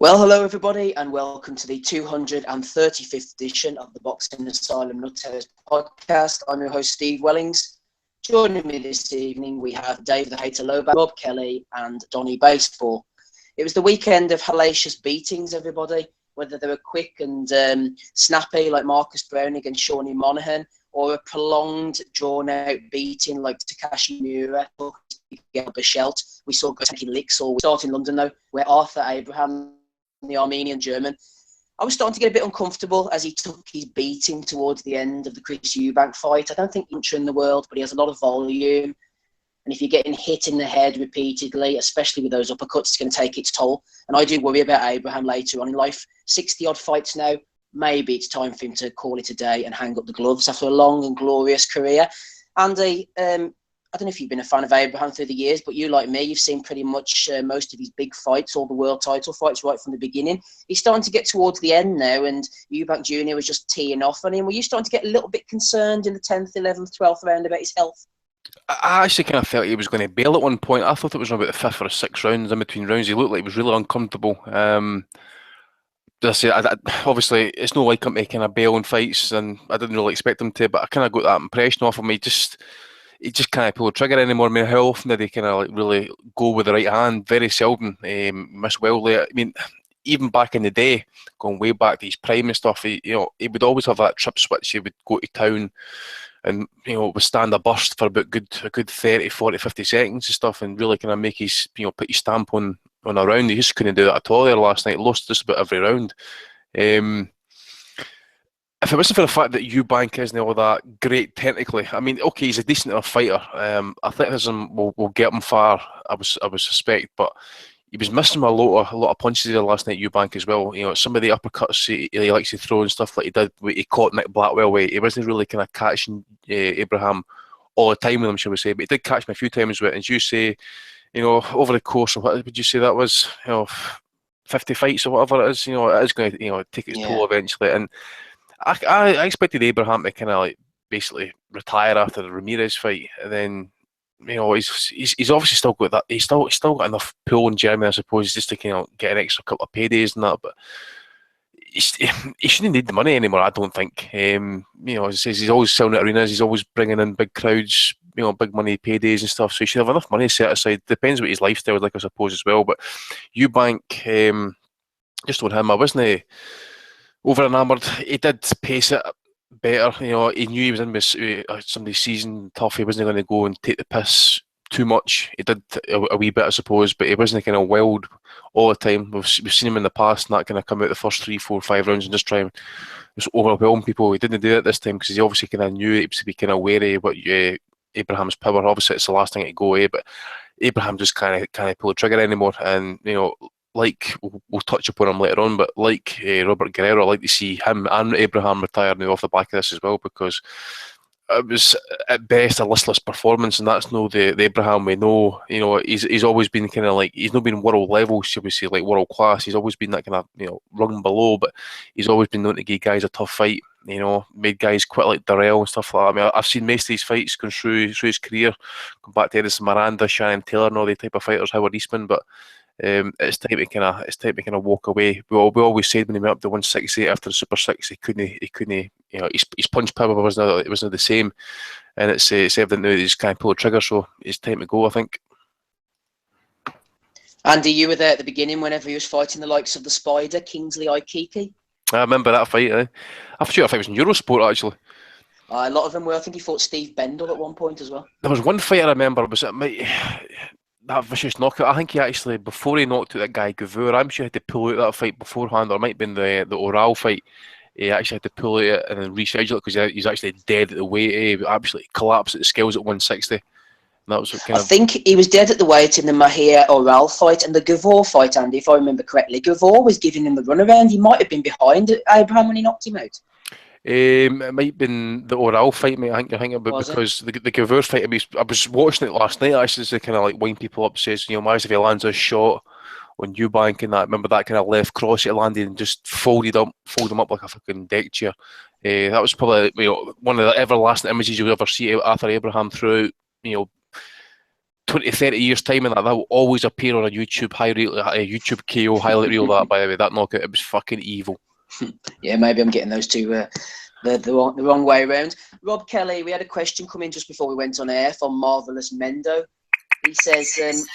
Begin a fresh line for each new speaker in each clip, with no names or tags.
Well, hello everybody, and welcome to the 235th edition of the Boxing Asylum Nuthouse podcast. I'm your host, Steve Wellings. Joining me this evening, we have Dave the Hater Loba, Rob Kelly, and Donny Baseball. It was the weekend of hellacious beatings, everybody, whether they were quick and snappy like Marcus Browne against Shawnee Monaghan, or a prolonged, drawn-out beating like Takashi Miura, Berchelt. We saw taking licks, or we start in London, though, where Arthur Abraham, the Armenian German, I was starting to get a bit uncomfortable as he took his beating towards the end of the Chris Eubank fight. I don't think he's in the world, but he has a lot of volume. And if you're getting hit in the head repeatedly, especially with those uppercuts, it's going to take its toll. And I do worry about Abraham later on in life. 60-odd fights now. Maybe it's time for him to call it a day and hang up the gloves after a long and glorious career. Andy, I don't know if you've been a fan of Abraham through the years, but you, like me, you've seen pretty much most of his big fights, all the world title fights right from the beginning. He's starting to get towards the end now, and Eubank Jr. was just teeing off on him. Were you starting to get a little bit concerned in the 10th, 11th, 12th round about his health?
I actually kind of felt he was going to bail at one point. I thought it was about the 5th or 6th rounds. In between rounds, he looked like he was really uncomfortable. Obviously, it's no like him to kind of bail in fights, and I didn't really expect him to, but I kind of got that impression off him. He just can't pull the trigger anymore. I mean, how often did he kind of like really go with the right hand? Very seldom. Miss Wildley. I mean, even back in the day, going way back to his prime and stuff, he would always have that trip switch. He would go to town and, withstand a burst for a good 30, 40, 50 seconds and stuff, and really kind of make his, put his stamp on a round. He just couldn't do that at all there last night. Lost just about every round. If it wasn't for the fact that Eubank isn't all that great technically, I mean, okay, he's a decent enough fighter. Athleticism will get him far, I would suspect, but he was missing a lot of punches there last night, Eubank, as well. Some of the uppercuts he likes to throw and stuff like he did. He caught Nick Blackwell with. He wasn't really kind of catching Abraham all the time with him, shall we say, but he did catch him a few times with it. As you say, over the course of, what would you say that was, 50 fights or whatever it is, it is going to, take its toll eventually. And I expected Abraham to kind of like basically retire after the Ramirez fight, and then he's obviously still got that. He's still got enough pull in Germany, I suppose, just to kind of get an extra couple of paydays and that. But he shouldn't need the money anymore, I don't think. As he says, he's always selling at arenas. He's always bringing in big crowds, big money paydays and stuff. So he should have enough money set aside. Depends what his lifestyle is like, I suppose, as well. But Eubank, just on him, I wasn't over enamoured. He did pace it better. He knew he was in with somebody's season tough. He wasn't going to go and take the piss too much. He did a wee bit, I suppose, but he wasn't kind of wild all the time. We've seen him in the past not kind of come out the first 3, 4, 5 rounds and just try and just overwhelm people. He didn't do it this time because he obviously kind of knew he was to be kind of wary about Abraham's power. Obviously, it's the last thing to go away, but Abraham just can't pull the trigger anymore. And like we'll touch upon him later on, but like Robert Guerrero, I like to see him and Abraham retire now off the back of this as well, because it was at best a listless performance, and that's no the Abraham we know. He's always been kind of like, he's not been world level, shall we say, like world class. He's always been that kind of rung below, but he's always been known to give guys a tough fight. Made guys quit like Darrell and stuff like that. I mean, I've seen most of these fights going through his career, going back to Edison Miranda, Shannon Taylor, and all the type of fighters, Howard Eastman, but. It's time to kind of walk away. We always said when he went up to 160 after the Super 6, he couldn't. His punch power wasn't the same, and it's evident now that he's kind of pull the trigger. So it's time to go, I think.
Andy, you were there at the beginning whenever he was fighting the likes of the Spider, Kingsley Aikiki.
I remember that fight. I'm sure if it was in Eurosport actually.
A lot of them were. I think he fought Steve Bendel at one point as well.
There was one fight I remember. That vicious knockout. I think he actually, before he knocked out that guy Guerrero, I'm sure he had to pull out that fight beforehand, or it might have been the Corrales fight. He actually had to pull out it and then reschedule it because he's actually dead at the weight. He absolutely collapsed at the scales at 160. And that was I
think he was dead at the weight in the Mahia-Oral fight, and the Guerrero fight, Andy, if I remember correctly. Guerrero was giving him the runaround. He might have been behind Abraham when he knocked him out.
It might have been the Corrales fight, mate. I think you're thinking about, because the Guerrero fight, I was watching it last night actually to kind of like wind people up, says, imagine if he lands a shot on Eubank and that. Remember that kind of left cross he landed and just fold him up like a fucking deck chair. That was probably one of the everlasting images you'll ever see Arthur Abraham throughout 20, 30 years' time, and that will always appear on a YouTube YouTube KO highlight reel. That, by the way, that knockout, it was fucking evil.
Yeah, maybe I'm getting those two the wrong way around. Rob Kelly, we had a question come in just before we went on air from Marvelous Mendo. He says,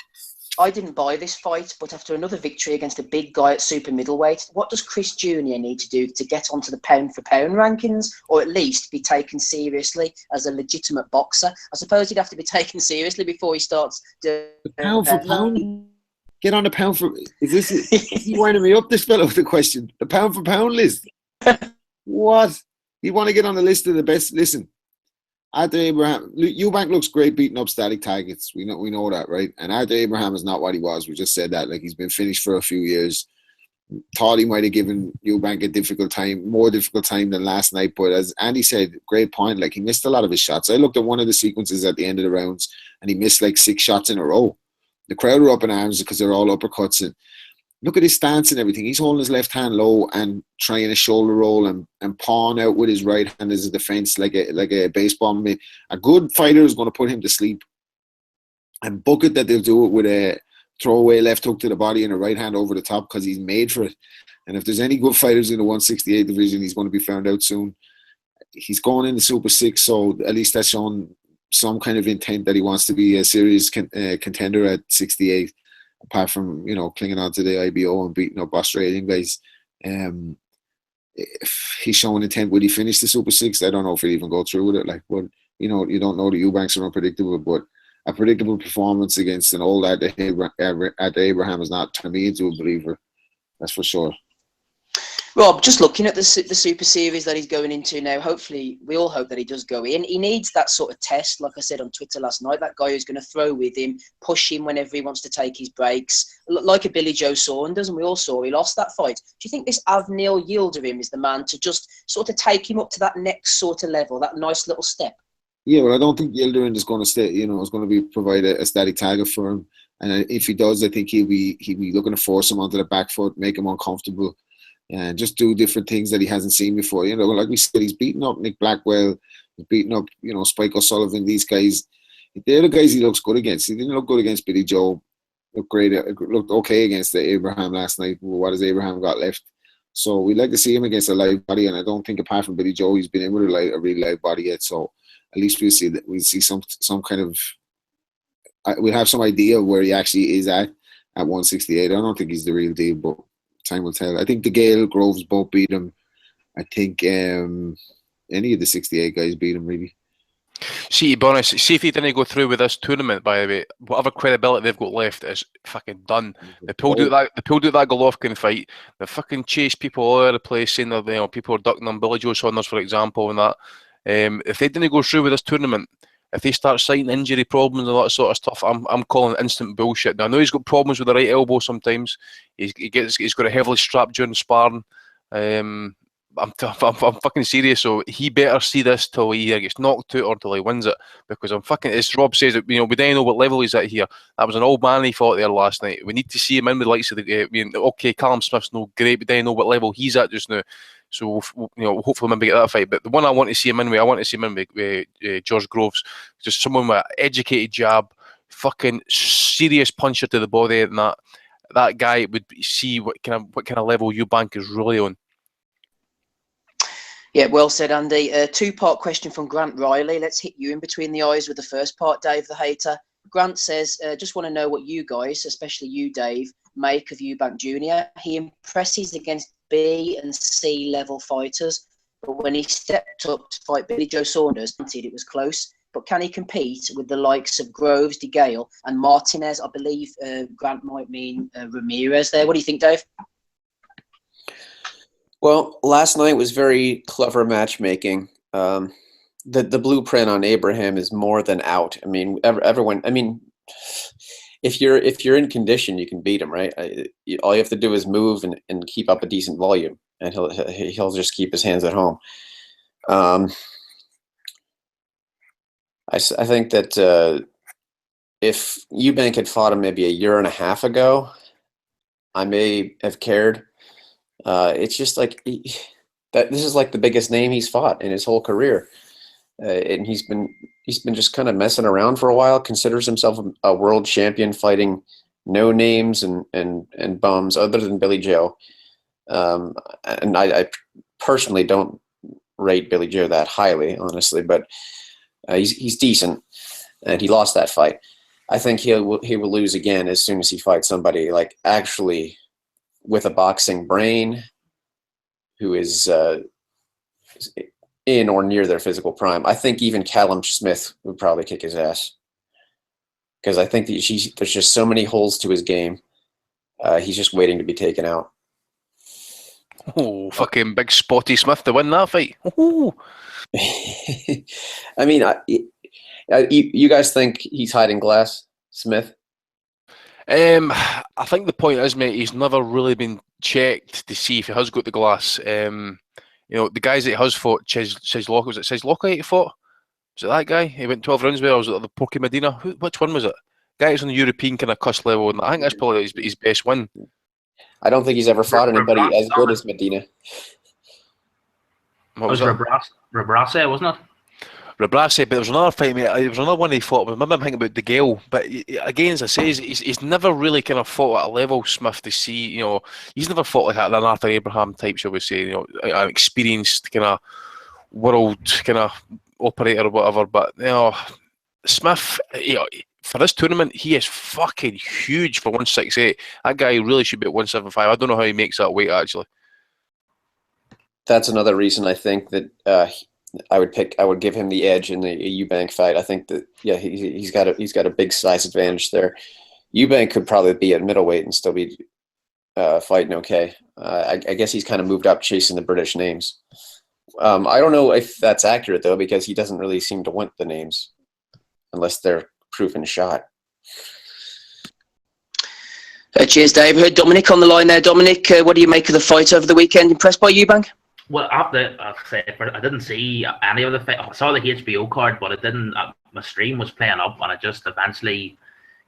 I didn't buy this fight, but after another victory against a big guy at super middleweight, what does Chris Jr. need to do to get onto the pound-for-pound rankings, or at least be taken seriously as a legitimate boxer? I suppose he'd have to be taken seriously before he starts doing
pound for pound. Get on the pound for. Is he winding me up? This fellow with the question. The pound for pound list. What? You want to get on the list of the best? Listen, Arthur Abraham, Eubank looks great beating up static targets. We know that, right? And Arthur Abraham is not what he was. We just said that. Like, he's been finished for a few years. Thought he might have given Eubank a more difficult time than last night. But as Andy said, great point. Like, he missed a lot of his shots. I looked at one of the sequences at the end of the rounds, and he missed like 6 shots in a row. The crowd were up in arms because they're all uppercuts. And look at his stance and everything. He's holding his left hand low and trying a shoulder roll and pawing out with his right hand as a defense, like a baseball mitt. A good fighter is going to put him to sleep. And book it that they'll do it with a throwaway left hook to the body and a right hand over the top, because he's made for it. And if there's any good fighters in the 168 division, he's going to be found out soon. He's going in the Super 6, so at least that's shown some kind of intent that he wants to be a serious contender at 68. Apart from, clinging on to the IBO and beating up Australian guys. If he's showing intent, would he finish the Super 6? I don't know if he'd even go through with it. Like, well, you don't know, the Eubanks are unpredictable, but a predictable performance against an old Arthur Abraham is not turning me into a believer. That's for sure.
Rob, just looking at the Super Series that he's going into now, hopefully, we all hope that he does go in. He needs that sort of test, like I said on Twitter last night, that guy who's going to throw with him, push him whenever he wants to take his breaks, like a Billy Joe Saunders, and we all saw he lost that fight. Do you think this Avnil Yildirim is the man to just sort of take him up to that next sort of level, that nice little step?
Yeah, well, I don't think Yildirim is going to stay, is going to provide a static target for him. And if he does, I think he'll be looking to force him onto the back foot, make him uncomfortable, and just do different things that he hasn't seen before. Like we said, he's beaten up Nick Blackwell, he's beaten up, Spike O'Sullivan. These guys, they're the guys he looks good against. He didn't look good against Billy Joe. Looked great. Looked okay against the Abraham last night. What has Abraham got left? So we'd like to see him against a live body, and I don't think apart from Billy Joe, he's been in with a really live body yet. So at least we'll see some kind of. We'll have some idea of where he actually is at 168. I don't think he's the real deal, but time will tell. I think the Gale Groves both beat him. I think any of the 68 guys beat him, really.
See, to be honest, see if he didn't go through with this tournament, by the way, whatever credibility they've got left is fucking done. They pulled out that Golovkin fight. They fucking chased people all over the place, saying that people are ducking them, Billy Joe Saunders, for example, and that. If they didn't go through with this tournament, if they start citing injury problems and all that sort of stuff, I'm calling it instant bullshit. Now, I know he's got problems with the right elbow sometimes. He's got a heavily strapped during sparring. I'm fucking serious. So he better see this till he either gets knocked out or till he wins it. Because as Rob says, we don't know what level he's at here. That was an old man he fought there last night. We need to see him in with the likes of okay, Callum Smith's no great, but then know what level he's at just now. So hopefully maybe get that fight. But the one I want to see him in with, George Groves, just someone with an educated jab, fucking serious puncher to the body, and that guy would see what kind of level Eubank is really on.
Yeah, well said, Andy. A 2-part question from Grant Riley. Let's hit you in between the eyes with the first part, Dave the Hater. Grant says, just want to know what you guys, especially you, Dave, make of Eubank Jr. He impresses against B and C level fighters, but when he stepped up to fight Billy Joe Saunders, it was close. But can he compete with the likes of Groves, DeGale, and Martinez? I believe Grant might mean Ramirez there. What do you think, Dave?
Well, last night was very clever matchmaking. The blueprint on Abraham is more than out. I mean, everyone. I mean, if you're in condition, you can beat him, right? All you have to do is move and keep up a decent volume, and he'll just keep his hands at home. I think that if Eubank had fought him maybe a year and a half ago, I may have cared. It's just like that. This is like the biggest name he's fought in his whole career. and he's been just kind of messing around for a while. Considers himself a world champion, fighting no names and bums other than Billy Joe. And I personally don't rate Billy Joe that highly, honestly, but he's decent, and he lost that fight. I think he will lose again as soon as he fights somebody like actually with a boxing brain, who is in or near their physical prime. I think even Callum Smith would probably kick his ass, because I think that there's just so many holes to his game. He's just waiting to be taken out.
Oh, fucking big Spotty Smith to win that fight. Oh.
I mean, you guys think he's hiding glass, Smith?
I think the point is, mate, he's never really been checked to see if he has got the glass. You know, the guys that he has fought, Chesloka, was it Chesloka he fought? Was it that guy? He went 12 rounds with, or was it the Porky Medina? Which one was it? Guy who's on the European kind of cuss level, and I think that's probably his best win.
I don't think he's ever fought anybody as good as Medina.
What was
it? Rebrasse, wasn't it?
Rebrasse, but there was another fight, mate. There was another one he fought. I remember him thinking about De Gale, but again, as I say, he's never really kind of fought at a level, Smith, to see, you know, he's never fought like an Arthur Abraham type, shall we say, you know, an experienced kind of world kind of operator or whatever. But, you know, Smith, you know, for this tournament, he is fucking huge for 168. That guy really should be at 175. I don't know how he makes that weight, actually.
That's another reason I think that I would give him the edge in the Eubank fight. I think that he's got a big size advantage there. Eubank could probably be at middleweight and still be fighting okay. I guess he's kind of moved up chasing the British names. I don't know if that's accurate though, because he doesn't really seem to want the names unless they're proven shot.
Cheers, Dave. Dominic on the line there. Dominic, what do you make of the fight over the weekend? Impressed by Eubank?
Well, I didn't see any of the fight. I saw the HBO card, but it didn't. My stream was playing up, and I just eventually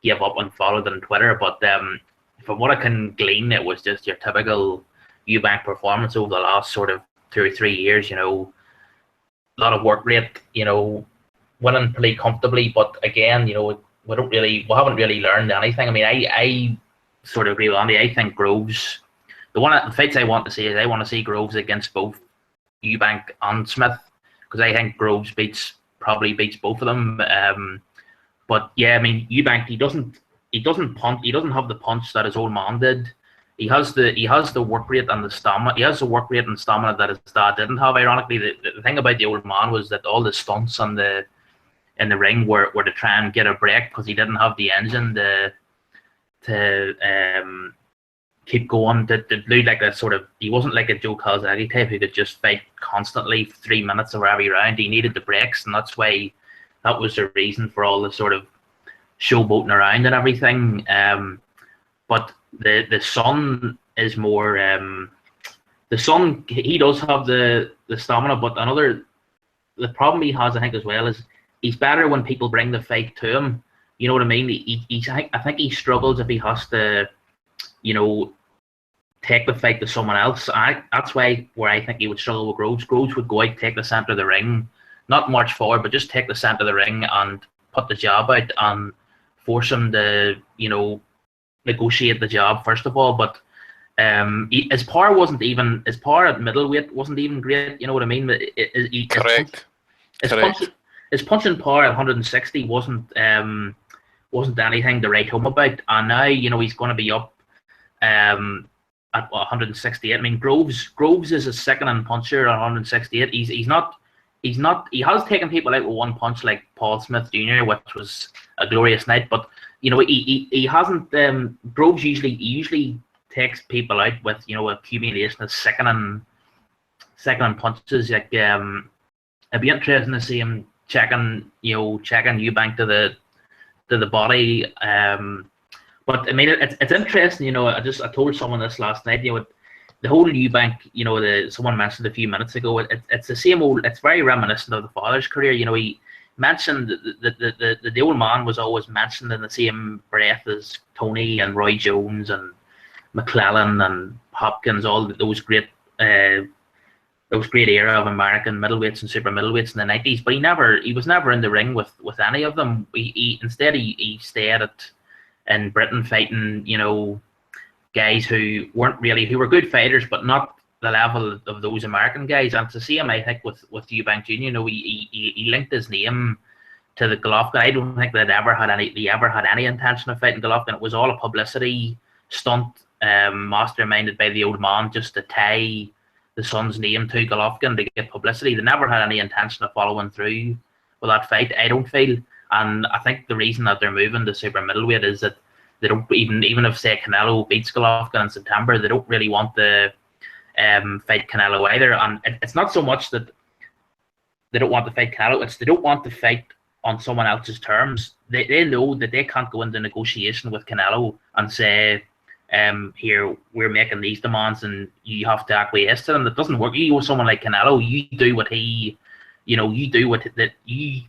gave up and followed it on Twitter. But from what I can glean, it was just your typical Eubank performance over the last sort of 2 or 3 years. You know, a lot of work rate. You know, winning pretty comfortably, but again, you know, we haven't really learned anything. I mean, I sort of agree with Andy. I think Groves. The fights I want to see is I want to see Groves against both Eubank and Smith, because I think Groves probably beats both of them. But yeah, I mean, Eubank, he doesn't punch. He doesn't have the punch that his old man did. He has the work rate and the stamina. He has the work rate and stamina that his dad didn't have. Ironically, the thing about the old man was that all the stunts in the ring were to try and get a break, because he didn't have the engine to keep going, to do like a sort of, he wasn't like a Joe Calzaghe type who could just fight constantly for 3 minutes of every round. He needed the breaks, and that was the reason for all the sort of showboating around and everything. But the son is more, the son, he does have the stamina, but the problem he has, I think, as well, is he's better when people bring the fight to him. You know what I mean? I think he struggles if he has to, you know, take the fight to someone else. That's where I think he would struggle with Groves. Groves would go out, take the centre of the ring, not march forward, but just take the centre of the ring and put the jab out and force him to, you know, negotiate the jab first of all. But his power at middleweight wasn't even great. You know what I mean?
Correct.
His punching power at 160 wasn't anything to write home about. And now, you know, he's going to be up at 168. I mean, Groves is a second-hand puncher at 168. He has taken people out with one punch like Paul Smith Jr., which was a glorious night. But you know, he hasn't. Groves usually takes people out with, you know, accumulation of second-hand punches. Like it'd be interesting to see him checking Eubank to the body. But I mean, it's interesting, you know. I told someone this last night. You know, the whole Eubank, you know, someone mentioned a few minutes ago. It's the same old. It's very reminiscent of the father's career. You know, he mentioned the old man was always mentioned in the same breath as Tony and Roy Jones and McClellan and Hopkins, all those great those great era of American middleweights and super middleweights in the 90s, but he was never in the ring with any of them. Instead he stayed in Britain fighting, guys who were good fighters, but not the level of those American guys. And it's the same, I think, with Eubank Jr. He linked his name to the Golovkin. I don't think they ever had any intention of fighting Golovkin. It was all a publicity stunt, masterminded by the old man, just to tie the son's name to Golovkin to get publicity. They never had any intention of following through with that fight, I don't feel. And I think the reason that they're moving to super middleweight is that they don't even if, say, Canelo beats Golovkin in September, they don't really want to fight Canelo either. And it's not so much that they don't want to fight Canelo, it's they don't want to fight on someone else's terms. They know that they can't go into negotiation with Canelo and say, here, we're making these demands and you have to acquiesce to them. That doesn't work. You someone like Canelo, you do what he, you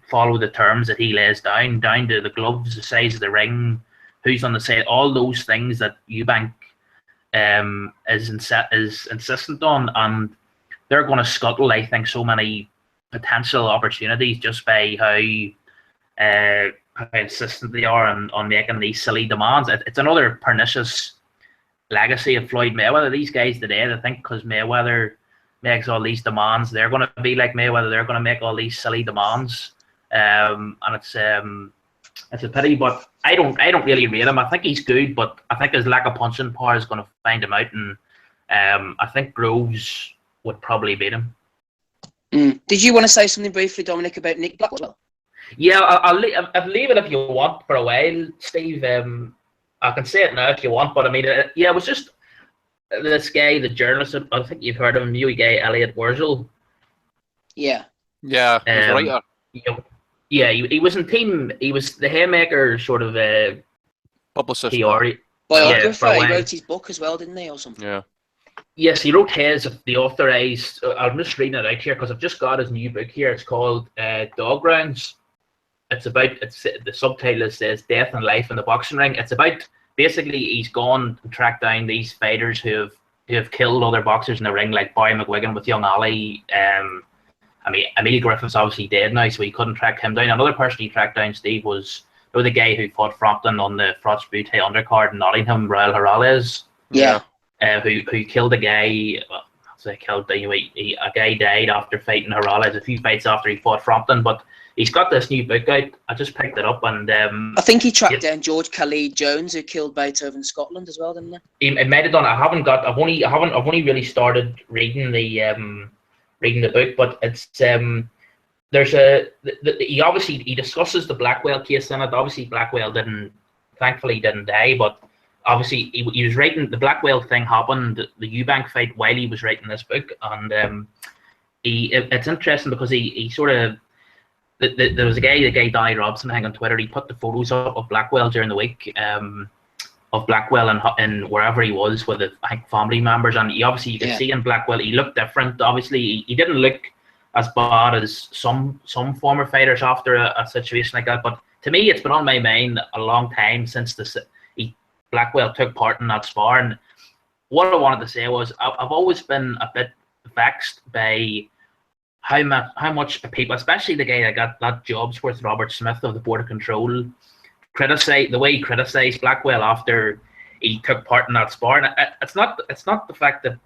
follow the terms that he lays down to the gloves, the size of the ring, who's on the side, all those things that Eubank is insistent on, and they're going to scuttle, I think, so many potential opportunities just by how insistent they are on making these silly demands. It's another pernicious legacy of Floyd Mayweather. These guys today, they think because Mayweather makes all these demands, they're going to be like Mayweather. They're going to make all these silly demands, and it's a pity. But I don't really rate him. I think he's good, but I think his lack of punching power is going to find him out, and I think Groves would probably beat him.
Did you want to say something briefly, Dominic, about Nick Blackwell?
Yeah, I'll leave it if you want for a while, Steve. I can say it now if you want, but I mean, it was just this guy, the journalist. I think you've heard of him, new guy, Elliot Wurzel.
Yeah.
Yeah, he's a writer.
He was in team. He was the Haymaker sort of
publicist.
Biographer.
He wrote his book as well, didn't he, or something?
Yeah. Yes, he wrote his, the authorized. I'm just reading it out here because I've just got his new book here. It's called Dog Rounds. The subtitle says Death and Life in the Boxing Ring. It's about, basically, he's gone and tracked down these fighters who have killed other boxers in the ring, like Barry McGuigan with Young Ali. I mean, Emil Griffin's obviously dead now, so he couldn't track him down. Another person he tracked down, Steve, was the guy who fought Frampton on the Frotch Butte undercard in Nottingham, Raul Corrales.
Yeah.
Who killed a guy. Well, a guy died after fighting Corrales a few fights after he fought Frampton, but he's got this new book out. I just picked it up, and
I think he tracked down George Khalid Jones, who killed Beethoven in Scotland as well, didn't he?
It might have done. I've only really started reading the book, but it's he discusses the Blackwell case in it. Obviously, Blackwell thankfully didn't die, but obviously he was writing. The Blackwell thing happened, the Eubank fight, while he was writing this book, and it's interesting because he sort of. There was a guy, Danny Robson, I think on Twitter. He put the photos up of Blackwell during the week, of Blackwell and wherever he was with I think family members, and you can see in Blackwell he looked different. Obviously, he didn't look as bad as some former fighters after a situation like that. But to me, it's been on my mind a long time since Blackwell took part in that spar. And what I wanted to say was I've always been a bit vexed by how much people, especially the guy that got that job's worth, Robert Smith of the Board of Control, the way he criticised Blackwell after he took part in that spar. And it's not the fact that,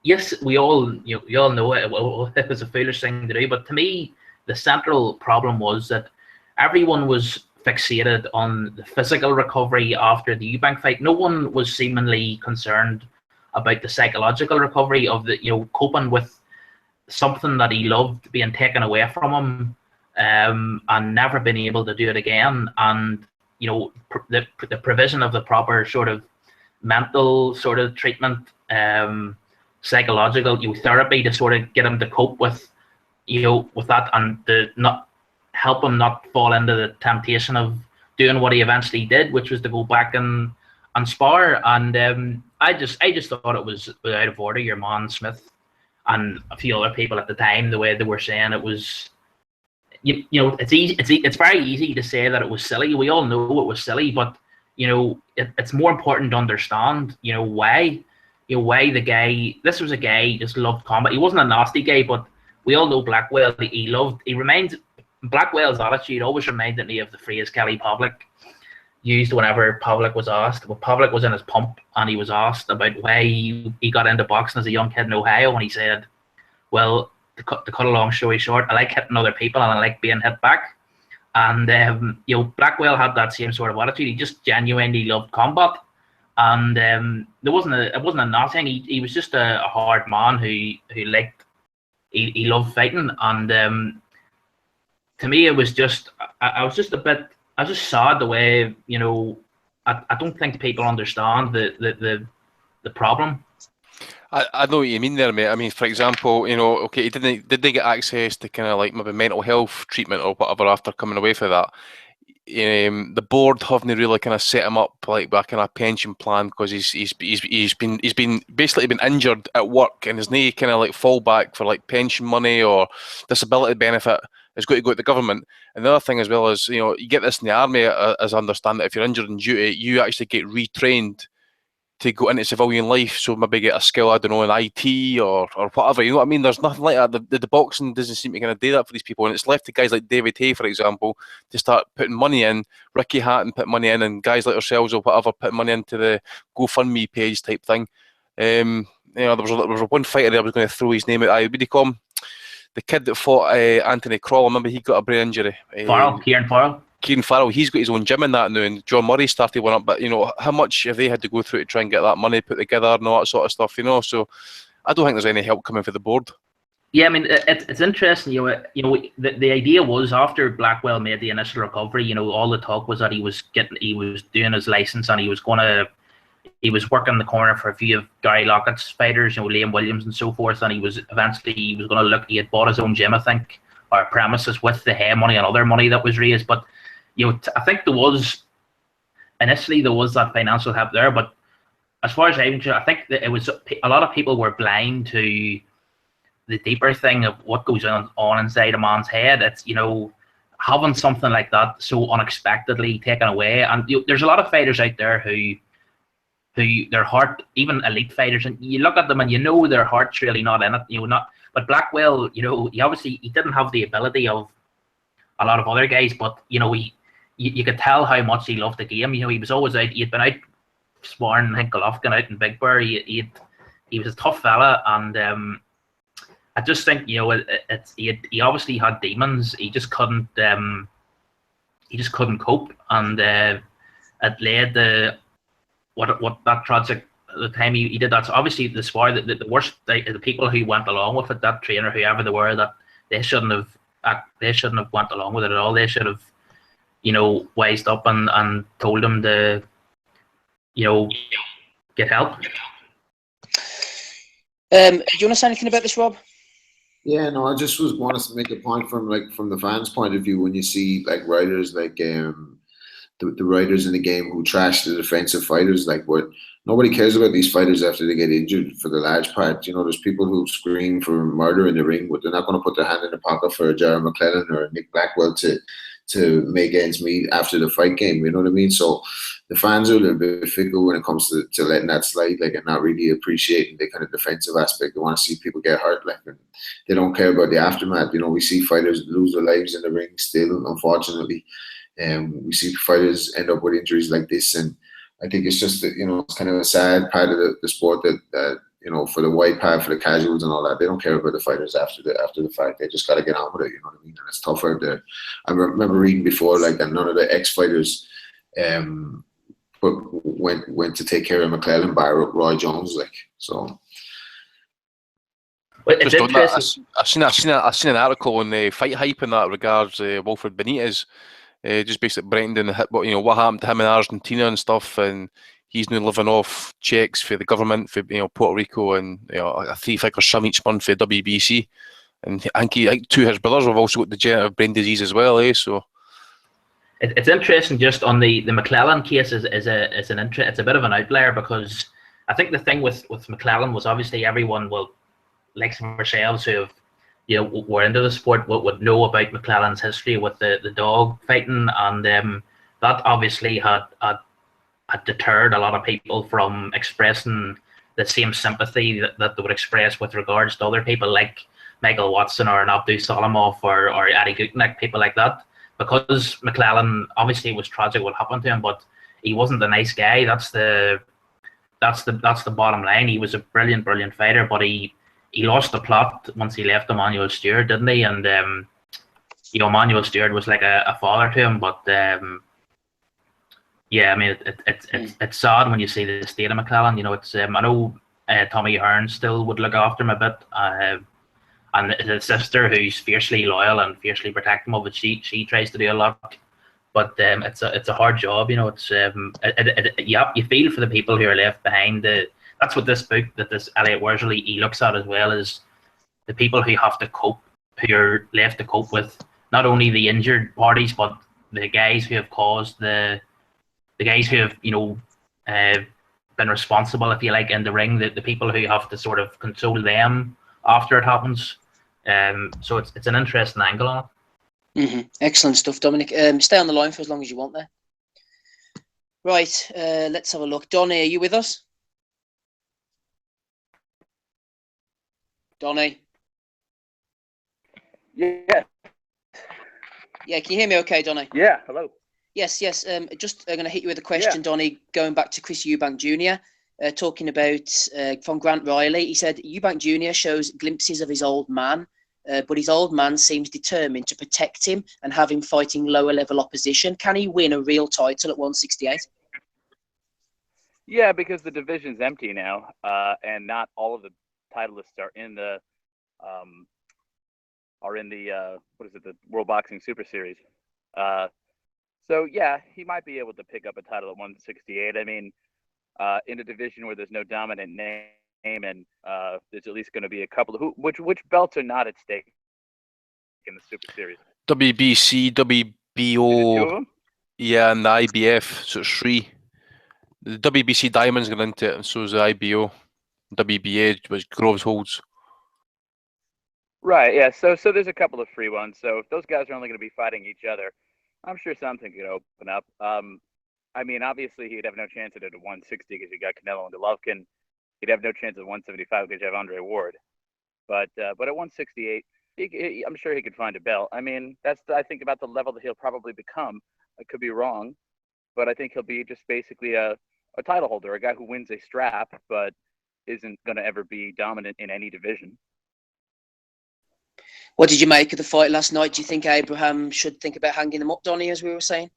yes, we all know it was a foolish thing to do, but to me the central problem was that everyone was fixated on the physical recovery after the Eubank fight. No one was seemingly concerned about the psychological recovery of coping with something that he loved being taken away from him, and never been able to do it again. And the provision of the proper sort of mental sort of treatment, psychological therapy to sort of get him to cope with with that, and to not help him not fall into the temptation of doing what he eventually did, which was to go back and spar. And I just thought it was out of order. Your man Smith and a few other people at the time, the way they were saying it was, it's very easy to say that it was silly. We all know it was silly, but it's more important to understand why. why the guy. This was a guy who just loved combat. He wasn't a nasty guy, but we all know Blackwell. Blackwell's attitude always reminded me of the phrase Kelly Pavlik used whenever Pavlik was asked. Well, Pavlik was in his pump and he was asked about why he got into boxing as a young kid in Ohio, and he said, well, to cut a long story short, I like hitting other people and I like being hit back. And Blackwell had that same sort of attitude. He just genuinely loved combat, and it wasn't a nothing. He was just a hard man who liked. He loved fighting, and to me, it was just I was just sad the way I don't think people understand the problem.
I know what you mean there, mate. I mean, for example, okay, did they get access to kind of like maybe mental health treatment or whatever after coming away from that? The board haven't really kind of set him up like back in a pension plan because he's been basically been injured at work and there's no kind of like fallback for like pension money or disability benefit. It's got to go to the government. And the other thing as well is, you get this in the army, as I understand it, if you're injured in duty, you actually get retrained to go into civilian life, so maybe get a skill, I don't know, in IT or whatever, you know what I mean? There's nothing like that. The boxing doesn't seem to kind of do that for these people, and it's left to guys like David Hay, for example, to start putting money in, Ricky Hatton put money in, and guys like ourselves or whatever put money into the GoFundMe page type thing. There was one fighter there, I was going to throw his name out. What do you call him? The kid that fought Anthony Kroll, I remember he got a brain injury. Kieran Farrell, he's got his own gym in that now, and John Murray started one up. But how much have they had to go through to try and get that money put together and all that sort of stuff? So I don't think there's any help coming for the board.
Yeah, I mean it's interesting. The idea was after Blackwell made the initial recovery, all the talk was that he was doing his license and he was working the corner for a few of Gary Lockett's fighters, Liam Williams and so forth, and he was going to look. He had bought his own gym, I think, or premises with the Hay money and other money that was raised, but. I think initially there was that financial help there, but as far as I'm concerned, I think that it was a lot of people were blind to the deeper thing of what goes on inside a man's head. It's having something like that so unexpectedly taken away, and there's a lot of fighters out there who their heart, even elite fighters, and you look at them and their heart's really not in it. But Blackwell, he didn't have the ability of a lot of other guys, but you could tell how much he loved the game. He was always out. He had been out sparring, I think, Golovkin out in Big Bear. He was a tough fella, and I just think he obviously had demons. He just couldn't cope, and it led to what that tragic the time he did that. So obviously the worst, the people who went along with it, that trainer, whoever they were, that they shouldn't have went along with it at all. They should have wised up and told him to get help.
Do you want to say anything about this, Rob?
Yeah, no, I just wanted to make a point from the fans' point of view. When you see writers the writers in the game who trash the defensive fighters, nobody cares about these fighters after they get injured for the large part. There's people who scream for murder in the ring, but they're not going to put their hand in the pocket for a Jared McClellan or a Nick Blackwell to make ends meet after the fight game. You know what I mean? So the fans are a little bit fickle when it comes to letting that slide, and not really appreciating the kind of defensive aspect. They want to see people get hurt, and they don't care about the aftermath. We see fighters lose their lives in the ring still, unfortunately. We see fighters end up with injuries like this, and I think it's just that it's kind of a sad part of the sport that for the white part, for the casuals and all that, they don't care about the fighters after the fight. They just got to get on with it. You know what I mean? And it's tough out there. I remember reading before that none of the ex-fighters went to take care of McClellan by Roy Jones, so.
Well, it's interesting.
I've seen an article on the Fight Hype in that regards. Wilfred Benitez, just basically breaking down what happened to him in Argentina and stuff, and he's now living off checks for the government for Puerto Rico, and a 3-figure sum each month for WBC. And I think two of his brothers have also got degenerative brain disease as well, So
it's interesting. Just on the McClellan case is it's a bit of an outlier, because I think the thing with McClellan was obviously everyone like ourselves who have were into the sport would know about McClellan's history with the dog fighting, and that obviously had deterred a lot of people from expressing the same sympathy that they would express with regards to other people like Michael Watson or Abdul Salamov or Adi Gutnick, people like that. Because McClellan, obviously it was tragic what happened to him, but he wasn't a nice guy. That's the bottom line. He was a brilliant fighter, but he lost the plot once he left Emmanuel Stewart, didn't he? And Emmanuel Stewart was like a father to him, but yeah, I mean, it's sad when you see the state of McClellan. It's I know Tommy Hearn still would look after him a bit, and his sister, who's fiercely loyal and fiercely protective of it, she tries to do a lot. But it's a hard job. It's you feel for the people who are left behind. That's what this book, that this Elliot Worsley, he looks at as well, is the people who have to cope, who are left to cope with not only the injured parties, but the guys who have caused the guys who have been responsible, if you like, in the ring. The people who have to sort of console them after it happens. So it's an interesting angle on it.
Mm-hmm. Excellent stuff, Dominic. Stay on the line for as long as you want there. Right, let's have a look. Donny, are you with us? Donny?
Yeah.
Yeah, can you hear me okay, Donny?
Yeah, hello.
Yes. Just going to hit you with a question, Donny, going back to Chris Eubank Jr., talking about, from Grant Riley, he said, Eubank Jr. shows glimpses of his old man, but his old man seems determined to protect him and have him fighting lower level opposition. Can he win a real title at 168?
Yeah, because the division's empty now, and not all of the titleists are in the the World Boxing Super Series. So yeah, he might be able to pick up a title at 168. I mean, in a division where there's no dominant name, and there's at least going to be a couple of which belts are not at stake in the Super Series.
WBC, WBO, yeah, and the IBF. So it's 3. The WBC Diamond's going into it, and so is the IBO. WBA, which Groves holds.
Right, yeah. So there's a couple of free ones. So if those guys are only going to be fighting each other, I'm sure something could open up. I mean, obviously he'd have no chance at it at 160 because you got Canelo and Golovkin. He'd have no chance at 175 because you have Andre Ward. But at 168, I'm sure he could find a belt. I mean, I think about the level that he'll probably become. I could be wrong, but I think he'll be just basically a title holder, a guy who wins a strap, but isn't going to ever be dominant in any division.
What did you make of the fight last night? Do you think Abraham should think about hanging them up, Donny, as we were saying?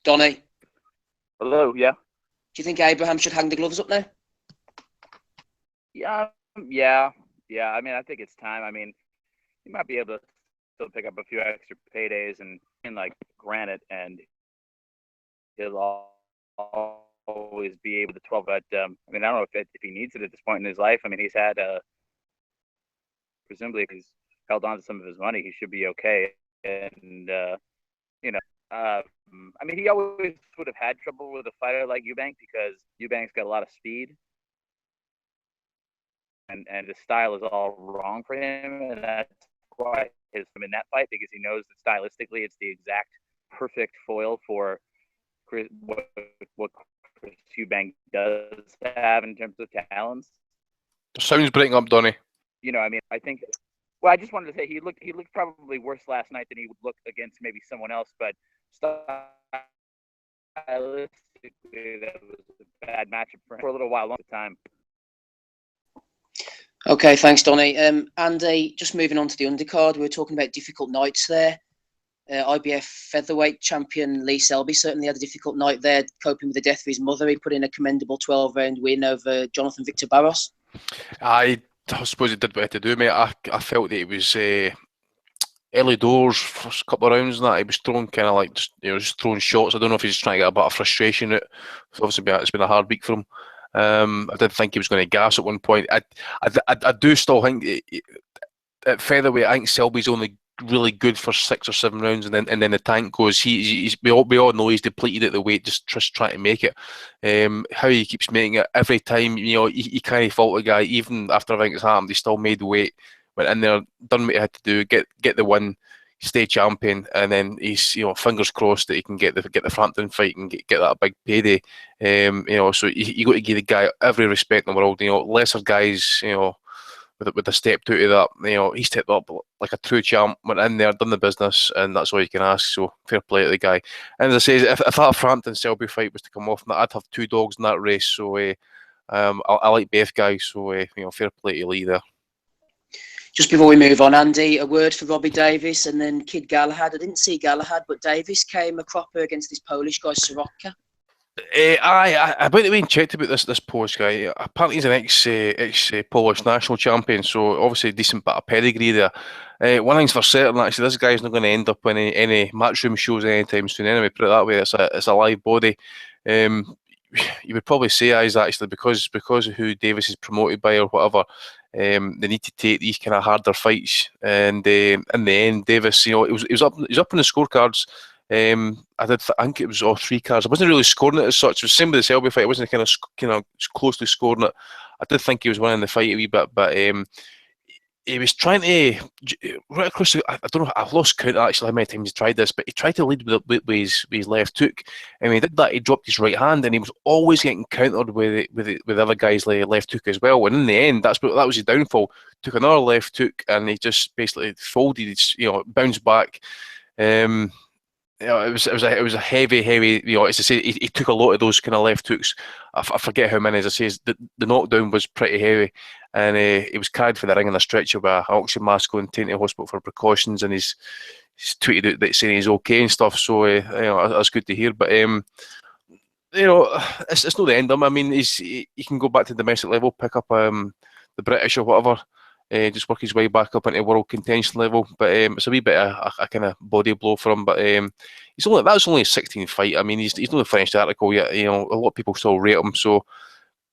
Donny?
Hello, yeah?
Do you think Abraham should hang the gloves up now?
Yeah. I mean, I think it's time. I mean, he might be able to still pick up a few extra paydays and like Granite, and he'll always be able to 12. But I mean, I don't know if he needs it at this point in his life. I mean, he's had presumably if he's held on to some of his money, he should be okay. And I mean, he always would have had trouble with a fighter like Eubank because Eubank's got a lot of speed, and his style is all wrong for him, and that's why him in that fight, because he knows that stylistically it's the exact perfect foil for what Chris Eubank does have in terms of talents.
The sound's breaking up, Donny.
I mean, I think. Well, I just wanted to say he looked probably worse last night than he would look against maybe someone else, but stylistically that was a bad matchup for him for a little while, long time.
Okay, thanks, Donny. Andy, just moving on to the undercard, we were talking about difficult nights there. IBF featherweight champion Lee Selby certainly had a difficult night there, coping with the death of his mother. He put in a commendable 12-round win over Jonathan Victor Barros.
I suppose it did what it had to do, mate. I felt that it was early doors, first couple of rounds and that. He was throwing kind of like just throwing shots. I don't know if he's just trying to get a bit of frustration out. Obviously, it's been a hard week for him. I did think he was going to gas at one point. I do still think at featherweight, I think Selby's only really good for 6 or 7 rounds, and then the tank goes. We all know he's depleted at the weight, just trying to make it. How he keeps making it every time, he can't fault a guy. Even after everything has happened, he still made weight, went in there, done what he had to do, get the win. stay champion, and then he's, you know, fingers crossed that he can get the Frampton fight and get that big payday. You know, so you got to give the guy every respect in the world. You know, lesser guys, you know, with a step out of that, you know, he stepped up like a true champ, went in there, done the business, and that's all you can ask. So fair play to the guy. And as I say, if that Frampton Selby fight was to come off, I'd have two dogs in that race. So I like both guys. So you know, fair play to Lee there.
Just before we move on, Andy, a word for Robbie Davis and then Kid Galahad. I didn't see Galahad, but Davis came a cropper against this Polish guy, Soroka.
I went away and checked about this Polish guy. Apparently he's an ex Polish national champion, so obviously a decent bit of pedigree there. One thing's for certain, actually, this guy's not going to end up in any matchroom shows anytime soon. Anyway, put it that way. It's a live body. You would probably say is actually because of who Davis is promoted by or whatever. They need to take these kind of harder fights, and in the end, Davis, you know, he was up in the scorecards. I think it was all three cards. I wasn't really scoring it as such. It was the same with the Selby fight. I wasn't kind of closely scoring it. I did think he was winning the fight a wee bit, but he was trying to right across. I don't know. I've lost count actually how many times he tried this, but he tried to lead with his left hook. And when he did that, he dropped his right hand, and he was always getting countered with other guys' left hook as well. And in the end, that was his downfall. Took another left hook, and he just basically folded. You know, bounced back. You know, it was a heavy. You know, as I say, he took a lot of those kind of left hooks. I forget how many. As I say, the knockdown was pretty heavy, and he was carried for the ring on a stretcher with an oxygen mask going to hospital for precautions, and he's tweeted out that saying he's okay and stuff. So you know, that's good to hear. But you know, it's not the end of him. I mean, he can go back to domestic level, pick up the British or whatever. Just work his way back up into world contention level, but it's a wee bit of a kind of body blow for him. But that was only his 16th fight. I mean, he's not finished the article yet. You know, a lot of people still rate him. So a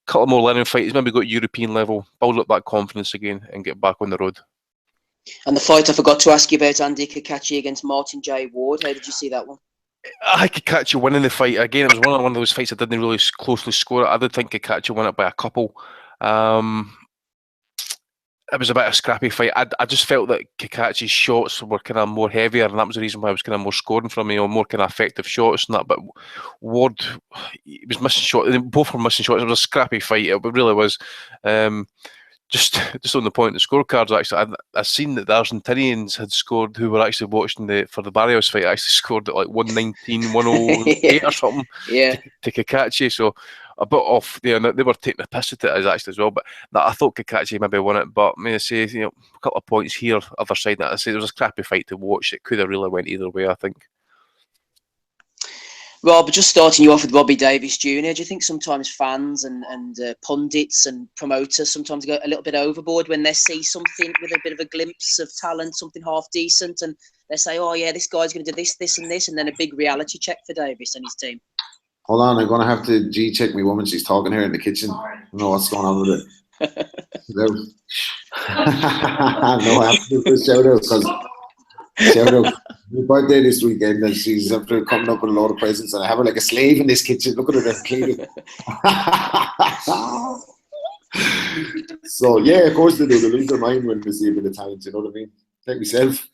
couple more learning fights. He's maybe got European level, build up that confidence again, and get back on the road.
And the fight I forgot to ask you about, Andy Kakachi against Martin J. Ward. How did you see that one?
I could catch you winning the fight again. It was one of those fights I didn't really closely score it. I did think Kakachi won it by a couple. It was a bit of a scrappy fight. I just felt that Kakachi's shots were kind of more heavier, and that was the reason why I was kind of more scoring from him, you know, more kind of effective shots and that. But Ward, he was missing shots. Both were missing shots. It was a scrappy fight. It really was. Just on the point of the scorecards, actually, I seen that the Argentinians had scored, who were actually watching for the Barrios fight, actually scored at like 119, 108 or something to Kakachi. So a bit off there. They were taking the piss at it as well. But I thought Kakachi maybe won it. But I mean, I say, you know, a couple of points here, other side. I say it was a scrappy fight to watch. It could have really went either way, I think.
Rob, just starting you off with Robbie Davis Jr., do you think sometimes fans and pundits and promoters sometimes go a little bit overboard when they see something with a bit of a glimpse of talent, something half decent, and they say, oh yeah, this guy's going to do this, and this, and then a big reality check for Davis and his team?
Hold on, I'm going to have to G-check my woman. She's talking here in the kitchen. I don't know what's going on with it. No, I have to do a shout-out because my birthday this weekend, and she's after coming up with a lot of presents, and I have her like a slave in this kitchen. Look at her cleaning. So yeah, of course they do. They lose their mind when they see a bit of talent. You know what I mean? Like myself.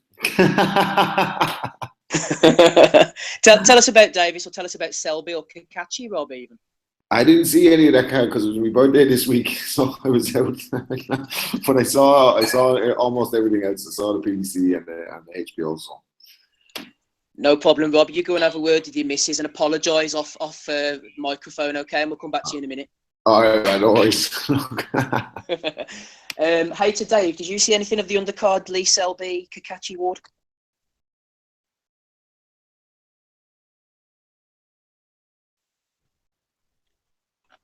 Tell us about Davis, or tell us about Selby or Kakachi, Rob, even.
I didn't see any of that card because it was my birthday this week, so I was out. But I saw almost everything else. I saw the PBC and the HBO. So.
No problem, Rob. You go and have a word with your missus and apologise off microphone, okay? And we'll come back to you in a minute.
All right, I always.
Hey to Dave, did you see anything of the undercard Lee Selby, Kakachi Ward?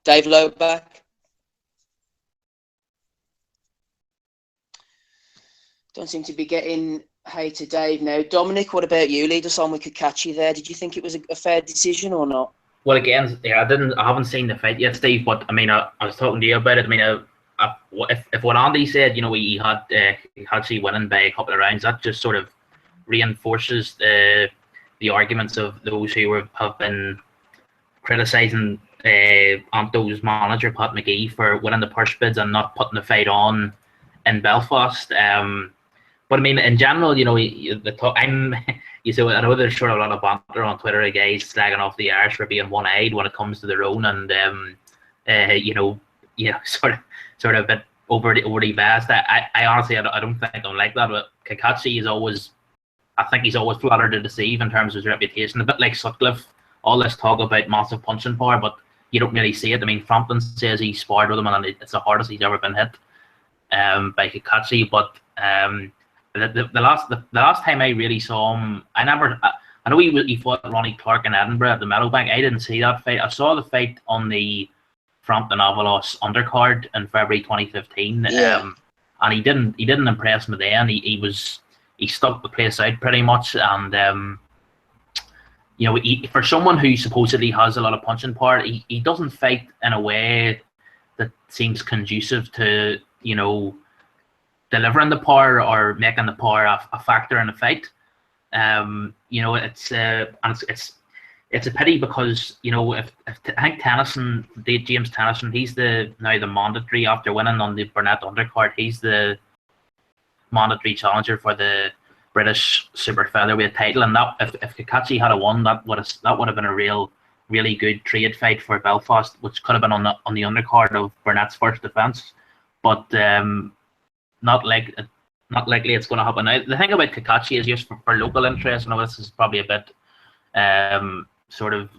Dave Loback. Don't seem to be getting hey to Dave now. Dominic, what about you? Lead us on with Kakachi there. Did you think it was a fair decision or not?
Well, again, yeah, I haven't seen the fight yet, Steve. But I mean, I was talking to you about it. I mean, if what Andy said, you know, he had see winning by a couple of rounds, that just sort of reinforces the arguments of those who have been criticising Anto's manager Pat McGee for winning the purse bids and not putting the fight on in Belfast. But I mean, in general, you know, you say, I know there's sort of a lot of banter on Twitter of guys slagging off the Irish for being one-eyed when it comes to their own, and you know, sort of a bit overly biased. I honestly, I don't think I'm like that. But Cacace is always, I think he's always flattered to deceive in terms of his reputation. A bit like Sutcliffe, all this talk about massive punching power, but you don't really see it. I mean, Frampton says he sparred with him, and it's the hardest he's ever been hit by Cacace. But the last time I really saw him, I know he fought Ronnie Clark in Edinburgh at the Meadowbank. I didn't see that fight. I saw the fight on the Frampton Avalos undercard in February 2015.
Yeah.
And he didn't impress me then. He stuck the place out pretty much, and you know, for someone who supposedly has a lot of punching power, he doesn't fight in a way that seems conducive to, you know, delivering the power or making the power a factor in a fight. You know, it's a pity because, you know, if I think Tennyson, James Tennyson, he's now the mandatory after winning on the Burnett undercard. He's the mandatory challenger for the British super featherweight title, and that if Cacace had won, that would have been a really good trade fight for Belfast, which could have been on the undercard of Burnett's first defence. But not likely it's going to happen. Now, the thing about Cacace is just for local interest. I know this is probably a bit sort of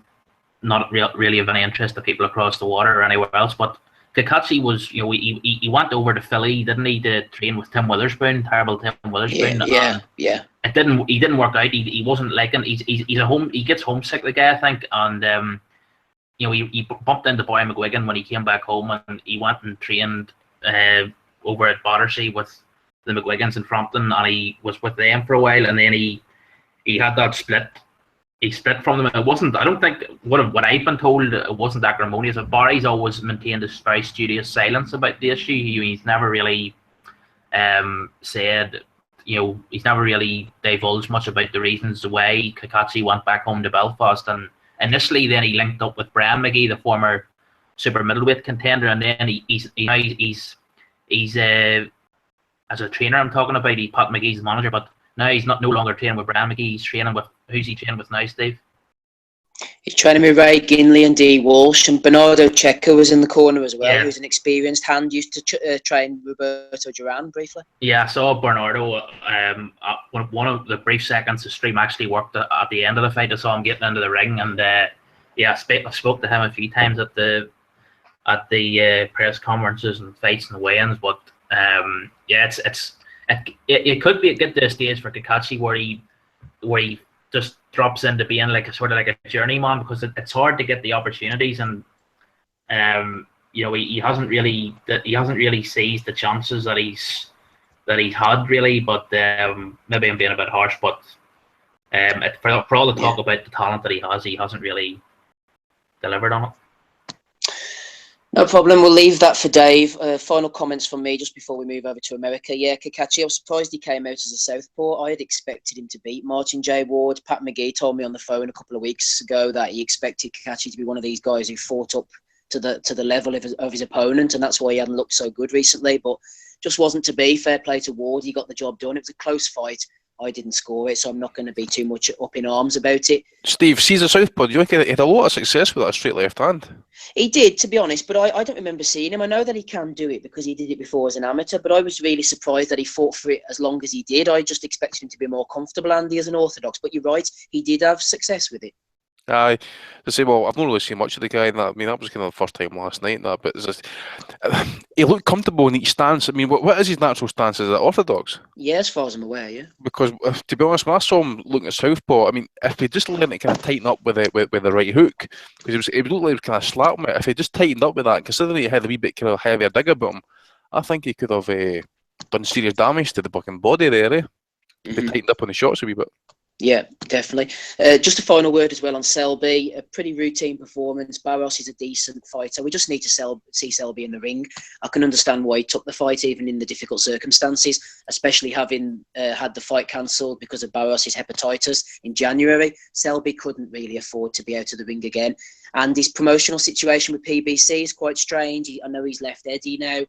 not really of any interest to people across the water or anywhere else, but Cacace was, you know, he went over to Philly, didn't he, to train with Tim Witherspoon, terrible Tim Witherspoon.
Yeah.
He didn't work out. He wasn't liking. He gets homesick, the guy, I think, and you know, he bumped into Barry McGuigan when he came back home, and he went and trained over at Battersea with the McGuigans in Frampton, and he was with them for a while, and then he had that split. He split from them. It wasn't, I don't think, what I've been told, it wasn't acrimonious. Barry's always maintained this very studious silence about the issue. He's never really said, you know, he's never really divulged much about the reasons why Cacace went back home to Belfast. And initially, then he linked up with Brian McGee, the former super middleweight contender, and then he's as a trainer, I'm talking about, Pat McGee's manager, but now he's no longer training with Brian McGee. He's training with, who's he training with now, Steve?
He's training with Ray Ginley and Dee Walsh, and Bernardo Checo was in the corner as well, who's an experienced hand, used to train Roberto Duran briefly. Yeah,
I saw Bernardo, one of the brief seconds the stream actually worked at the end of the fight. I saw him getting into the ring, and I spoke to him a few times at the press conferences and fights and weigh-ins, but it could get to a stage for Cacace where he just drops into being like a journeyman, because it's hard to get the opportunities, and you know, he hasn't really seized the chances that he's had really. But maybe I'm being a bit harsh, but for all the talk about the talent that he hasn't really delivered on it.
No problem. We'll leave that for Dave. Final comments from me just before we move over to America. Yeah, Cacace, I was surprised he came out as a southpaw. I had expected him to beat Martin J. Ward. Pat McGee told me on the phone a couple of weeks ago that he expected Cacace to be one of these guys who fought up to the level of his opponent, and that's why he hadn't looked so good recently. But just wasn't to be. Fair play to Ward. He got the job done. It was a close fight. I didn't score it, so I'm not going to be too much up in arms about it.
Steve, sees a southpaw. Do you think he had a lot of success with that straight left hand?
He did, to be honest, but I don't remember seeing him. I know that he can do it because he did it before as an amateur, but I was really surprised that he fought for it as long as he did. I just expected him to be more comfortable, Andy, as an orthodox. But you're right, he did have success with it.
Aye, to say, well, I've not really seen much of the guy in that. I mean, that was kind of the first time last night, but it's just, he looked comfortable in each stance. I mean, what is his natural stance? Is it orthodox?
Yeah, as far as I'm aware, yeah.
Because to be honest, when I saw him looking at southpaw, I mean, if he just learned to kind of tighten up with the right hook, because it looked like he was kind of slapping it. If he just tightened up with that, considering he had a wee bit kind of heavier dig about him, I think he could have done serious damage to the fucking body there. If he tightened up on the shots a wee bit.
Yeah, definitely. Just a final word as well on Selby. A pretty routine performance. Barros is a decent fighter. We just need to see Selby in the ring. I can understand why he took the fight, even in the difficult circumstances, especially having had the fight cancelled because of Barros' hepatitis in January. Selby couldn't really afford to be out of the ring again. And his promotional situation with PBC is quite strange. I know he's left Eddie now.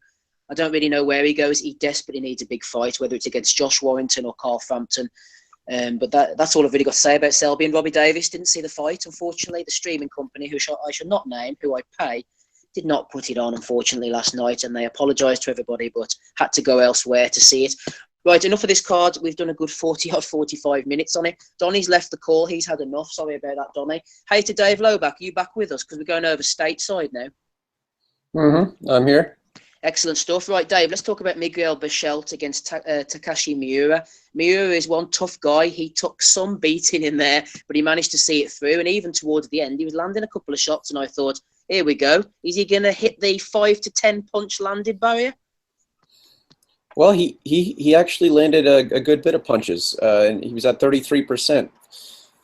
I don't really know where he goes. He desperately needs a big fight, whether it's against Josh Warrington or Carl Frampton. But that's all I've really got to say about Selby. And Robbie Davis didn't see the fight, unfortunately. The streaming company, who I should not name, who I pay, did not put it on, unfortunately, last night. And they apologised to everybody, but had to go elsewhere to see it. Right, enough of this card. We've done a good 45 minutes on it. Donny's left the call. He's had enough. Sorry about that, Donny. Hey to Dave Loback, are you back with us? Because we're going over stateside now.
I'm here.
Excellent stuff. Right, Dave, let's talk about Miguel Berchelt against Takashi Miura. Miura is one tough guy. He took some beating in there, but he managed to see it through. And even towards the end, he was landing a couple of shots. And I thought, here we go. Is he going to hit the 5 to 10 punch landed barrier?
Well, he actually landed a good bit of punches, and he was at 33%.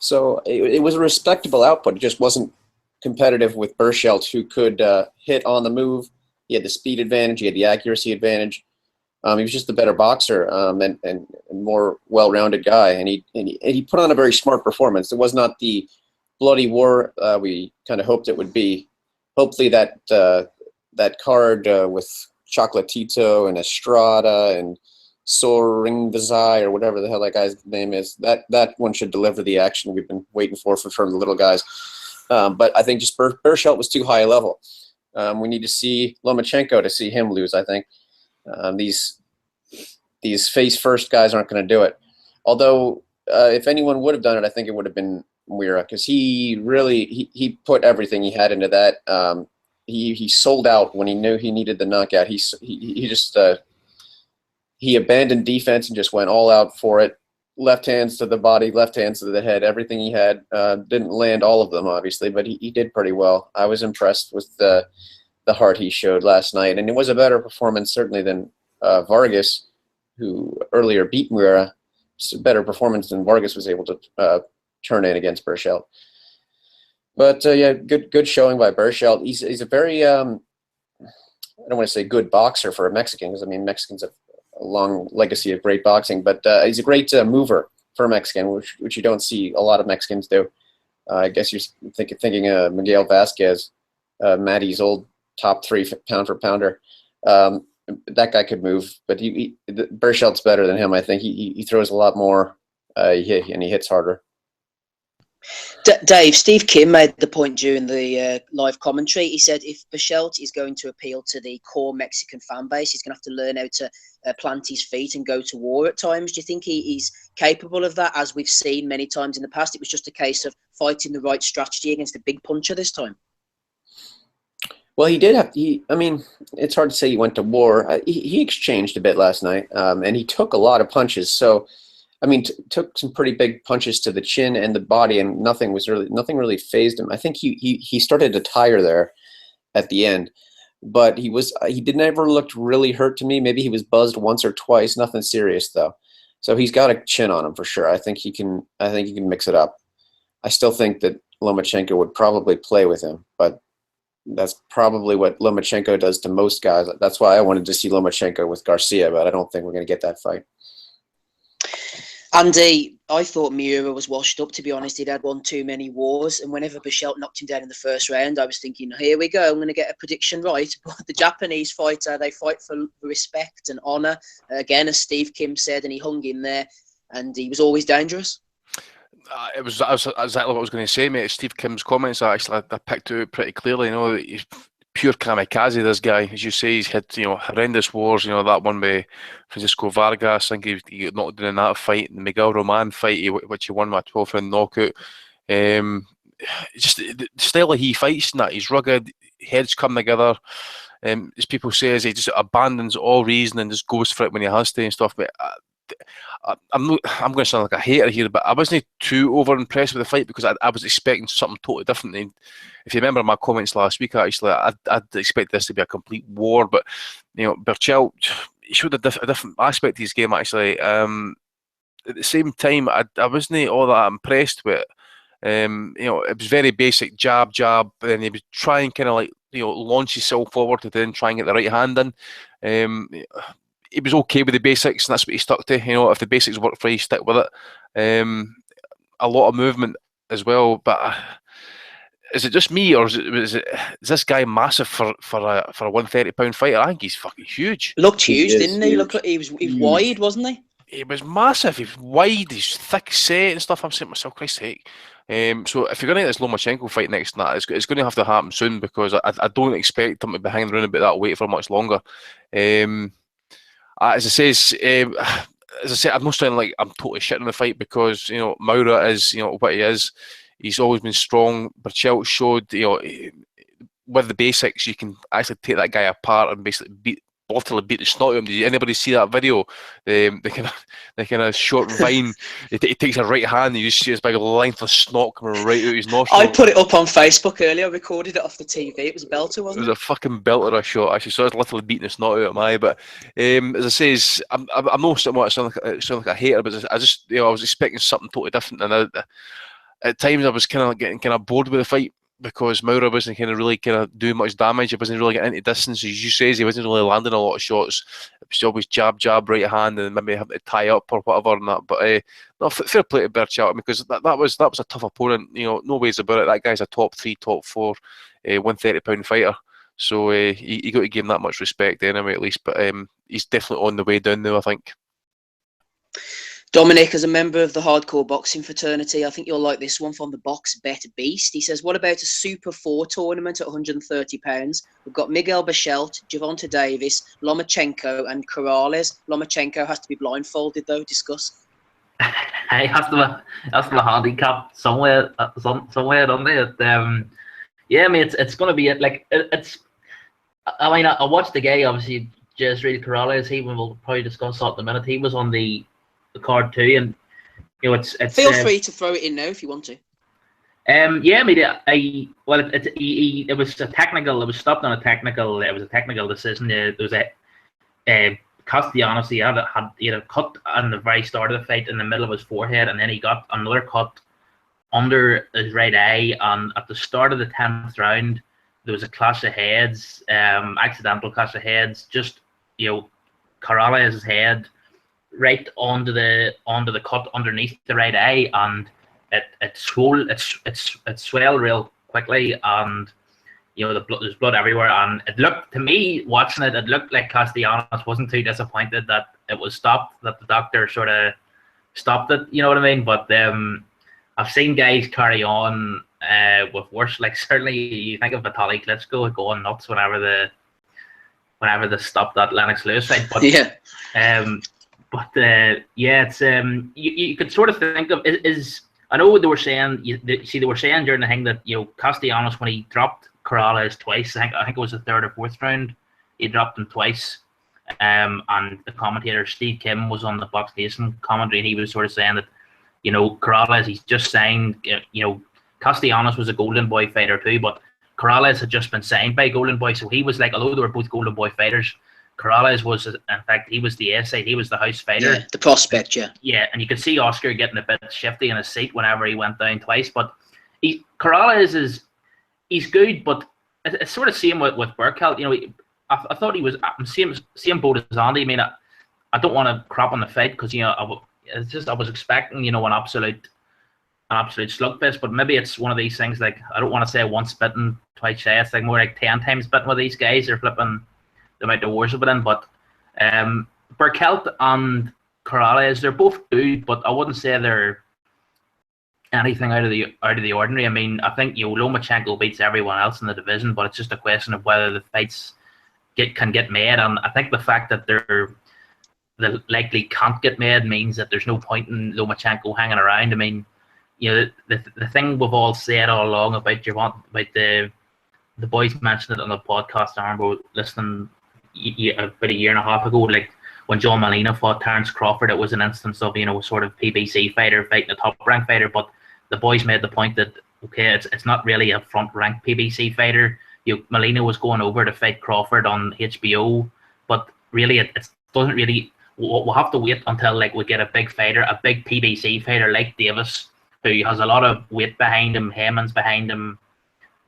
So it was a respectable output. It just wasn't competitive with Berchelt, who could hit on the move. He had the speed advantage. He had the accuracy advantage. He was just a better boxer and more well-rounded guy. And he put on a very smart performance. It was not the bloody war we kind of hoped it would be. Hopefully that card with Chocolatito and Estrada and Soringvazai or whatever the hell that guy's name is, that one should deliver the action we've been waiting for from the little guys. But I think just Berchelt was too high a level. We need to see Lomachenko to see him lose, I think. These face-first guys aren't going to do it. Although, if anyone would have done it, I think it would have been Miura, because he put everything he had into that. He sold out when he knew he needed the knockout. He abandoned defense and just went all out for it. Left hands to the body, left hands to the head. Everything he had, didn't land all of them, obviously, but he did pretty well. I was impressed with the heart he showed last night, and it was a better performance certainly than Vargas, who earlier beat Miura. It's a better performance than Vargas was able to turn in against Berchelt. But yeah, good showing by Berchelt. He's a very I don't want to say good boxer for a Mexican, because I mean Mexicans have a long legacy of great boxing, but he's a great mover for a Mexican, which you don't see a lot of Mexicans do. I guess you're thinking Miguel Vasquez, Matty's old top 3 pound for pounder. That guy could move, but Berchelt's better than him. I think he throws a lot more, and he hits harder.
Dave, Steve Kim made the point during the live commentary. He said if Berchelt is going to appeal to the core Mexican fan base, he's going to have to learn how to plant his feet and go to war at times. Do you think he's capable of that, as we've seen many times in the past? It was just a case of fighting the right strategy against a big puncher this time.
Well, he did have. I mean, it's hard to say he went to war. He exchanged a bit last night, and he took a lot of punches. So, I mean, took some pretty big punches to the chin and the body, and nothing really fazed him. I think he started to tire there at the end, but he never looked really hurt to me. Maybe he was buzzed once or twice. Nothing serious though. So he's got a chin on him for sure. I think he can mix it up. I still think that Lomachenko would probably play with him, but that's probably what Lomachenko does to most guys. That's why I wanted to see Lomachenko with Garcia, but I don't think we're going to get that fight.
Andy, I thought Miura was washed up, to be honest. He'd had one too many wars, and whenever Berchelt knocked him down in the first round, I was thinking, here we go, I'm going to get a prediction right. But the Japanese fighter, they fight for respect and honour. Again, as Steve Kim said, and he hung in there, and he was always dangerous.
That was exactly what I was going to say, mate. Steve Kim's comments, I picked it out pretty clearly. You know, he's pure kamikaze, this guy. As you say, he's had, horrendous wars. that one with Francisco Vargas. I think he got knocked down in that fight. The Miguel Roman fight, which he won with a 12-round knockout. Just the style that he fights and that, he's rugged, heads come together. As people say, he just abandons all reason and just goes for it when he has to and stuff. But I'm going to sound like a hater here, but I wasn't too over impressed with the fight, because I was expecting something totally different. And if you remember my comments last week, actually, I'd expect this to be a complete war. But Berchelt, he showed a different aspect of his game, actually. At the same time, I wasn't all that impressed with it. It was very basic jab, and he was trying kind of launch himself forward to then try and get the right hand in. He was okay with the basics, and that's what he stuck to. If the basics work for you, stick with it. A lot of movement as well, but is it just me, or is this guy massive for a 130-pound fighter? I think he's fucking huge.
Looked huge, didn't he?
Huge.
Look, he was wide, wasn't he?
He was massive. He was wide. He's thick set and stuff. I'm saying to myself, Christ's sake. So if you're going to get this Lomachenko fight next night, it's going to have to happen soon, because I don't expect him to be hanging around about that weight for much longer. As I say, I'm not saying like I'm totally shitting on the fight, because Miura is what he is. He's always been strong. Berchelt showed with the basics you can actually take that guy apart and basically literally beat the snot out of him. Did anybody see that video? The kind of short vine. He takes a right hand, and you just see this big length of snot coming right out his nostril.
I put it up on Facebook earlier. I recorded it off the TV. It was a belter, wasn't it?
It was a fucking belter of a shot. Actually, so I was literally beating the snot out of my eye. But as I say, I'm not somewhat I sound like a hater, but I just I was expecting something totally different, and at times I was kind of getting bored with the fight, because Miura wasn't really doing much damage. He wasn't really getting into distance. As you say, he wasn't really landing a lot of shots. It was always jab, right hand, and maybe having to tie up or whatever and that. But no, fair play to Berchelt, because that was a tough opponent. No ways about it. That guy's a top 3, top 4, 130-pound fighter. So you got to give him that much respect anyway, at least. But he's definitely on the way down now, I think.
Dominic, as a member of the hardcore boxing fraternity, I think you'll like this one from the Box Bet Beast. He says, what about a Super 4 tournament at £130? We've got Miguel Berchelt, Gervonta Davis, Lomachenko and Corrales. Lomachenko has to be blindfolded, though. Discuss.
Hey, has to be handicapped somewhere, don't they? Yeah, I mean, it's going to be like it's. I mean, I watched the guy, obviously, Jezreel Corrales. We'll probably discuss that in a minute. He was on the card too, and it's
feel free to throw it in now if you want to.
Yeah, I mean, it was a technical. It was stopped on a technical. It was a technical decision. There was a Castellanos. He had a cut on the very start of the fight in the middle of his forehead, and then he got another cut under his right eye. And at the start of the 10th round, there was a clash of heads, accidental clash of heads. Just Corrales' head right onto the cut underneath the right eye, and it swelled real quickly, and there's blood everywhere. And it looked, to me watching it, looked like Castellanos wasn't too disappointed that it was stopped, that the doctor sort of stopped it. You know what I mean? But I've seen guys carry on with worse. Like certainly, you think of Vitaly Klitschko going nuts whenever they stopped that Lennox Lewis fight. But
yeah.
It's you could sort of think of is I know they were saying they were saying during the thing that Castellanos, when he dropped Corrales twice, I think it was the 3rd or 4th round, he dropped him twice, and the commentator Steve Kim was on the Box Nation commentary, and he was sort of saying that Corrales, he's just signed. Castellanos was a Golden Boy fighter too, but Corrales had just been signed by Golden Boy, so he was like, although they were both Golden Boy fighters, Corrales was, in fact, he was the essay, he was the house fighter.
Yeah, the prospect, yeah.
Yeah, and you could see Oscar getting a bit shifty in his seat whenever he went down twice. But Corrales he's good, but it's sort of same with Berchelt. I thought he was same boat as Andy. I mean, I don't want to crap on the fight, because I was expecting an absolute slugfest, but maybe it's one of these things, like, I don't want to say once bitten, twice shy. It's like more like 10 times bitten with these guys. They're flipping the amount of wars of it in. But Berchelt and Corrales, they're both good, but I wouldn't say they're anything out of the ordinary. I mean, I think Lomachenko beats everyone else in the division, but it's just a question of whether the fights can get made. And I think the fact that they likely can't get made means that there's no point in Lomachenko hanging around. I mean, the thing we've all said all along about the boys mentioned it on the podcast. I remember listening about a year and a half ago, like when John Molina fought Terence Crawford, it was an instance of sort of PBC fighter fighting a top rank fighter. But the boys made the point that it's not really a front rank PBC fighter. Molina was going over to fight Crawford on HBO, but really it doesn't really. We'll have to wait until we get a big fighter, a big PBC fighter like Davis, who has a lot of weight behind him, Heyman's behind him,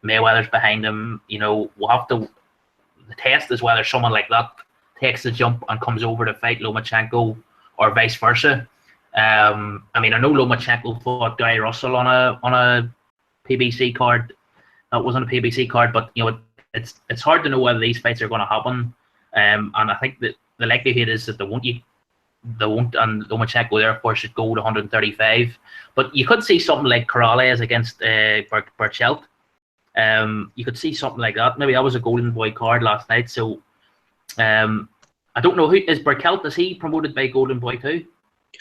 Mayweather's behind him. We'll have to. The test is whether someone like that takes the jump and comes over to fight Lomachenko, or vice versa. I mean, I know Lomachenko fought Guy Russell on a PBC card that wasn't a PBC card, but it's hard to know whether these fights are going to happen. And I think that the likelihood is that they won't, and Lomachenko therefore should go to 135. But you could see something like Corrales against Berchelt. You could see something like that. Maybe that was a Golden Boy card last night. So I don't know, who is Berchelt. Is he promoted by Golden Boy too?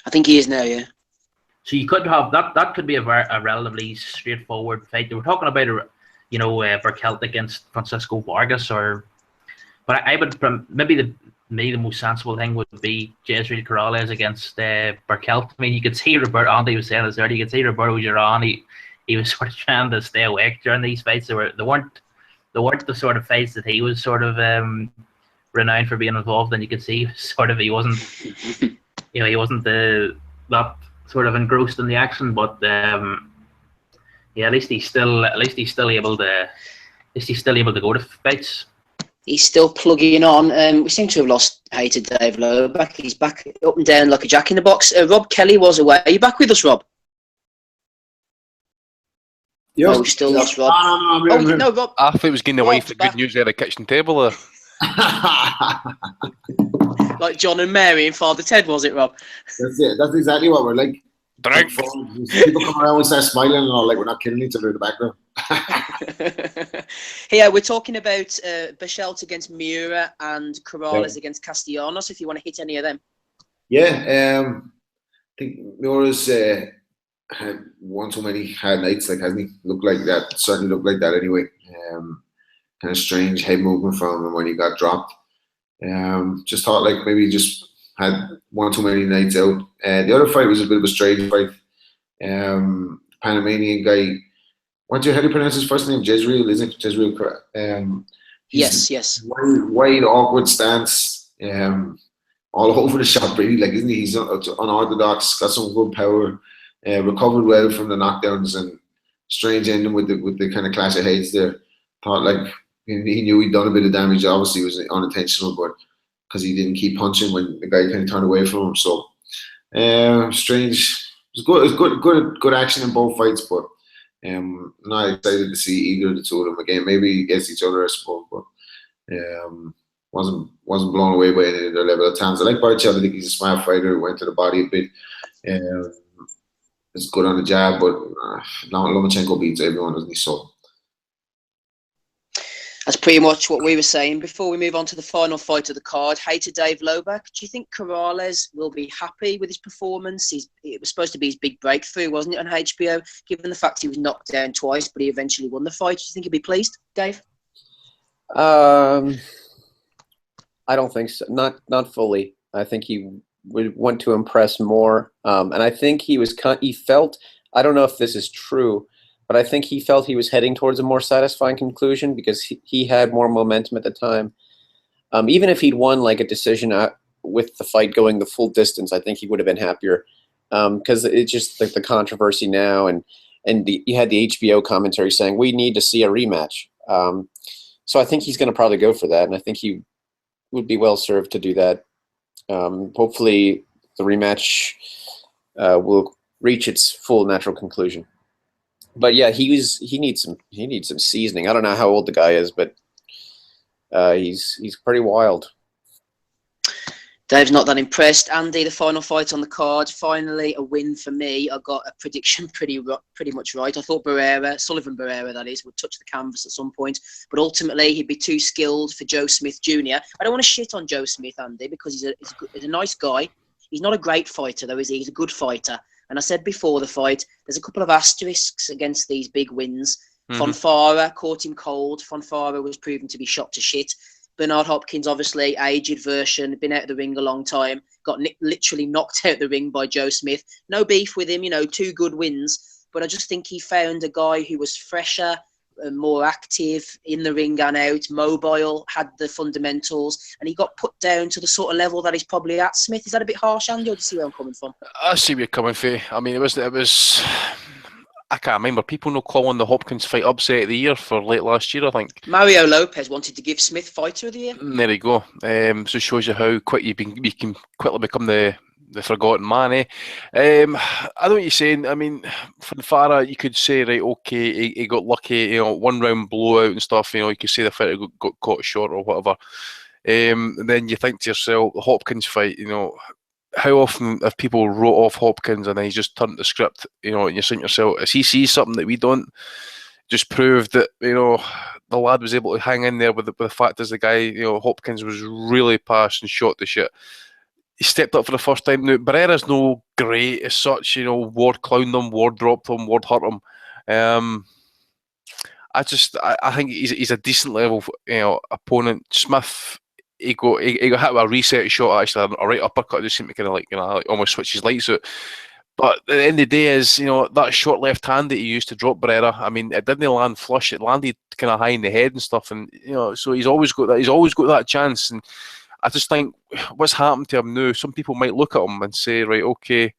I think he is now, yeah.
So you could have that. That could be a relatively straightforward fight. They were talking about Berchelt against Francisco Vargas, but I would maybe the most sensible thing would be Jezreel Corrales against Berchelt. I mean, you could see Andy was saying this earlier. You could see Roberto Duran. He was sort of trying to stay awake during these fights. They weren't the sort of fights that he was sort of renowned for being involved in. You could see he wasn't he wasn't that sort of engrossed in the action, but at least he's still able to go to fights.
He's still plugging on. We seem to have lost hated Dave Loback. He's back up and down like a jack in the box. Rob Kelly was away. Are you back with us, Rob?
Yep.
No, we still lost Rob.
No,
Rob.
I thought he was getting the wife the
back.
good news at the kitchen table there.
Like John and Mary and Father Ted, was it, Rob?
That's it. That's exactly what we're like.
Drink.
People come around and start smiling and all, like we're not killing each other in the background.
Yeah, we're talking about Berchelt against Miura and Corrales against Castellanos, if you want to hit any of them.
Yeah, I think Miura's had one too many hard nights, like, hasn't he? Looked like that, certainly looked like that anyway. Kind of strange head movement from him when he got dropped. Just thought like maybe he just had one too many nights out. The other fight was a bit of a strange fight. Panamanian guy, how do you pronounce his first name? Jezreel, isn't it? Jezreel.
Yes.
Wide, awkward stance. All over the shop, really. Like, isn't he? He's unorthodox, got some good power, recovered well from the knockdowns, and strange ending with the kind of clash of heads there. Thought like he knew he'd done a bit of damage. Obviously, it was unintentional, but because he didn't keep punching when the guy kind of turned away from him. So strange. It was good action in both fights, but not excited to see either of the two of them again. Maybe against each other, I suppose, but wasn't blown away by any of their level of talents. I like Berchelt. I think he's a smart fighter. Went to the body a bit. It's good on the jab, but Lomachenko beats everyone, doesn't he? So.
That's pretty much what we were saying. Before we move on to the final fight of the card, hater Dave Loback, do you think Corrales will be happy with his performance? It was supposed to be his big breakthrough, wasn't it, on HBO? Given the fact he was knocked down twice, but he eventually won the fight, do you think he'll be pleased, Dave?
I don't think so. Not fully. I think he would want to impress more, and I think he felt. I don't know if this is true, but I think he felt he was heading towards a more satisfying conclusion because he had more momentum at the time. Even if he'd won like a decision with the fight going the full distance, I think he would have been happier. Because it's just like the controversy now, and you had the HBO commentary saying we need to see a rematch. So I think he's going to probably go for that, and I think he would be well served to do that. Hopefully, the rematch will reach its full natural conclusion. But yeah, he needs some seasoning. I don't know how old the guy is, but he's pretty wild.
Dave's not that impressed. Andy, the final fight on the card. Finally, a win for me. I got a prediction pretty much right. I thought Sullivan Barrera, that is, would touch the canvas at some point. But ultimately, he'd be too skilled for Joe Smith Jr. I don't want to shit on Joe Smith, Andy, because he's a nice guy. He's not a great fighter, though, is he? He's a good fighter. And I said before the fight, there's a couple of asterisks against these big wins. Mm-hmm. Fonfara caught him cold. Fonfara was proven to be shot to shit. Bernard Hopkins, obviously, aged version, been out of the ring a long time, got literally knocked out the ring by Joe Smith. No beef with him, 2 good wins. But I just think he found a guy who was fresher, more active in the ring and out, mobile, had the fundamentals, and he got put down to the sort of level that he's probably at. Smith, is that a bit harsh, Andy, or do you see where I'm coming from?
I see where you're coming from. I mean, it was. I can't remember. People not calling the Hopkins fight upset of the year for late last year, I think.
Mario Lopez wanted to give Smith Fighter of the Year.
There you go. So it shows you how quick you can quickly become the the forgotten man, eh? I know what you're saying. I mean, from Farah, you could say, right, okay, he got lucky, 1 round blowout and stuff. You could say the fighter got caught short or whatever. And then you think to yourself, the Hopkins fight, how often have people wrote off Hopkins and then he's just turned the script, and you're saying to yourself, as he sees something that we don't, just proved that, the lad was able to hang in there with the fact as the guy, Hopkins was really past and shot the shit. He stepped up for the first time. Now, Barrera's no great as such, Ward clowned him, Ward dropped him, Ward hurt him. I think he's a decent level, opponent. Smith, he got hit with a reset shot, actually, a right uppercut, just seemed to kind of like almost switch his lights out. But at the end of the day is, that short left hand that he used to drop Barrera, I mean, it didn't land flush, it landed kind of high in the head and stuff, and so he's always got that chance. And I just think what's happened to him now, some people might look at him and say, right, okay,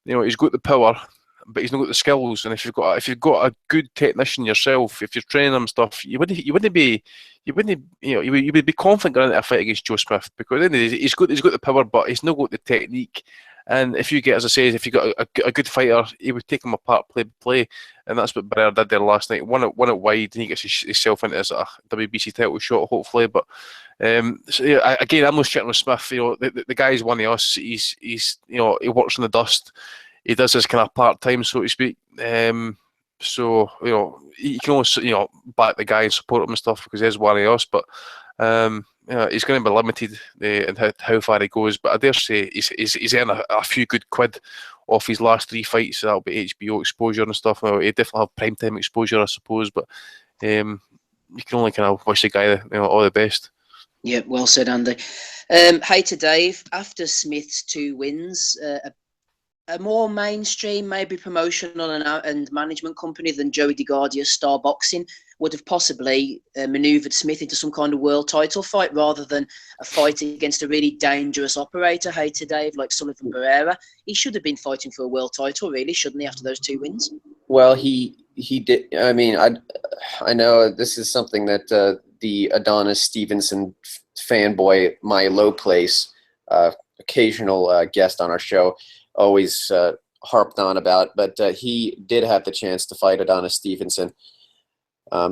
he's got the power, but he's not got the skills. And if you've got a good technician yourself, if you're training him stuff, you would be confident going into a fight against Joe Smith, because at the end of the day, he's got the power, but he's not got the technique. And if you got a good fighter, he would take him apart, play, and that's what Barrera did there last night. Won it wide, and he gets himself into his WBC title shot, hopefully. But so yeah, again, I'm not shitting with Smith. The guy's one of us. He's he works in the dust. He does his kind of part time, so to speak. So you can always back the guy and support him and stuff because he's one of us. But he's going to be limited in how far he goes. But I dare say he's earned a few good quid off his last 3 fights. So that'll be HBO exposure and stuff. Well, he definitely have primetime exposure, I suppose. But you can only kind of wish the guy all the best.
Yeah, well said, Andy. Hey to Dave. After Smith's 2 wins, a more mainstream, maybe promotional and management company than Joey DeGuardia's Star Boxing would have possibly manoeuvred Smith into some kind of world title fight rather than a fight against a really dangerous operator, hey to Dave, like Sullivan Barrera. He should have been fighting for a world title, really, shouldn't he, after those 2 wins?
Well, he did. I mean, I know this is something that the Adonis Stevenson fanboy, my low place, occasional guest on our show, always harped on about, but he did have the chance to fight Adonis Stevenson.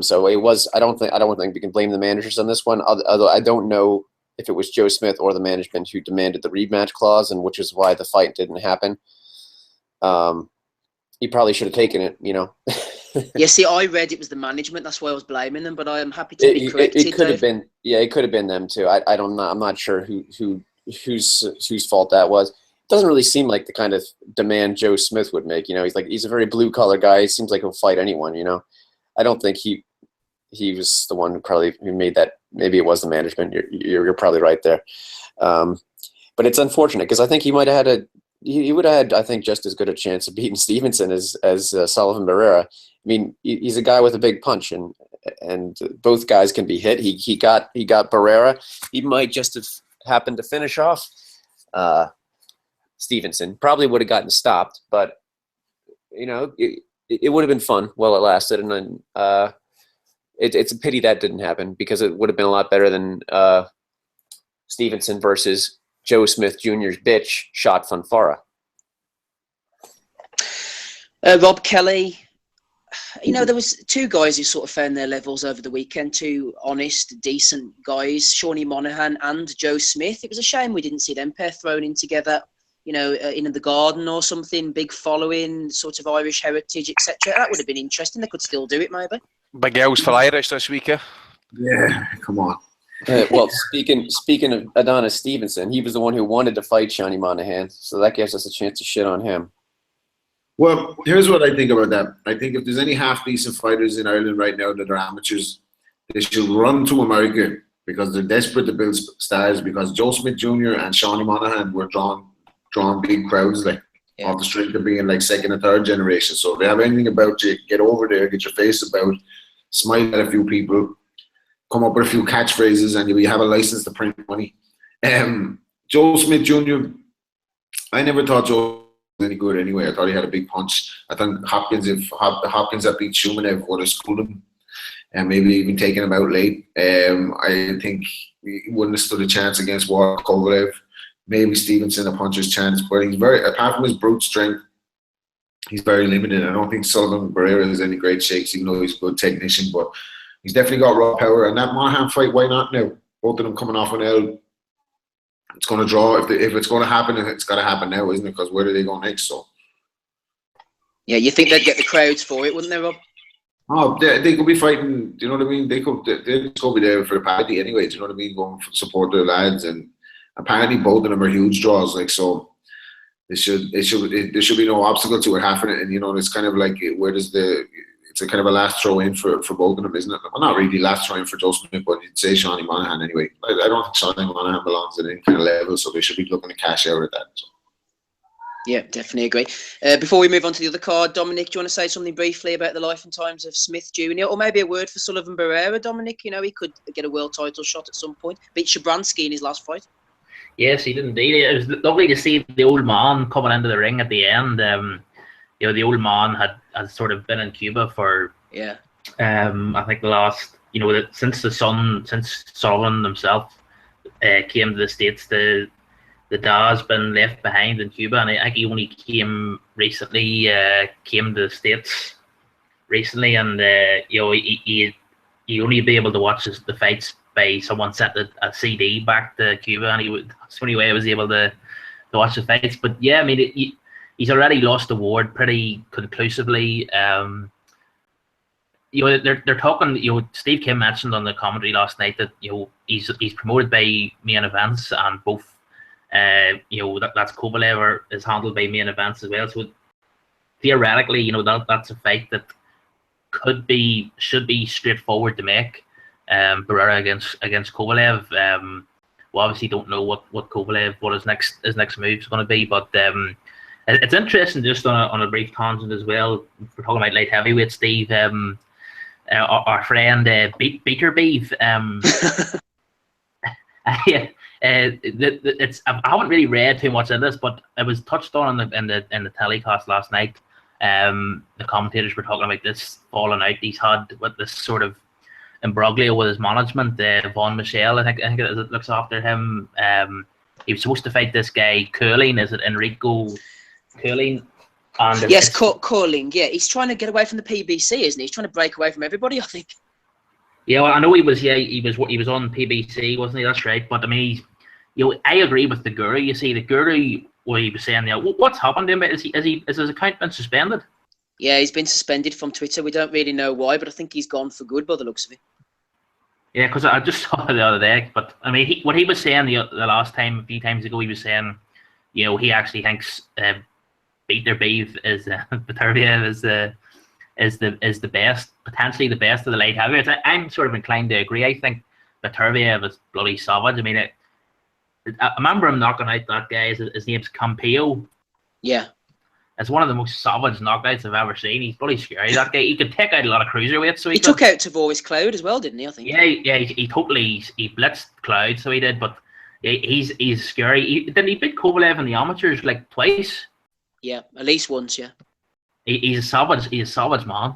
So it was. I don't think we can blame the managers on this one. Although I don't know if it was Joe Smith or the management who demanded the rematch clause, and which is why the fight didn't happen. He probably should have taken it.
Yeah, see, I read it was the management. That's why I was blaming them. But I am happy to be corrected.
It could have been. Yeah, it could have been them too. I don't know. I'm not sure whose fault that was. Doesn't really seem like the kind of demand Joe Smith would make. He's a very blue collar guy. He seems like he'll fight anyone. I don't think he was the one who made that. Maybe it was the management. You're probably right there. But it's unfortunate because I think he might have had he would have had, I think, just as good a chance of beating Stevenson as Sullivan Barrera. I mean, he's a guy with a big punch, and both guys can be hit. He got Barrera. He might just have happened to finish off Stevenson. Probably would have gotten stopped, but it would have been fun while it lasted. And then it's a pity that didn't happen because it would have been a lot better than Stevenson versus Joe Smith Jr.'s bitch shot Fanfara.
Rob Kelly. There was 2 guys who sort of found their levels over the weekend, 2 honest, decent guys, Shawnee Monaghan and Joe Smith. It was a shame we didn't see them pair thrown in together, in the Garden or something, big following, sort of Irish heritage, etc. That would have been interesting. They could still do it, maybe.
Big L's for Irish this week, eh?
Yeah, come on.
Well, speaking of Adonis Stevenson, he was the one who wanted to fight Shawnee Monaghan, so that gives us a chance to shit on him.
Well, here's what I think about that. I think if there's any half-decent fighters in Ireland right now that are amateurs, they should run to America because they're desperate to build stars, because Joe Smith Jr. and Shawnee Monaghan were drawn big crowds, off the strength of being second and third generation. So if they have anything about you, get over there, get your face about, smile at a few people, come up with a few catchphrases, and you have a license to print money. Joe Smith Jr., I never thought Joe was any good anyway. I thought he had a big punch. I thought Hopkins that beat Shumanev would have schooled him and maybe even taken him out late. I think he wouldn't have stood a chance against Kovalev. maybe Stevenson a puncher's chance, but he's apart from his brute strength, he's very limited. I don't think Sullivan Barrera is any great shakes, even though he's a good technician, but he's definitely got raw power. And that Monaghan fight, why not now? Both of them coming off an L. It's going to draw. If it's going to happen, it's got to happen now, isn't it? Because where do they go next? So.
Yeah, you think they'd get the crowds for it, wouldn't they, Rob?
Oh, they could be fighting. Do you know what I mean? They'd go be there for the party anyway. Do you know what I mean? Going to support their lads, and apparently both of them are huge draws. Like so, there should be no obstacle to it happening. And you know, it's kind of like it's a kind of a last throw in for both of them, isn't it? Well, not really last throw in for Joe Smith, but you'd say Shawnee Monaghan anyway. I don't think Shawnee Monaghan belongs at any kind of level, so they should be looking to cash out at that. So.
Yeah, definitely agree. Before we move on to the other card, Dominic, do you want to say something briefly about the life and times of Smith Jr., or maybe a word for Sullivan Barrera, Dominic? You know, he could get a world title shot at some point. Beat Shabransky in his last fight.
Yes, he did indeed. It was lovely to see the old man coming into the ring at the end. You know, the old man had sort of been in Cuba for I think the last, you know, since Sullivan himself came to the States, the dad's been left behind in Cuba, and I think he only came to the States recently, and you know, he only be able to watch the fights by someone sent a CD back to Cuba, and that's the only way I was able to watch the fights. But yeah, I mean, he's already lost the award pretty conclusively. You know, they're talking. You know, Steve Kim mentioned on the commentary last night that, you know, he's promoted by Main Events, and both. You know, that's Kovalev is handled by Main Events as well. So theoretically, you know, that's a fight that should be straightforward to make. Barrera against Kovalev. We obviously don't know what his next move is going to be, but it's interesting, just on a brief tangent as well. We're talking about light heavyweight, Steve. Our friend Beater Beef. Yeah. I haven't really read too much in this, but it was touched on in the telecast last night. The commentators were talking about this falling out he's had with this sort of imbroglio with his management. Von Michel, I think it looks after him. He was supposed to fight this guy Curling. Is it Enrico Curling?
Yes, Curling. Yeah, he's trying to get away from the PBC, isn't he? He's trying to break away from everybody, I think. Yeah,
well, I know he was on PBC, wasn't he? That's right. But I mean, I agree with the Guru. You see, the Guru, what he was saying, what's happened to him? Is his account been suspended?
Yeah, he's been suspended from Twitter. We don't really know why, but I think he's gone for good by the looks of it.
Yeah, because I just saw it the other day. But I mean, what he was saying the last time, a few times ago, he was saying, you know, he actually thinks Beater Beef is Viterviev is the best, potentially the best of the light heavyweights. I'm sort of inclined to agree. I think Viterviev is bloody savage. I mean, I remember him knocking out that guy. His name's Campillo.
Yeah.
It's one of the most savage knockouts I've ever seen. He's bloody scary. That guy, he could take out a lot of cruiserweights. So he
took out Tavoris Cloud as well, didn't he? I think.
Yeah. He totally blitzed Cloud, so he did. But he's scary. Didn't he beat Kovalev in the amateurs like twice?
Yeah, at least once. Yeah.
He's a savage. He's a savage man.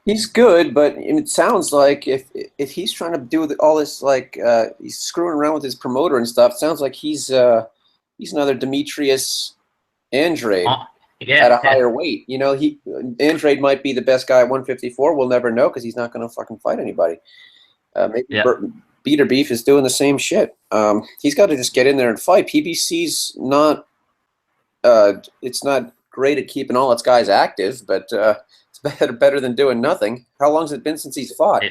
He's good, but it sounds like if he's trying to do all this, like he's screwing around with his promoter and stuff. It sounds like he's another Demetrius Andrade at a higher weight. You know, Andrade might be the best guy at 154. We'll never know because he's not going to fucking fight anybody. Maybe Beater Beef is doing the same shit. He's got to just get in there and fight. PBC's not. It's not great at keeping all its guys active, but it's better than doing nothing. How long has it been since he's fought?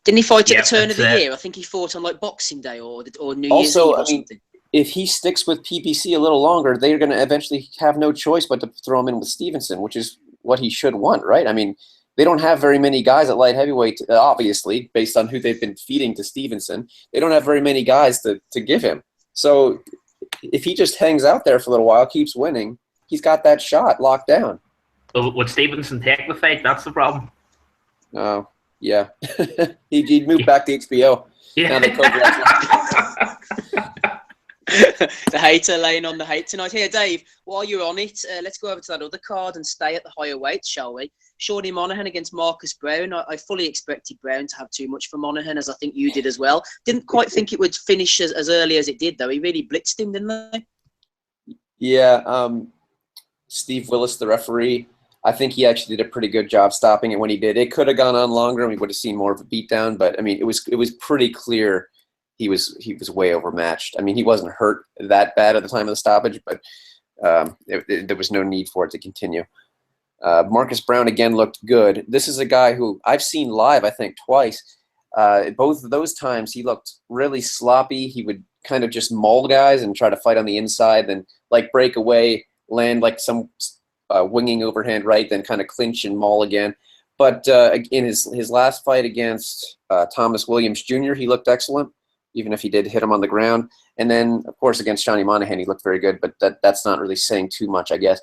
Didn't he fight at the turn of the year? I think he fought on like Boxing Day or New Year's Eve or something.
If he sticks with PBC a little longer, they're going to eventually have no choice but to throw him in with Stevenson, which is what he should want, right? I mean, they don't have very many guys at light heavyweight, obviously, based on who they've been feeding to Stevenson. They don't have very many guys to give him. So if he just hangs out there for a little while, keeps winning, he's got that shot locked down.
So would Stevenson take the fight? That's the problem.
Oh, yeah. He'd move back to HBO.
Yeah.
The hater laying on the hate tonight. Here, Dave, while you're on it, let's go over to that other card and stay at the higher weight, shall we? Shawnee Monaghan against Marcus Browne. I fully expected Browne to have too much for Monaghan, as I think you did as well. Didn't quite think it would finish as early as it did, though. He really blitzed him, didn't they?
Yeah, Steve Willis, the referee, I think he actually did a pretty good job stopping it when he did. It could have gone on longer and we would have seen more of a beatdown, but I mean, it was pretty clear he was way overmatched. I mean, he wasn't hurt that bad at the time of the stoppage, but there was no need for it to continue. Marcus Browne again looked good. This is a guy who I've seen live, I think, twice. Both of those times he looked really sloppy. He would kind of just maul guys and try to fight on the inside, then like break away, land like some winging overhand right, then kind of clinch and maul again. But in his last fight against Thomas Williams Jr., he looked excellent, even if he did hit him on the ground. And then, of course, against Shawnee Monaghan, he looked very good, but that's not really saying too much, I guess.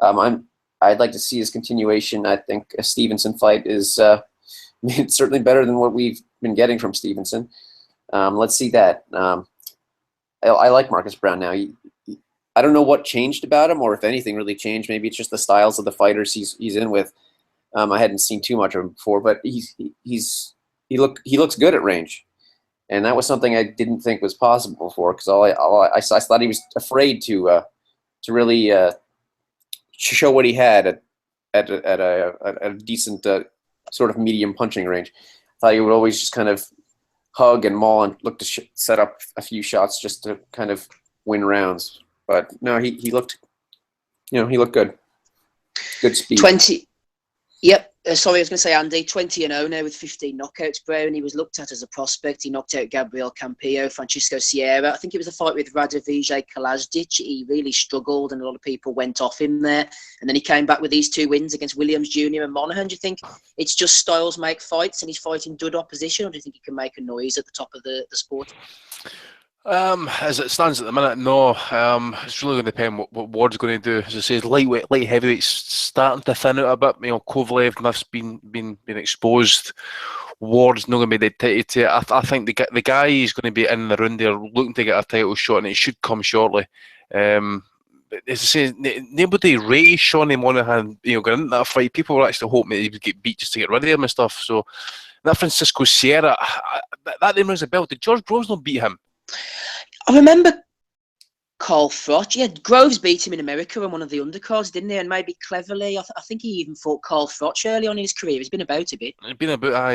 I'd like to see his continuation. I think a Stevenson fight is certainly better than what we've been getting from Stevenson. Let's see that. I like Marcus Browne now. I don't know what changed about him, or if anything really changed. Maybe it's just the styles of the fighters he's in with. I hadn't seen too much of him before, but he looks good at range, and that was something I didn't think was possible before. Because I thought he was afraid to really show what he had at a decent sort of medium punching range. I thought he would always just kind of hug and maul and look to set up a few shots just to kind of win rounds. But no, he looked, he looked good. Good speed.
20. Yep. Sorry, I was going to say, Andy, 20-0 now with 15 knockouts. Browne, he was looked at as a prospect. He knocked out Gabriel Campillo, Francisco Sierra. I think it was a fight with Radovije Kalajdzic. He really struggled, and a lot of people went off him there. And then he came back with these two wins against Williams Jr. and Monaghan. Do you think it's just styles make fights, and he's fighting good opposition, or do you think he can make a noise at the top of the sport?
As it stands at the minute, no. It's really going to depend what Ward's going to do. As I say, light heavyweight's starting to thin out a bit. Kovalev has been exposed. Ward's not going to be dedicated to it. I think the guy is going to be in the round there looking to get a title shot, and it should come shortly. As I say, nobody raised Shawnee Monaghan, going into that fight. People were actually hoping that he would get beat just to get rid of him and stuff. So that Francisco Sierra, that name rings a bell. Did George Groves not beat him?
I remember Carl Froch. Yeah, Groves beat him in America on one of the undercards, didn't he? And maybe cleverly, I think he even fought Carl Froch early on in his career. He's been about a bit.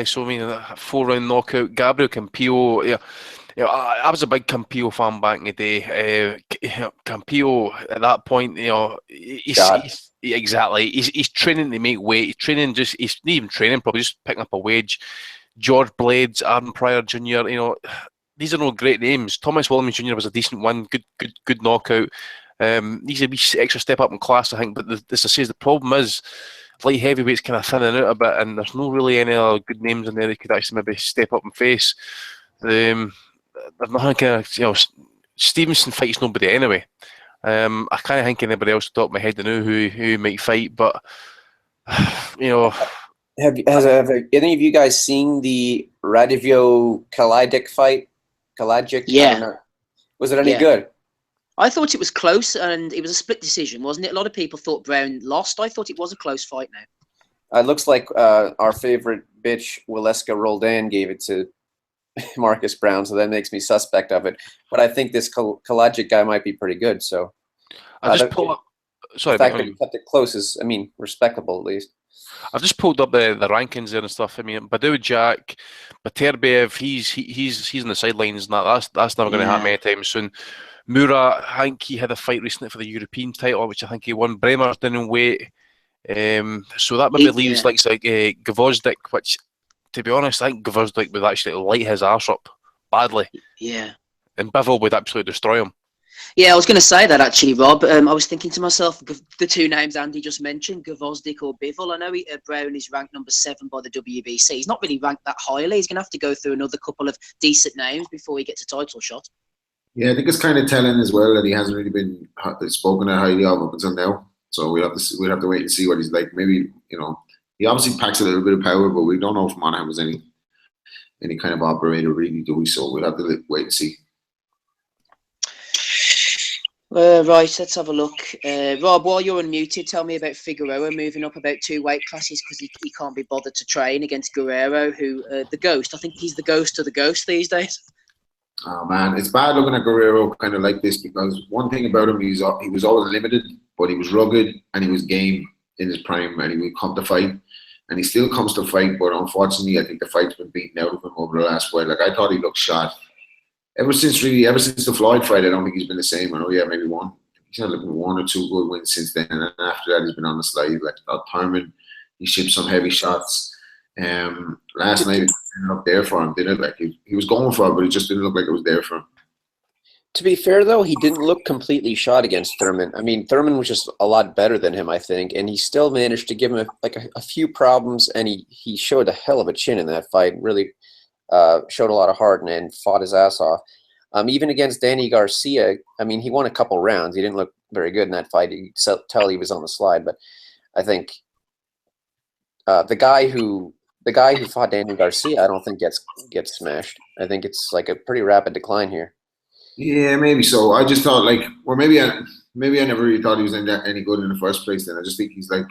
So I mean, a 4-round knockout. Gabriel Campillo, yeah. I was a big Campillo fan back in the day. Campillo at that point, he's training to make weight. He's not even training, probably just picking up a wage. George Blades, Aaron Pryor Jr., these are no great names. Thomas Williams Jr. was a decent one, good knockout. He's a wee extra step up in class, I think. But as I say, the problem is light heavyweight's kind of thinning out a bit, and there's no really any other good names in there that could actually maybe step up and face. There's nothing kind of, Stevenson fights nobody anyway. I can't think of anybody else off the top of my head to know who might fight, but
Have any of you guys seen the Radivio Kalajdzic fight? Kalajdzic?
Yeah.
Was it any good?
I thought it was close, and it was a split decision, wasn't it? A lot of people thought Browne lost. I thought it was a close fight now.
It looks like our favorite bitch, Waleska Roldan, gave it to Marcus Browne, so that makes me suspect of it. But I think this Kalajdzic guy might be pretty good. So
I just pull up. Sorry,
the fact that he kept it close is, respectable at least.
I've just pulled up the rankings there and stuff. I mean, Badu Jack, Baterbev, he's on the sidelines, and that's never going to happen anytime soon. Miura, I think he had a fight recently for the European title, which I think he won. Bremer's didn't wait, so that maybe leaves like Gvozdyk, which, to be honest, I think Gvozdyk would actually light his arse up badly.
Yeah,
and Bivol would absolutely destroy him.
Yeah, I was going to say that actually, Rob. I was thinking to myself, the two names Andy just mentioned, Gvozdyk or Bivol. I know Browne is ranked number 7 by the WBC. He's not really ranked that highly. He's going to have to go through another couple of decent names before he gets a title shot.
Yeah, I think it's kind of telling as well that he hasn't really been spoken highly of up until now. So we'll have to wait and see what he's like. Maybe, he obviously packs a little bit of power, but we don't know if Monaghan was any kind of operator really, do we? So we'll have to wait and see.
Right, let's have a look. Rob, while you're unmuted, tell me about Figueroa moving up about 2 weight classes because he can't be bothered to train against Guerrero, who the ghost. I think he's the ghost of the ghost these days.
Oh man, it's bad looking at Guerrero kind of like this because one thing about him, he was always limited, but he was rugged and he was game in his prime, and he would come to fight, and he still comes to fight. But unfortunately, I think the fight's been beaten out of him over the last while. Like I thought he looked shot ever since the Floyd fight. I don't think he's been the same. I know, yeah, maybe one. He's had like 1 or 2 good wins since then, and then after that, he's been on the slide. Like Thurman, he shipped some heavy shots. Last night it didn't look there for him, did it? Like he was going for it, but it just didn't look like it was there for him.
To be fair, though, he didn't look completely shot against Thurman. I mean, Thurman was just a lot better than him, I think, and he still managed to give him a few problems, and he showed a hell of a chin in that fight. Really showed a lot of heart and fought his ass off. Even against Danny Garcia, I mean, he won a couple rounds. He didn't look very good in that fight. You could tell he was on the slide, but I think the guy who fought Danny Garcia, I don't think gets smashed. I think it's like a pretty rapid decline here.
Yeah, maybe so. I just thought like, or maybe I never really thought he was any good in the first place. Then I just think he's like,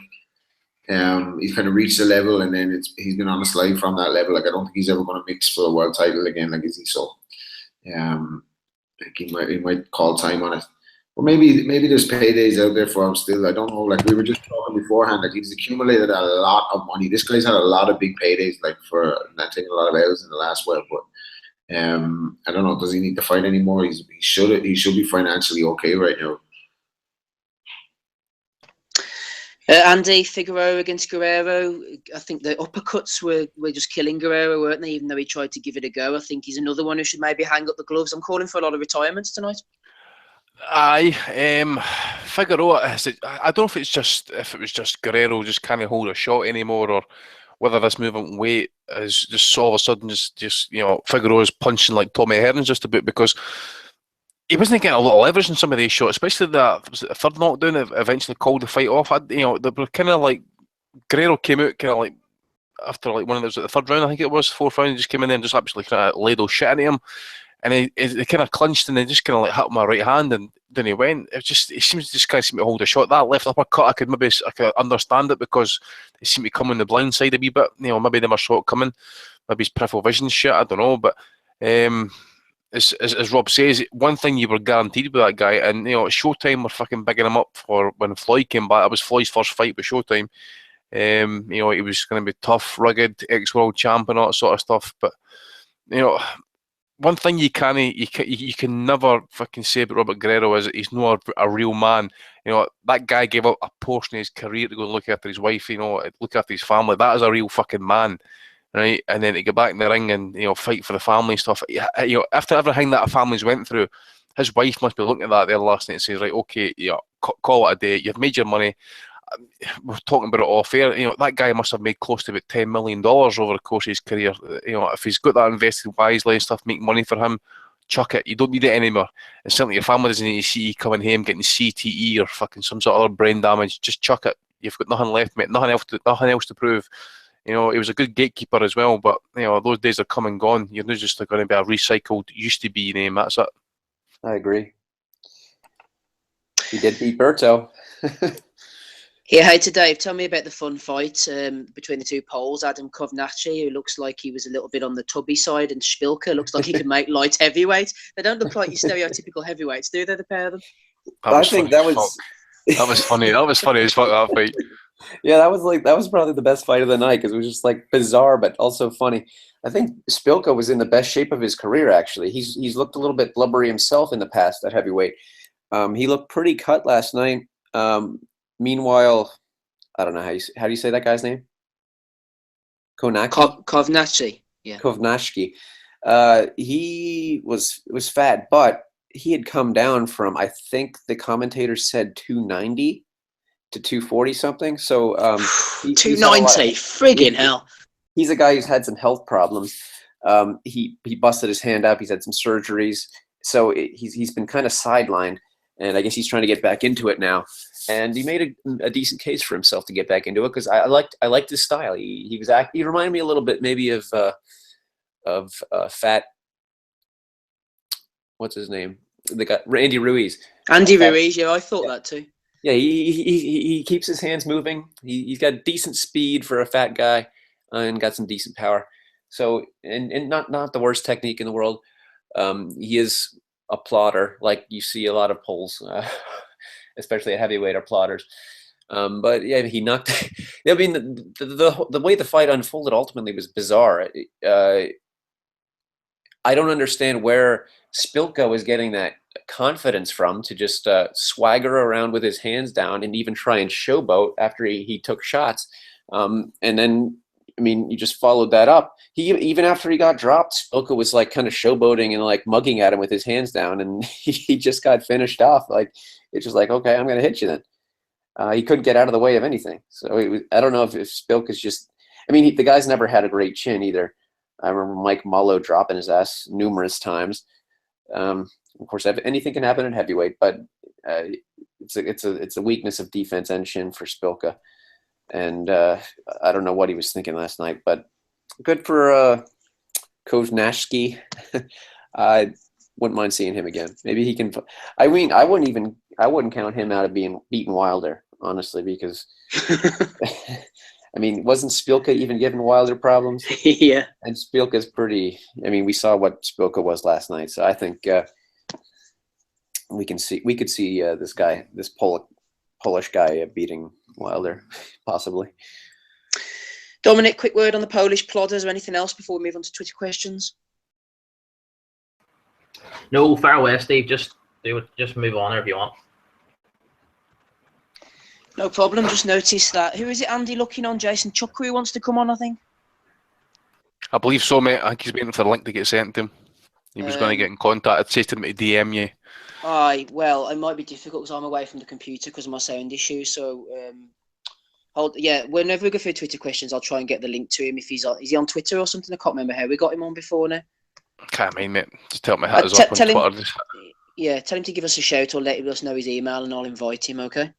he's kind of reached a level, and then he's been on a slide from that level. Like I don't think he's ever going to mix for a world title again. Like is he? So, like he might call time on it. But maybe there's paydays out there for him still. I don't know. Like we were just talking beforehand, like he's accumulated a lot of money. This guy's had a lot of big paydays, like for not taking a lot of L's in the last while, but. I don't know. Does he need to fight anymore? He should be financially okay right now.
Andy, Figueroa against Guerrero. I think the uppercuts were just killing Guerrero, weren't they? Even though he tried to give it a go. I think he's another one who should maybe hang up the gloves. I'm calling for a lot of retirements tonight.
Aye, Figueroa. I don't know if it was just Guerrero just can't hold a shot anymore, or whether this movement weight is just all of a sudden just Figueroa's punching like Tommy Hearns just a bit, because he wasn't getting a lot of leverage in some of these shots, especially the third knockdown that eventually called the fight off. They were kind of like Guerrero came out kind of like after like one of those, the third round, I think it was, fourth round, he just came in there and just absolutely kind of ladle shit into him. And he kind of clinched and then just kind of like hit my right hand, and then he went. He seems to just kind of seem to hold a shot. That left uppercut, I could understand it because he seemed to come on the blind side a wee bit. Maybe they never saw it coming. Maybe his peripheral vision shit. I don't know. But as Rob says, one thing you were guaranteed with that guy, and Showtime were fucking bigging him up for when Floyd came back. It was Floyd's first fight with Showtime. He was going to be tough, rugged, ex-world champ and all that sort of stuff. But one thing you can never fucking say about Robert Guerrero is that he's not a real man. That guy gave up a portion of his career to go look after his wife, look after his family. That is a real fucking man, right? And then to go back in the ring and fight for the family and stuff. After everything that a family's went through, his wife must be looking at that there last night and says, right, okay, call it a day. You've made your money. We're talking about it off air. That guy must have made close to about $10 million over the course of his career. If he's got that invested wisely and stuff, make money for him, chuck it. You don't need it anymore. And certainly your family doesn't need to see you coming home getting CTE or fucking some sort of other brain damage. Just chuck it. You've got nothing left, mate. Nothing else to prove. He was a good gatekeeper as well, but those days are come and gone. You're not just going to be a recycled used to be name. That's it.
I agree. He did beat Berchelt.
Yeah, hey, to Dave, tell me about the fun fight between the two Poles. Adam Kovnachi, who looks like he was a little bit on the tubby side, and Spilka looks like he could make light heavyweight. They don't look like your stereotypical heavyweights, do they, the pair of them?
I think that was
funny. That was funny as fuck, that fight.
Yeah, that was probably the best fight of the night because it was just like bizarre but also funny. I think Spilka was in the best shape of his career, actually. He's looked a little bit blubbery himself in the past at heavyweight. He looked pretty cut last night. Meanwhile, I don't know how do you say that guy's name?
Kovnachi. Yeah.
Kovnachi. He was fat, but he had come down from, I think the commentator said 290 to 240 something. So
290, friggin' hell.
He's a guy who's had some health problems. He busted his hand up. He's had some surgeries, so he's been kind of sidelined, and I guess he's trying to get back into it now. And he made a decent case for himself to get back into it because I liked his style. He reminded me a little bit maybe of fat. What's his name? the guy Randy Ruiz.
Andy Ruiz, yeah, I thought that too.
Yeah, he keeps his hands moving. He's got decent speed for a fat guy, and got some decent power. So and not the worst technique in the world. He is a plotter, like you see a lot of Poles, especially at heavyweight, are plotters. But yeah, he knocked. I mean, the way the fight unfolded ultimately was bizarre. I don't understand where Spilka was getting that confidence from to just swagger around with his hands down and even try and showboat after he took shots. And then, I mean, you just followed that up. Even after he got dropped, Spilka was like kind of showboating and like mugging at him with his hands down, and he just got finished off. Like, it's just like, okay, I'm going to hit you then. He couldn't get out of the way of anything. So I don't know if Spilka's just, I mean, the guy's never had a great chin either. I remember Mike Mullo dropping his ass numerous times. Of course, anything can happen at heavyweight, but it's a weakness of defense and chin for Spilka. And I don't know what he was thinking last night, but good for Koznachski. I wouldn't mind seeing him again. Maybe he can. I mean, I wouldn't count him out of being beaten Wilder, honestly, because I mean, wasn't Spilka even giving Wilder problems?
Yeah. And
Spilka's pretty. I mean, we saw what Spilka was last night, so I think we could see this guy, this Polish guy, beating Wilder, possibly.
Dominic, quick word on the Polish plodders or anything else before we move on to Twitter questions?
No, far away, Steve. Just move on if you want.
No problem. Just noticed that. Who is it, Andy, looking on? Jason Chukwu wants to come on, I think.
I believe so, mate. I think he's waiting for the link to get sent to him. He was going to get in contact. I'd say to him to DM you.
Aye, well, it might be difficult because I'm away from the computer because of my sound issues. So, whenever we go through Twitter questions, I'll try and get the link to him if he's on. Is he on Twitter or something? I can't remember how we got him on before now.
Can't mind, mate. Just tell my hat is up on Twitter.
Tell him to give us a shout or let us know his email and I'll invite him, okay?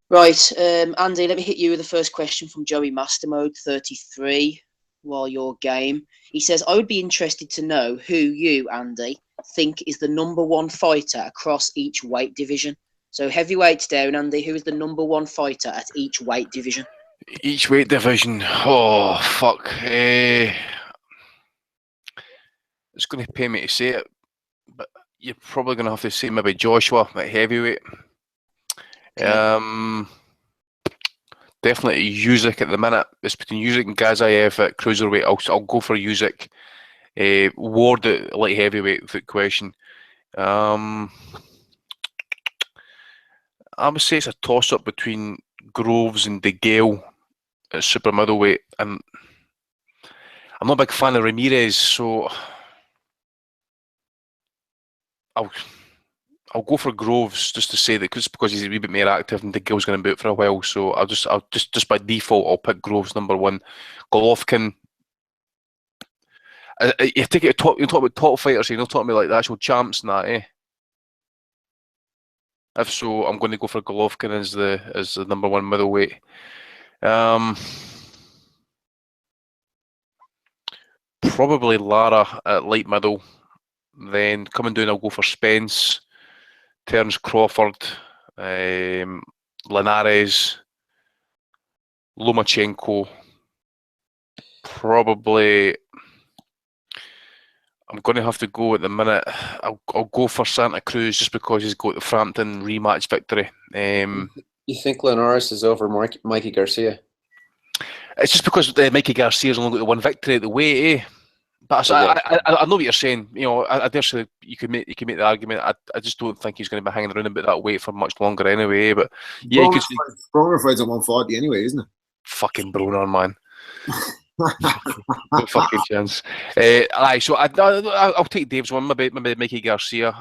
Right, Andy, let me hit you with the first question from Joey Mastermode 33 while you're game. He says, I would be interested to know who you, Andy, think is the number one fighter across each weight division. So heavyweights down, Andy, who is the number one fighter at each weight division?
Each weight division? Oh, fuck. It's going to pay me to say it, but you're probably going to have to say maybe Joshua at heavyweight. Okay. Definitely Usyk at the minute. It's between Usyk and Gazayev at cruiserweight. I'll go for Usyk. Ward at light heavyweight, without question. I would say it's a toss-up between Groves and De Gale at super middleweight. I'm not a big fan of Ramirez, so I'll go for Groves just to say that because he's a wee bit more active and De Gale's going to be out for a while. So I'll just by default I'll pick Groves number one. Golovkin. You take it top. You talk about top fighters. You're not talking about like the actual champs and that, eh? If so, I'm going to go for Golovkin as the number one middleweight. Probably Lara at light middle. Then coming down, I'll go for Spence, Terence Crawford, Linares, Lomachenko. Probably, I'm going to have to go at the minute. I'll go for Santa Cruz just because he's got the Frampton rematch victory.
You think Linares is over Mikey Garcia?
It's just because Mikey Garcia's only got the one victory at the weight, eh? But I know what you're saying. You know, I dare say you could make the argument. I just don't think he's going to be hanging around about that weight for much longer anyway. But yeah,
Browne fights at 140 anyway, isn't it?
Fucking Browne, man. No fucking chance. So I'll take Dave's one. Maybe Mikey Garcia.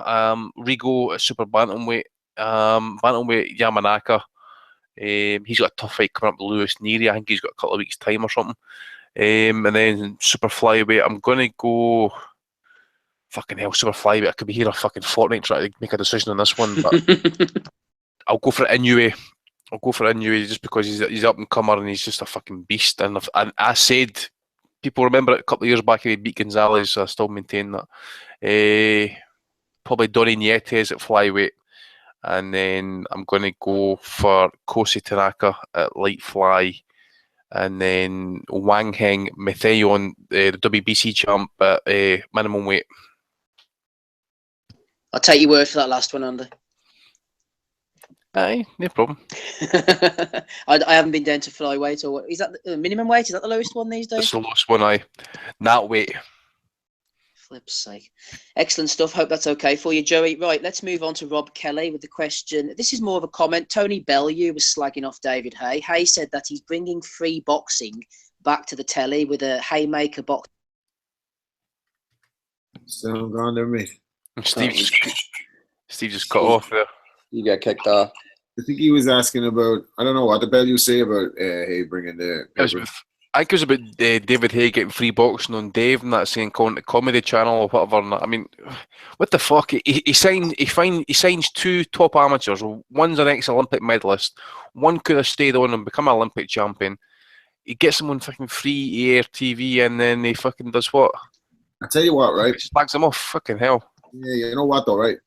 Rigo at super bantamweight. Bantamweight Yamanaka. He's got a tough fight coming up with Lewis Neary. I think he's got a couple of weeks' time or something. And then super flyweight, I'm gonna go. Fucking hell, super flyweight. I could be here a fucking fortnight trying to make a decision on this one, but I'll go for Inoue. I'll go for Inoue just because he's up and comer and he's just a fucking beast. And I said, people remember it a couple of years back he beat Gonzalez, so I still maintain that. probably Donny Nietes at flyweight. And then I'm going to go for Kosi Tanaka at light fly. And then Wang Heng Metheon, the WBC champ at minimum weight.
I'll take your word for that last one, Andy.
Aye, no problem.
I haven't been down to flyweight, or what? Is that the minimum weight? Is that the lowest one these days?
It's the lowest one, aye. That weight.
Flip's sake. Excellent stuff. Hope that's okay for you, Joey. Right, let's move on to Rob Kelly with the question. This is more of a comment. Tony Bellew was slagging off David Haye. Haye said that he's bringing free boxing back to the telly with a Haymaker box.
Still gone there, mate.
Steve just cut off there.
You got kicked off.
I think he was asking about, I don't know, what did Bellew say about Haye bringing the...
I think it was about David Haye getting free boxing on Dave and that, saying Comedy Channel or whatever. And that. I mean, what the fuck? He signs 2 top amateurs. One's an ex-Olympic medalist. One could have stayed on and become an Olympic champion. He gets them on fucking free air TV, and then he fucking does what?
I tell you what, right?
He slags them off. Fucking hell.
Yeah, you know what though, right?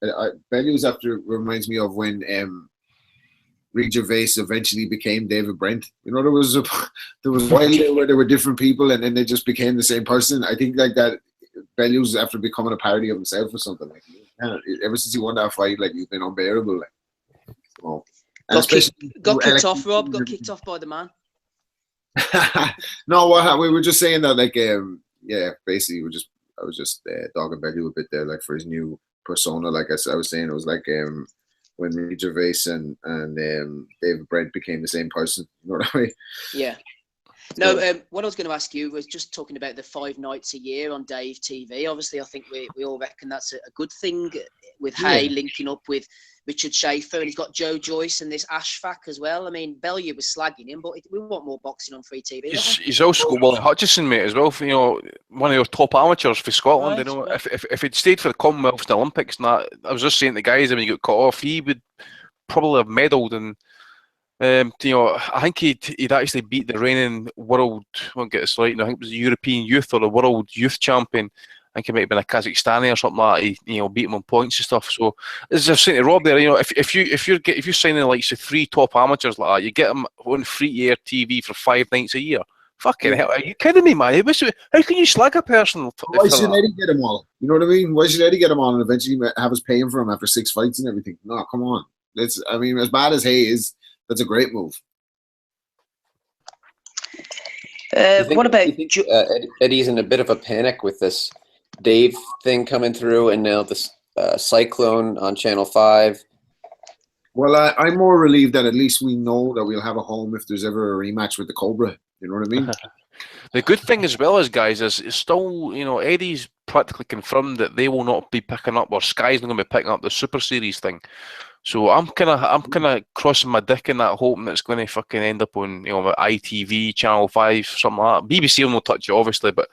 Bellew's reminds me of when Reed Gervais eventually became David Brent. You know, there was a while there where there were different people, and then they just became the same person. I think like that. Bellew's after becoming a parody of himself or something. Like, ever since he won that fight, like he's been unbearable. Like, so,
got kicked off, Rob. Got kicked off by the man.
No, we were just saying that, like, yeah, basically, I was just dogging Bellew a bit there, like for his new persona. Like I was saying, it was like when Reed Gervais and David Brent became the same person. You know what I mean?
Yeah. No, what I was going to ask you was just talking about the 5 nights a year on Dave TV. Obviously, I think we all reckon that's a good thing with Haye linking up with Richard Schaefer, and he's got Joe Joyce and this Ashfaq as well. I mean, Bellew was slagging him, but we want more boxing on free TV.
He's also got Wally Hutchison, mate, as well. For, you know, one of your top amateurs for Scotland.
Right,
you know,
right.
if he'd stayed for the Commonwealth and the Olympics, and that, I was just saying to the guys, when he got cut off, he would probably have medalled. And you know, I think he'd actually beat the reigning world. I won't get this right. I think it was the European youth or the world youth champion. I think he might have been a Kazakhstani or something like that. He, you know, beat him on points and stuff. So as I was saying to Rob there, you know, if you're signing like say 3 top amateurs like that, you get them on free air TV for 5 nights a year. Fucking hell, are you kidding me, man? How can you slag a person?
Why should Eddie get them all? You know what I mean? Why should Eddie get them all and eventually have us paying for him after 6 fights and everything? No, come on. I mean, as bad as Haye is, that's a great move.
What about
Eddie's in a bit of a panic with this Dave thing coming through, and now this Cyclone on Channel 5.
Well, I'm more relieved that at least we know that we'll have a home if there's ever a rematch with the Cobra. You know what I mean?
The good thing as well as guys is it's still, you know, Eddie's practically confirmed that they will not be picking up, or Sky's not going to be picking up the Super Series thing. So I'm kind of crossing my dick in that, hoping that it's going to fucking end up on, you know, ITV, Channel 5, something like that. BBC will not touch it, obviously, but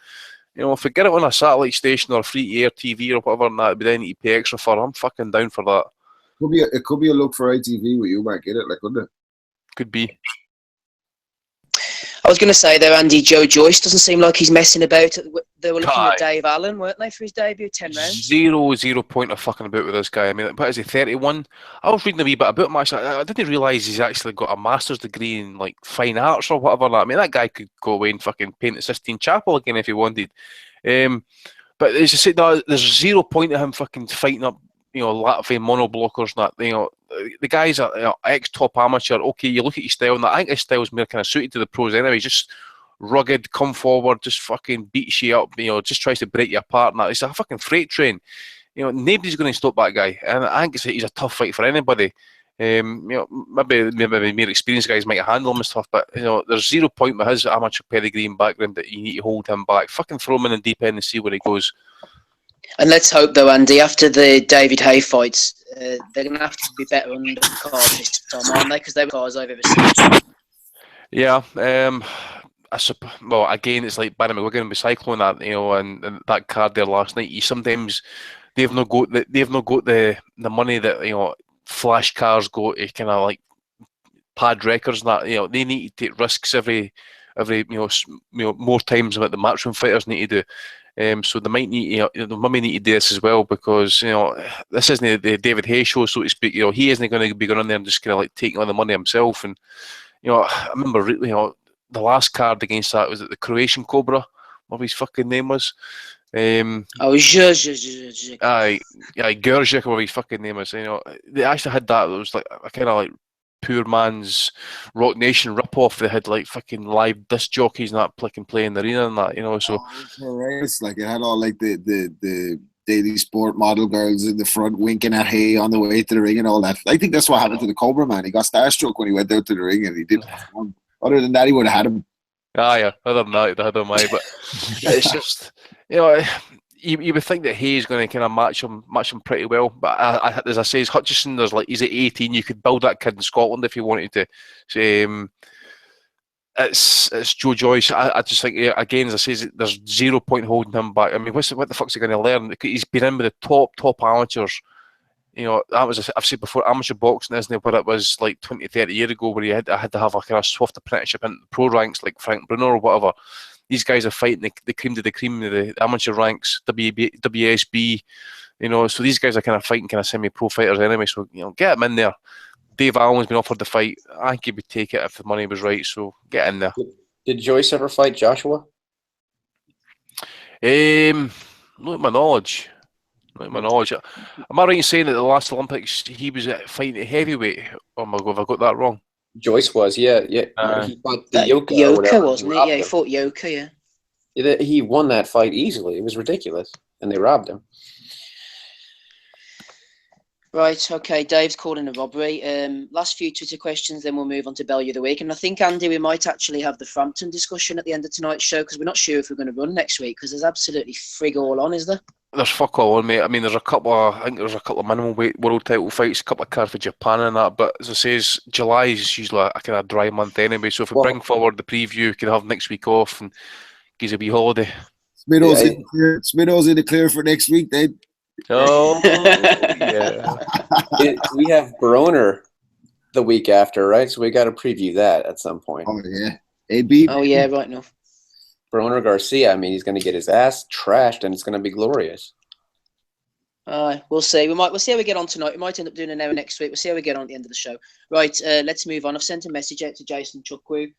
you know, if we get it on a satellite station or free air TV or whatever, and that, but then you pay extra for, I'm fucking down for that.
It could be a look for ITV where you might get it, like, couldn't it?
Could be.
I was going to say there, Andy, Joe Joyce doesn't seem like he's messing about. They were looking at Dave Allen, weren't they, for his debut? 10 rounds.
Zero point of fucking about with this guy. I mean, what is he, 31? I was reading a wee bit about him, actually. I didn't realise he's actually got a master's degree in, like, fine arts or whatever. I mean, that guy could go away and fucking paint the Sistine Chapel again if he wanted. But as I said, there's 0 point of him fucking fighting up, you know, Latvian monoblockers and that. You know, the guy's a ex-top amateur. Okay, you look at his style, and I think his style's more kind of suited to the pros anyway. Just rugged, come forward, just fucking beats you up, you know, just tries to break you apart. And that. It's a fucking freight train. You know, nobody's going to stop that guy. And I think he's a tough fight for anybody. You know, maybe more experienced guys might handle him and stuff, but you know, there's 0 point with his amateur pedigree and background that you need to hold him back. Fucking throw him in the deep end and see where he goes.
And let's hope, though, Andy, after the David Haye fights, they're going to have to be better on the card this time, aren't they? Because they were cars I've ever seen.
Yeah. Well, again, it's like Barry McGuigan with Cyclone, that, you know, and that card there last night. Sometimes they've not got the money that, you know, flash cars go to kind of like pad records and that. You know, they need to take risks every you know more times than what the matchroom fighters need to do. So they might need, they might need to do this as well, because this isn't the David Hay show, so to speak. He isn't going to be going in there and just kind of like taking on the money himself. And I remember the last card against that was the Croatian Cobra, what his fucking name was.
Zhuzh.
Aye, Gerzik, or what his fucking name is. They actually had that. It was like a kind of like poor man's Rock Nation rip-off. They had like fucking live disc jockeys and that play in the arena and that, so
Corrales, like it had all like the Daily Sport model girls in the front winking at Hay on the way to the ring and all that. I think that's what happened to the Cobra man. He got starstruck when he went out to the ring and he didn't perform. Other than that, he would have had him.
Yeah. Other than that, they had him. But it's just, you would think that Hayes going to kind of match him pretty well. But as I say, Hutchison, he's at 18. You could build that kid in Scotland if you wanted to. So, it's Joe Joyce. I just think, again, as I say, there's 0 point holding him back. I mean, what the fuck's he going to learn? He's been in with the top amateurs. That was, I've said before, amateur boxing isn't what it was like 20, 30 years ago, where I had to have a kind of swift apprenticeship into the pro ranks like Frank Bruno or whatever. These guys are fighting the cream of the amateur ranks, WSB, so these guys are kind of fighting kind of semi-pro fighters anyway, so, get them in there. Dave Allen's been offered the fight. I think he would take it if the money was right, so get in there.
Did Joyce ever fight Joshua?
Not in my knowledge. Am I right in saying that the last Olympics he was fighting at heavyweight? Oh my God, have I got that wrong?
Joyce was, yeah. He fought the
Yoka, wasn't it? Yeah, he fought Yoka, yeah.
He won that fight easily. It was ridiculous, and they robbed him.
Right, okay, Dave's calling a robbery. Last few Twitter questions, then we'll move on to Bellew of the Week. And I think, Andy, we might actually have the Frampton discussion at the end of tonight's show, because we're not sure if we're going to run next week, because there's absolutely frig all on, is there?
There's fuck all on, mate. I mean, I think there's a couple of minimum weight world title fights, a couple of cards for Japan and that, but as I say, July is usually a kind of dry month anyway, so if we bring forward the preview, we can have next week off and give a wee holiday.
Smithow's in the clear for next week, then.
Oh, yeah.
We have Browne the week after, right? So we got to preview that at some point.
Oh, yeah. AB.
Oh, yeah, right enough.
Browne Garcia, I mean, he's going to get his ass trashed, and it's going to be glorious.
We'll see. We'll see how we get on tonight. We might end up doing an hour next week. We'll see how we get on at the end of the show. Right, let's move on. I've sent a message out to Jason Chukwu.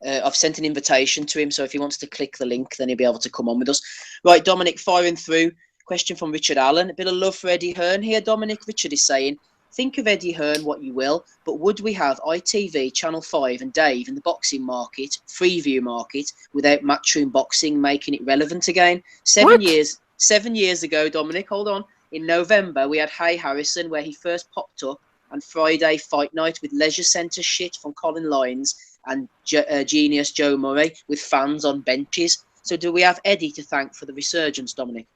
I've sent an invitation to him, so if he wants to click the link, then he'll be able to come on with us. Right, Dominic, firing through. Question from Richard Allen. A bit of love for Eddie Hearn here, Dominic. Richard is saying, think of Eddie Hearn what you will, but would we have ITV, Channel 5 and Dave in the boxing market, Freeview market, without Matchroom Boxing making it relevant again? 7 years ago, Dominic, hold on. In November, we had Hay Harrison, where he first popped up, and Friday Fight Night with Leisure Centre shit from Colin Lyons and Genius Joe Murray with fans on benches. So do we have Eddie to thank for the resurgence, Dominic?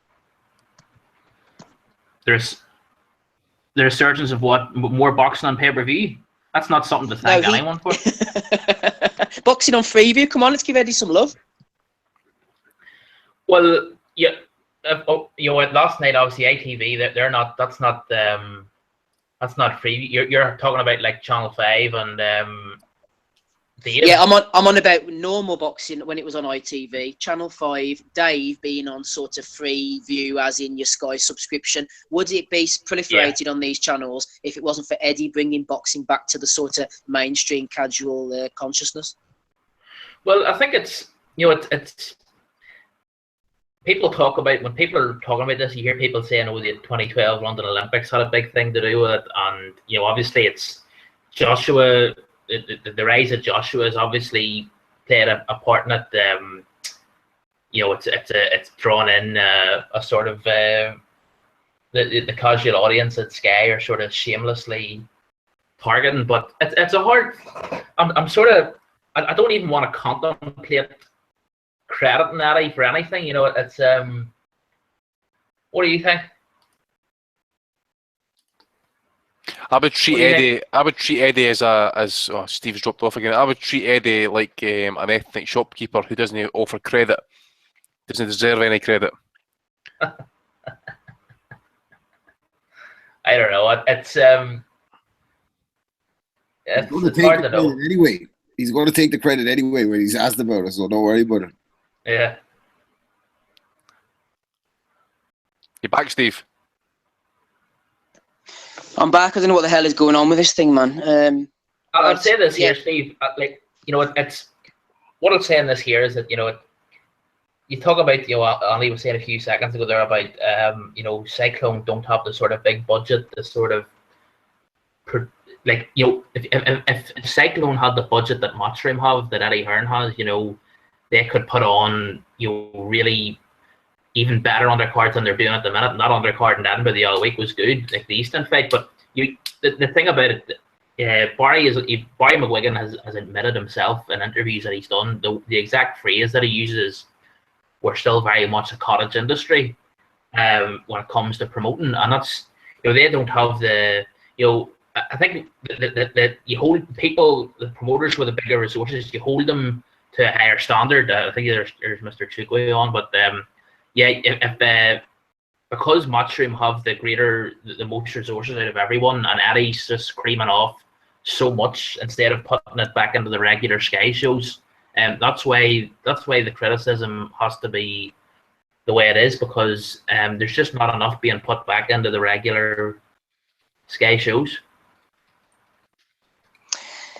There's the resurgence of what? More boxing on pay-per-view? That's not something to thank anyone for.
Boxing on Freeview? Come on, let's give Eddie some love.
Well, yeah. Last night, obviously, ITV, they're not. That's not Freeview. You're talking about like Channel 5 and Dave.
Yeah, I'm on about normal boxing when it was on ITV. Channel 5, Dave being on sort of Freeview, as in your Sky subscription. Would it be proliferated on these channels if it wasn't for Eddie bringing boxing back to the sort of mainstream casual consciousness?
Well, I think it's people talk about, when people are talking about this, you hear people saying, "Oh, the 2012 London Olympics had a big thing to do with it," and obviously it's Joshua. The rise of Joshua has obviously played a part in it. It's drawn in a sort of the casual audience at Sky are sort of shamelessly targeting, but it's a hard. I'm sort of. I don't even want to contemplate crediting Eddie for anything. It's what do you think?
I would treat Eddie as Steve's dropped off again. I would treat Eddie like an ethnic shopkeeper who doesn't offer credit, doesn't deserve any credit.
I don't know. It's
going to take the credit anyway. He's going to take the credit anyway when he's asked about it, so don't worry about it.
Yeah.
You back, Steve?
I'm back. I don't know what the hell is going on with this thing, man.
I'd say this here, Steve. It's what I'm saying this here is that you talk about Ali was saying a few seconds ago there about Cyclone don't have the sort of big budget, the sort of if Cyclone had the budget that Matchroom have, that Eddie Hearn has, they could put on really even better undercards than they're doing at the minute. That undercard in Edinburgh the other week was good, like the Eastern fight. But the thing about it, Barry McGuigan has admitted himself in interviews that he's done. The exact phrase that he uses is, "We're still very much a cottage industry when it comes to promoting," and that's they don't have the I think that you hold people, the promoters with the bigger resources, you hold them to a higher standard. I think there's Mr. Chukwu on, but if because Matchroom have the most resources out of everyone, and Eddie's just creaming off so much instead of putting it back into the regular Sky shows, that's why the criticism has to be the way it is, because there's just not enough being put back into the regular Sky shows.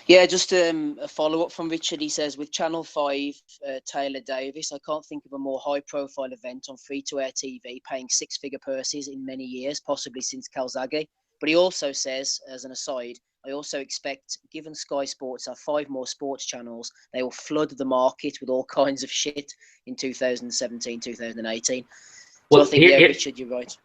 Yeah, just a follow-up from Richard. He says, with Channel 5, Taylor Davis, I can't think of a more high-profile event on free-to-air TV paying six-figure purses in many years, possibly since Calzaghe. But he also says, as an aside, I also expect, given Sky Sports have 5 more sports channels, they will flood the market with all kinds of shit in 2017, 2018. So I think, Richard, you're right.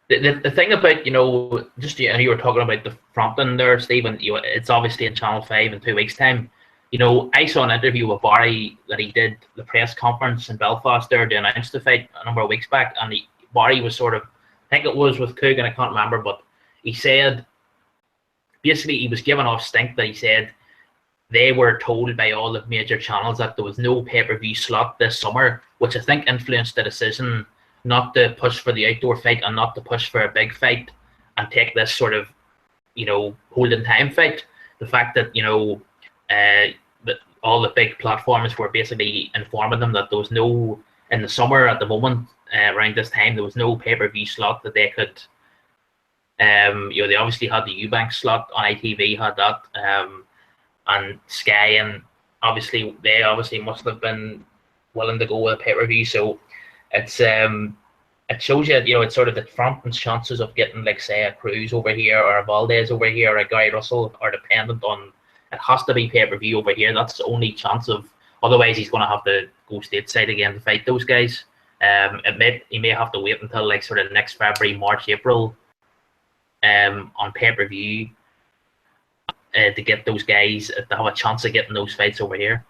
The thing about, you were talking about the Frampton there, Stephen, it's obviously in Channel 5 in 2 weeks' time. I saw an interview with Barry that he did the press conference in Belfast there to announce the fight a number of weeks back, and Barry was sort of, I think it was with Coog, and I can't remember, but he said, basically he was giving off stink that he said they were told by all the major channels that there was no pay-per-view slot this summer, which I think influenced the decision not to push for the outdoor fight and not to push for a big fight and take this sort of, holding time fight. The fact that, that all the big platforms were basically informing them that there was no, in the summer at the moment, around this time, there was no pay-per-view slot that they could, they obviously had the Eubank slot on ITV, had that, and Sky, and they must have been willing to go with a pay-per-view. So it's it shows you, it's sort of the Frampton's chances of getting, like, say, a Cruz over here or a Valdez over here or a Guy Russell are dependent on, it has to be pay-per-view over here. That's the only chance of, otherwise he's going to have to go stateside again to fight those guys. He may have to wait until, like, sort of next February, March, April on pay-per-view to get those guys to have a chance of getting those fights over here.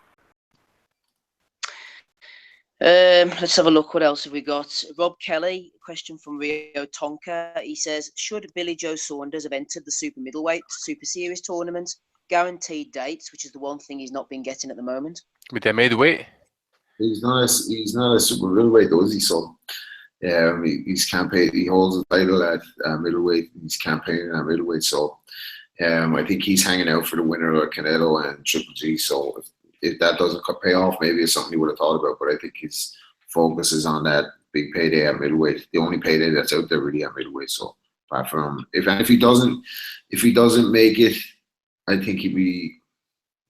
Let's have a look. What else have we got? Rob Kelly, question from Rio Tonka. He says, should Billy Joe Saunders have entered the super middleweight super series tournament? Guaranteed dates, which is the one thing he's not been getting at the moment.
With their middleweight?
He's not a super middleweight, though, is he? So he's campaigning. He holds the title at middleweight. He's campaigning at middleweight. So I think he's hanging out for the winner of Canelo and Triple G. So if that doesn't pay off, maybe it's something he would have thought about. But I think his focus is on that big payday at middleweight. The only payday that's out there really at middleweight. So apart from if he doesn't make it, I think he'd be,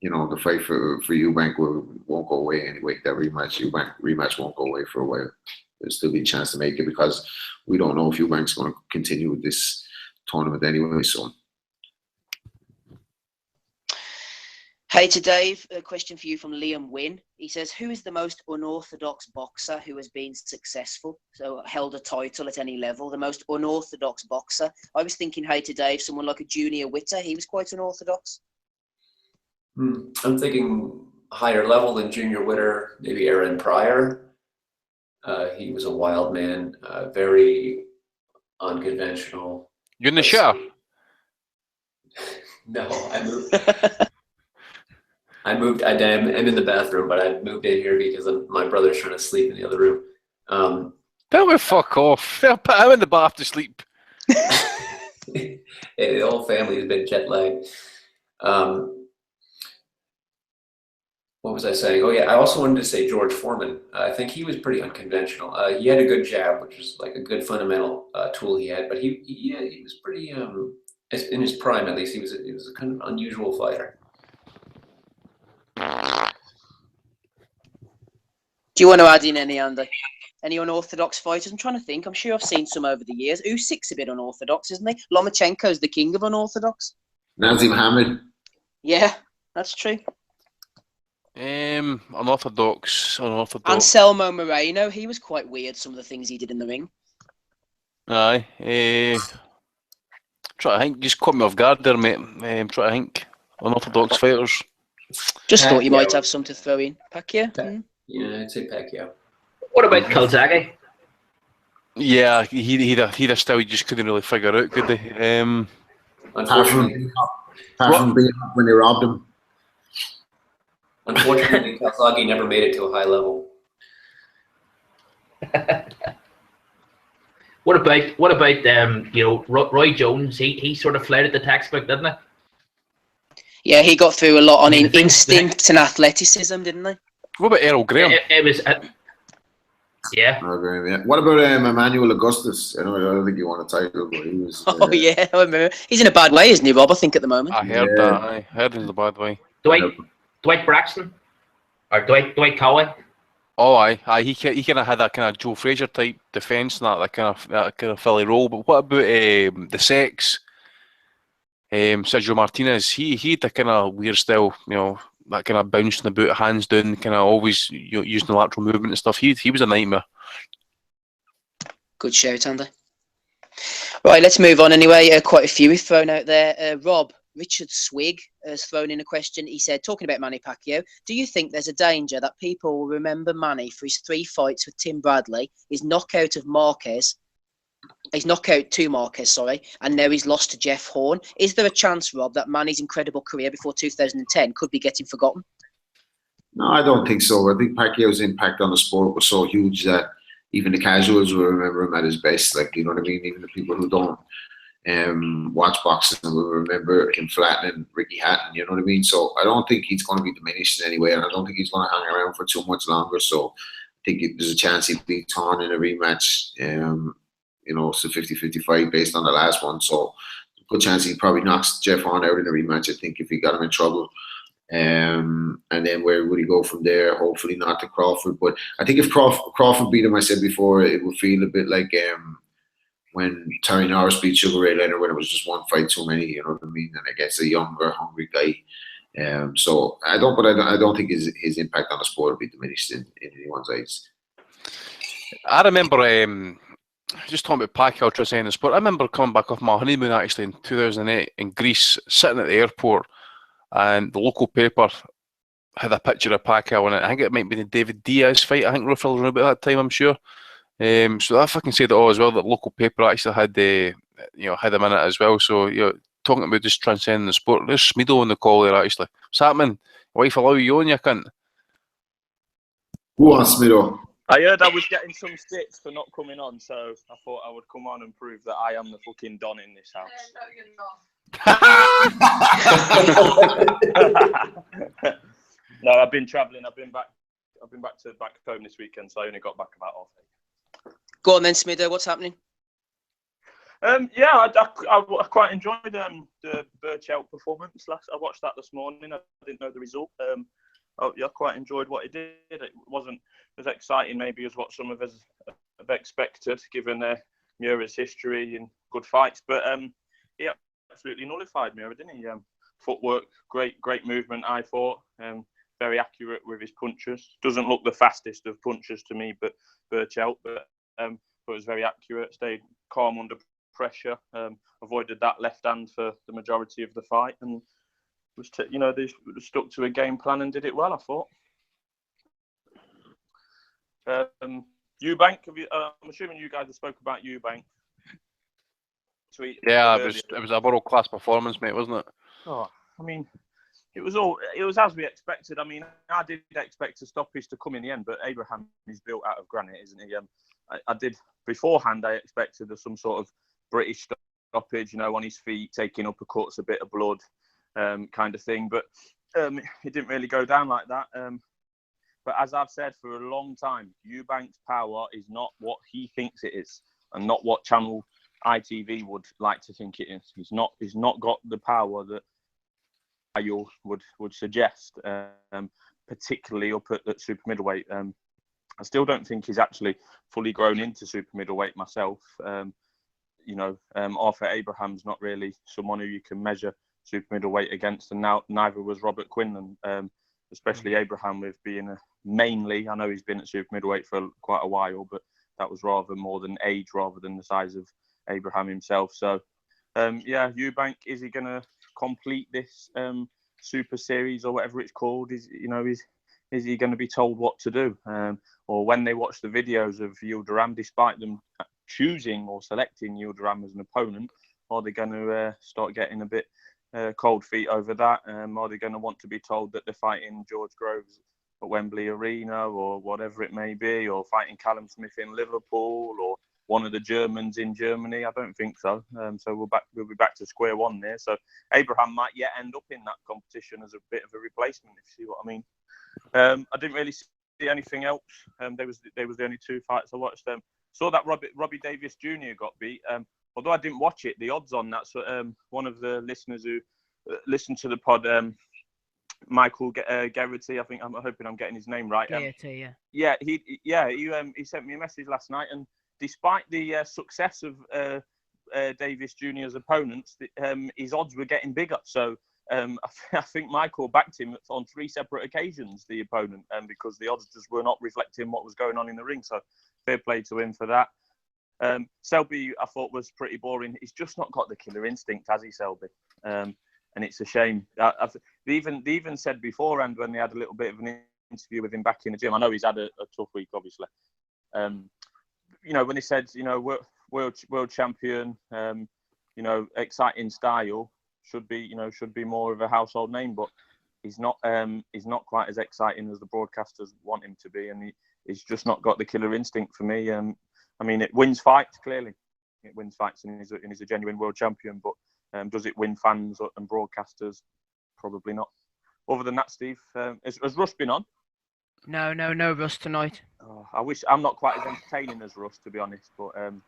the fight for Eubank won't go away anyway. That Eubank rematch won't go away for a while. There's still be a chance to make it because we don't know if Eubank's going to continue with this tournament anyway. So.
Hey to Dave, a question for you from Liam Wynn. He says, who is the most unorthodox boxer who has been successful, so held a title at any level, the most unorthodox boxer? I was thinking, hey to Dave, someone like a Junior Witter. He was quite unorthodox.
I'm thinking higher level than Junior Witter, maybe Aaron Pryor. He was a wild man, very unconventional.
You're in the shower?
No, I'm in the bathroom, but I moved in here because my brother's trying to sleep in the other room.
Tell me fuck off. I'm in the bath to sleep.
The whole family has been jet lagged. What was I saying? Oh yeah, I also wanted to say George Foreman. I think he was pretty unconventional. He had a good jab, which was like a good fundamental tool he had, but he was pretty in his prime at least. He was a kind of unusual fighter.
Do you want to add in any, Andy? Any unorthodox fighters? I'm trying to think. I'm sure I've seen some over the years. Usyk's a bit unorthodox, isn't he? Lomachenko's the king of unorthodox.
Nazim Hamid.
Yeah, that's true.
Unorthodox.
Anselmo Moreno, he was quite weird, some of the things he did in the ring.
Aye. Try to think. Just caught me off guard there, mate. Try to think. Unorthodox fighters.
Just thought you
Pacquiao.
might have some to throw in. Pacquiao?
Yeah, I'd say Pacquiao.
What about Calzaghe?
Yeah, he'd a style you just couldn't really figure out, could they?
Unfortunately,
Apart from being up when they robbed him.
unfortunately, Calzaghe never made it to a high level.
What about Roy Jones? He sort of flouted the textbook, didn't he?
Yeah, he got through a lot on
I think
instinct and athleticism, didn't he?
What about Errol Graham?
It was, yeah.
Okay, yeah. What about Emmanuel Augustus? I don't think he won a title, but he was.
Oh, yeah, I remember. He's in a bad way, isn't he, Rob? I think at the moment.
I heard that. I heard in the bad way.
Dwight Braxton? Or Dwight Cowley?
Oh, aye. He kind of had that kind of Joe Frazier type defence and that kind of Philly role. But what about the Sex? Sergio Martinez. He had that kind of weird style, that kind of bouncing the boot, hands down, kind of always using the lateral movement and stuff. He was a nightmare.
Good shout, Andy. Right, let's move on anyway. Quite a few we've thrown out there. Rob, Richard Swig has thrown in a question. He said, talking about Manny Pacquiao, do you think there's a danger that people will remember Manny for his 3 fights with Tim Bradley, his knockout to Marquez, and now he's lost to Jeff Horn? Is there a chance, Rob, that Manny's incredible career before 2010 could be getting forgotten?
No, I don't think so. I think Pacquiao's impact on the sport was so huge that even the casuals will remember him at his best. Like, you know what I mean? Even the people who don't watch boxing will remember him flattening Ricky Hatton, you know what I mean? So I don't think he's going to be diminished in any way, and I don't think he's going to hang around for too much longer. So I think there's a chance he beats Horn in a rematch. It's a 50-50 fight based on the last one. So good chance he probably knocks Jeff Horn out in a rematch, I think, if he got him in trouble. And then where would he go from there? Hopefully not to Crawford. But I think if Crawford beat him, I said before, it would feel a bit like when Terry Norris beat Sugar Ray Leonard when it was just one fight too many, you know what I mean? And against a younger, hungry guy. So I don't think his impact on the sport will be diminished in anyone's eyes.
I remember just talking about Pacquiao transcending the sport. I remember coming back off my honeymoon actually in 2008 in Greece, sitting at the airport, and the local paper had a picture of Pacquiao in it. I think it might be the David Diaz fight. I think roughly around about that time, I'm sure. So that fucking said it all as well. That local paper actually had had him in it as well. So talking about just transcending the sport. There's Smedo on the call there actually. What's happening? Wife allow you on, you cunt?
Who wants Smedo?
I heard I was getting some sticks for not coming on, so I thought I would come on and prove that I am the fucking Don in this house. No, I've been travelling. I've been back home this weekend, so I only got back about half 8.
Go on then, Smedo. What's happening?
I quite enjoyed the Berchelt performance. I watched that this morning. I didn't know the result. I quite enjoyed what he did. It wasn't as exciting maybe as what some of us have expected, given Miura's history and good fights. But he absolutely nullified Miura, didn't he? Footwork, great movement, I thought. Very accurate with his punches. Doesn't look the fastest of punches to me, but Berchelt, but was very accurate. Stayed calm under pressure. Avoided that left hand for the majority of the fight, and they stuck to a game plan and did it well, I thought. Eubank, I'm assuming you guys have spoke about Eubank.
Yeah, it was a world class performance, mate, wasn't it?
Oh, I mean, it was as we expected. I mean, I did expect a stoppage to come in the end, but Abraham is built out of granite, isn't he? I did beforehand. I expected some sort of British stoppage, on his feet, taking uppercuts, a bit of blood, kind of thing. But it didn't really go down like that. But as I've said for a long time, Eubank's power is not what he thinks it is, and not what channel ITV would like to think it is. He's not got the power that I would suggest, particularly up at super middleweight. I still don't think he's actually fully grown into super middleweight myself. Arthur Abraham's not really someone who you can measure super middleweight against, and now neither was Robert Quinlan, especially Abraham with being mainly, I know he's been at super middleweight for quite a while, but that was rather more than age rather than the size of Abraham himself. So, Eubank, is he going to complete this super series or whatever it's called? Is he going to be told what to do? Or when they watch the videos of Yildirim, despite them choosing or selecting Yildirim as an opponent, are they going to start getting a bit cold feet over that? Are they going to want to be told that they're fighting George Groves at Wembley Arena or whatever it may be, or fighting Callum Smith in Liverpool or one of the Germans in Germany? I don't think so. So we'll be back to square one there. So Abraham might yet end up in that competition as a bit of a replacement, if you see what I mean. I didn't really see anything else. They was the only two fights I watched. Saw that Robbie Davis Jr. got beat. Although I didn't watch it, the odds on that. So one of the listeners who listened to the pod, Michael Garrity, I think, I'm hoping I'm getting his name right.
Garrity,
yeah. He sent me a message last night, and despite the success of Davis Jr.'s opponents, his odds were getting bigger. So I think Michael backed him on 3 separate occasions, the opponent, because the odds just were not reflecting what was going on in the ring. So fair play to him for that. Selby, I thought, was pretty boring. He's just not got the killer instinct, has he, Selby? And it's a shame. They even said beforehand, when they had a little bit of an interview with him back in the gym, I know he's had a tough week, obviously. When he said, world champion, exciting style, should be more of a household name, but he's not quite as exciting as the broadcasters want him to be, and he's just not got the killer instinct for me. It wins fights, clearly. It wins fights, and he's a genuine world champion, but does it win fans and broadcasters? Probably not. Other than that, Steve, has Russ been on?
No Russ tonight.
Oh, I wish I'm not quite as entertaining as Russ, to be honest. But
can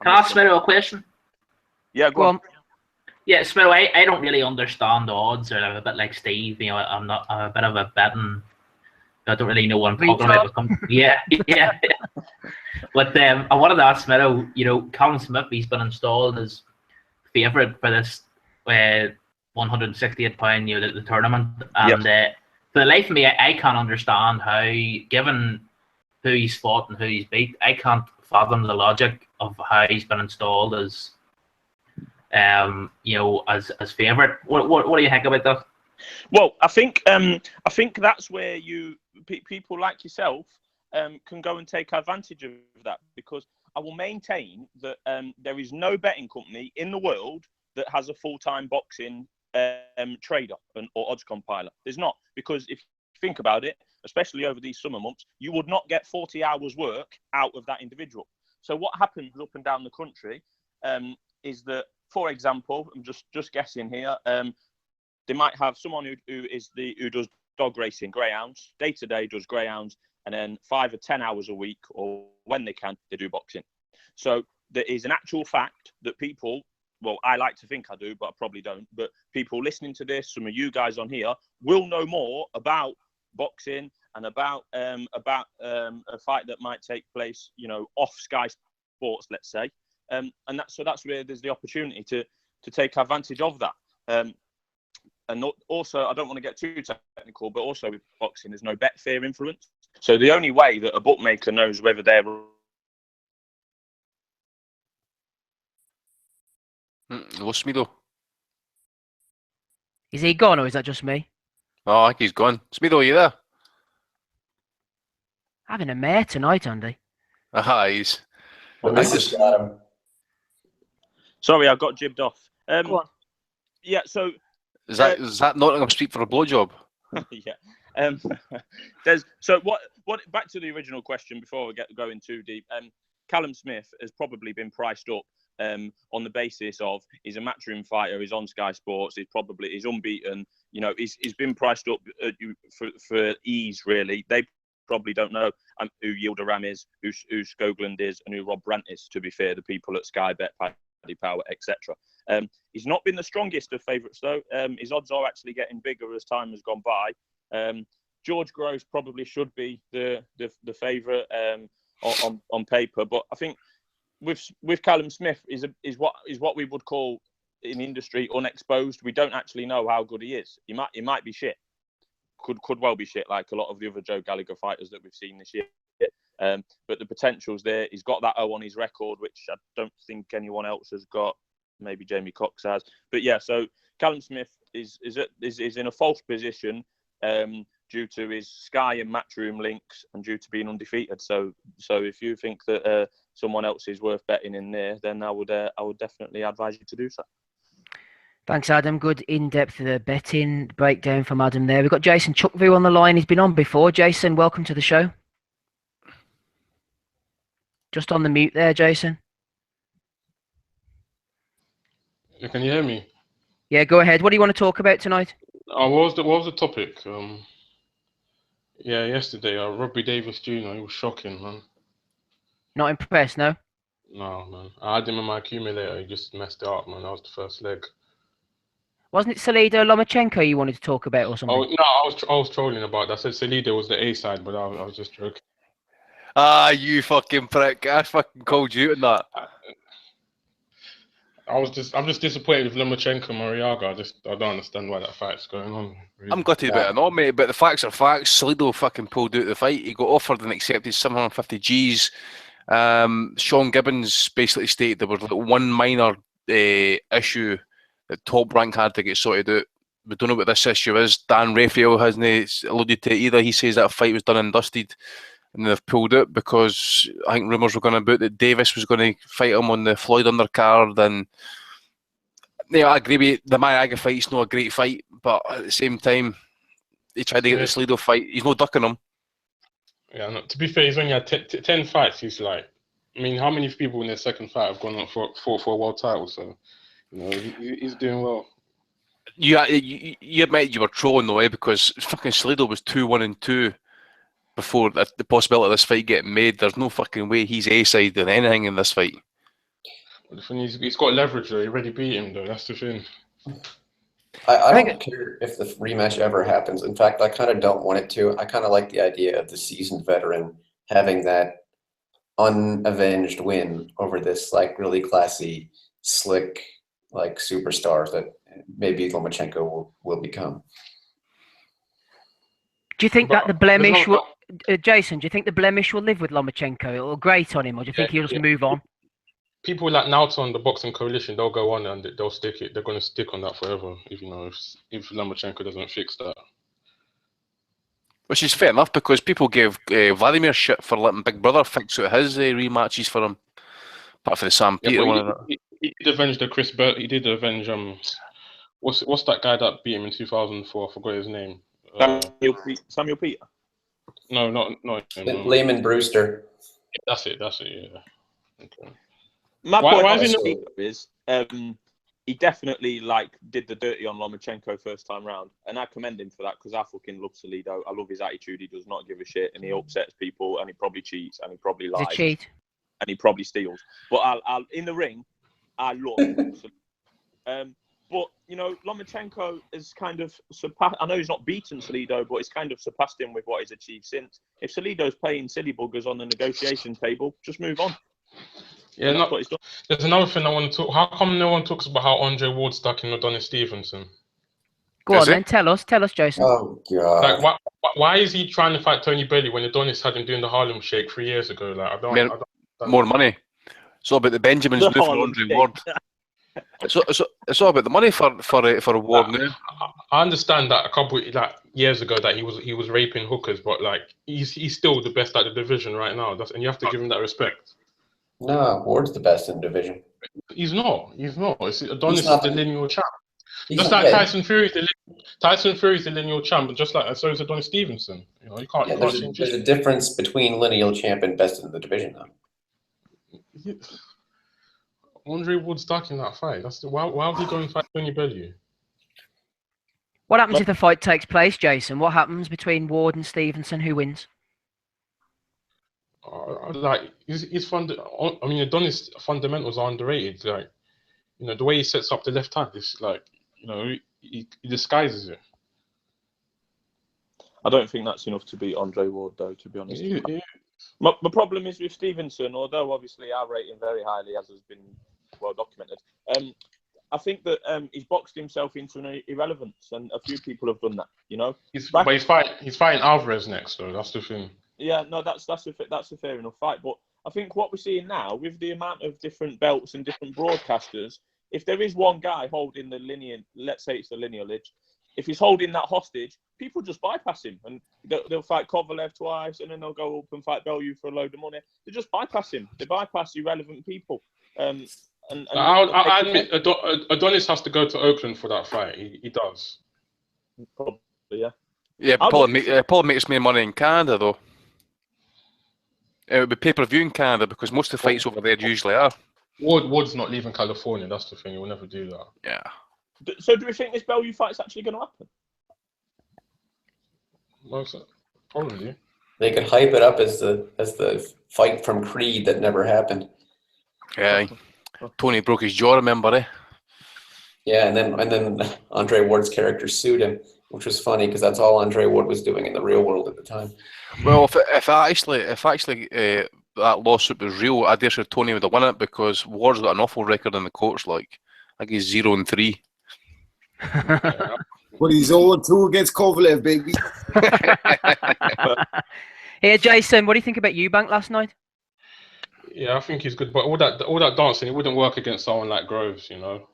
I ask Smiro a question?
Yeah, go on.
Yeah, Smiro, I don't really understand odds, or I'm a bit like Steve. I'm a bit of a betting. I don't really know what I'm talking about. Yeah. But I wanted to ask Smiro, Callum Smith, he's been installed as favourite for this 168 pound, the tournament, and for the life of me, I can't understand how, given who he's fought and who he's beat, I can't fathom the logic of how he's been installed as as favourite. What do you think about that?
Well, I think that's where people like yourself can go and take advantage of that, because I will maintain that there is no betting company in the world that has a full-time boxing trader or odds compiler. There's not, because if you think about it, especially over these summer months, you would not get 40 hours work out of that individual. So what happens up and down the country is that, for example, I'm just guessing here, they might have someone who does dog racing, greyhounds, day to day does greyhounds, and then 5 or 10 hours a week, or when they can, they do boxing. So there is an actual fact that people, well, I like to think I do, but I probably don't, but people listening to this, some of you guys on here, will know more about boxing and about a fight that might take place, off Sky Sports, let's say, and that's where there's the opportunity to take advantage of that. And also, I don't want to get too technical, but also with boxing, there's no Betfair influence. So the only way that a bookmaker knows whether they're...
Lost me though.
Is he gone, or is that just me?
Oh, I think he's gone. Smeedo, are you there?
Having a mare tonight, Andy.
He's...
I just got him.
Sorry, I got jibbed off.
Go on.
Yeah, so...
Is that Nottingham Street for a blowjob?
Yeah. So what? Back to the original question before we get going too deep. Callum Smith has probably been priced up on the basis of he's a matchroom fighter, he's on Sky Sports, he's unbeaten. You know, he's been priced up for ease. Really, they probably don't know who Yildirim is, who Skoglund is, and who Rob Brandt is. To be fair, the people at Sky Bet, Paddy Power, etc. He's not been the strongest of favourites though. His odds are actually getting bigger as time has gone by. George Groves probably should be the favourite on paper, but I think with Callum Smith is what we would call in industry unexposed. We don't actually know how good he is. He might be shit. Could well be shit, like a lot of the other Joe Gallagher fighters that we've seen this year. But the potential's there. He's got that O on his record, which I don't think anyone else has got. Maybe Jamie Cox has. But yeah, so Callum Smith is in a false position due to his Sky and Matchroom links and due to being undefeated. So if you think that someone else is worth betting in there, then I would definitely advise you to do so.
Thanks, Adam. Good in-depth betting breakdown from Adam there. We've got Jason Chuckview on the line. He's been on before. Jason, welcome to the show. Just on the mute there, Jason.
Can you hear me?
Yeah, go ahead. What do you want to talk about tonight?
What was the topic? Yesterday, Robbie Davis Jr. He was shocking, man.
Not impressed, no?
No, man. I had him in my accumulator. He just messed it up, man. That was the first leg.
Wasn't it Salido Lomachenko you wanted to talk about or something?
Oh no, I was trolling about that. I said Salido was the A side, but I was just joking.
Ah, you fucking prick! I fucking called you on that.
I'm just disappointed with Lomachenko and Mariaga. I don't understand why that fight's going on. Really.
I'm gutted about it, not mate, but the facts are facts. Salido fucking pulled out the fight. He got offered and accepted 750 G's. Sean Gibbons basically stated there was like one minor issue that Top Rank had to get sorted out. We don't know what this issue is. Dan Raphael hasn't alluded to it either. He says that fight was done and dusted and they've pulled it because I think rumours were going about that Davis was going to fight him on the Floyd undercard. And I agree with you, the Mariaga fight's not a great fight, but at the same time, he tried to get the Salido fight. He's not ducking him.
Yeah, no, to be fair, he's only had 10 fights. He's like, I mean, how many people in their second fight have gone up for a world title? So, he's doing well.
You admit you were trolling the way because fucking Salido was 2-1-2 before the possibility of this fight getting made. There's no fucking way he's A-side than anything in this fight.
The thing is, he's got leverage though. He already beat him though. That's the thing.
I don't care if the rematch ever happens. In fact, I kind of don't want it to. I kind of like the idea of the seasoned veteran having that unavenged win over this like really classy, slick like superstar that maybe Lomachenko will become.
Do you think that the blemish will, Jason? Do you think the blemish will live with Lomachenko? It will grate on him, or do you think he'll just move on?
People like Nauta on the Boxing Coalition, they'll go on and they'll stick it. They're going to stick on that forever, if Lomachenko doesn't fix that.
Which is fair enough because people gave Vladimir shit for letting Big Brother fix out his rematches for him. Apart from the Sam Peter one.
He did avenge the Chris Burt. He did avenge what's that guy that beat him in 2004? I forgot his name.
Samuel Peter.
No, not
Lehman Brewster.
That's it. Yeah. Okay.
My point is he definitely did the dirty on Lomachenko first time round, and I commend him for that because I fucking love Salido. I love his attitude. He does not give a shit, and he upsets people, and he probably cheats, and he probably lies,
cheat,
and he probably steals. But I'll in the ring, I love. But Lomachenko is kind of surpassed. I know he's not beaten Salido, but he's kind of surpassed him with what he's achieved since. If Salido's paying silly buggers on the negotiation table, just move on.
Yeah, there's another thing I want to talk. How come no one talks about how Andre Ward stuck in Adonis Stevenson?
Go on, then tell us, Jason.
Oh god!
Like, why is he trying to fight Tony Bellew when Adonis had him doing the Harlem Shake 3 years ago? Like, I don't
more money. It's all about the Benjamins now for Andre Ward. It's all about the money for Ward now.
I understand that a couple years ago that he was raping hookers, but he's still the best at the division right now. And you have to give him that respect.
No, Ward's the best in the division.
He's not. Adonis is the lineal champ. Just like Tyson Fury's the lineal champ, but just like so is Adonis Stevenson. You can't.
Yeah, there's a difference between lineal champ and best in the division, though.
Andre Ward's stuck in that fight. Why would he go and fight Tony Bellew?
What happens if the fight takes place, Jason? What happens between Ward and Stevenson? Who wins?
Like I mean, Adonis' fundamentals are underrated. Like, you know, the way he sets up the left hand is like, you know, he disguises it.
I don't think that's enough to beat Andre Ward, though, to be honest.
Yeah.
My problem is with Stevenson, although obviously I rate him very highly, as has been well documented. I think that he's boxed himself into an irrelevance, and a few people have done that. You know,
He's fighting Alvarez next, though. That's the thing.
Yeah, no, that's a fair enough fight. But I think what we're seeing now, with the amount of different belts and different broadcasters, if there is one guy holding the lineage, let's say it's the lineage, if he's holding that hostage, people just bypass him, and they'll fight Kovalev twice, and then they'll go up and fight Bellew for a load of money. They just bypass him. They bypass irrelevant people. I
admit Adonis has to go to Oakland for that fight. He does.
Probably, yeah.
Yeah, Paul makes me money in Canada, though. It would be pay-per-view in Canada because most of the fights over there usually are.
Ward's not leaving California. That's the thing. He will never do that.
Yeah.
So do we think this Bellew fight's actually going to happen?
Well, probably.
They could hype it up as the fight from Creed that never happened.
Yeah. Tony broke his jaw, remember, eh?
Yeah, and then Andre Ward's character sued him, which was funny because that's all Andre Ward was doing in the real world at the time.
Well, if actually that lawsuit was real, I dare say Tony would have won it because Ward's got an awful record in the courts. Like, I think he's 0-3.
But he's 0-2 against Kovalev, baby.
Here, Jason, what do you think about Eubank last night?
Yeah, I think he's good, but all that dancing, it wouldn't work against someone like Groves, you know.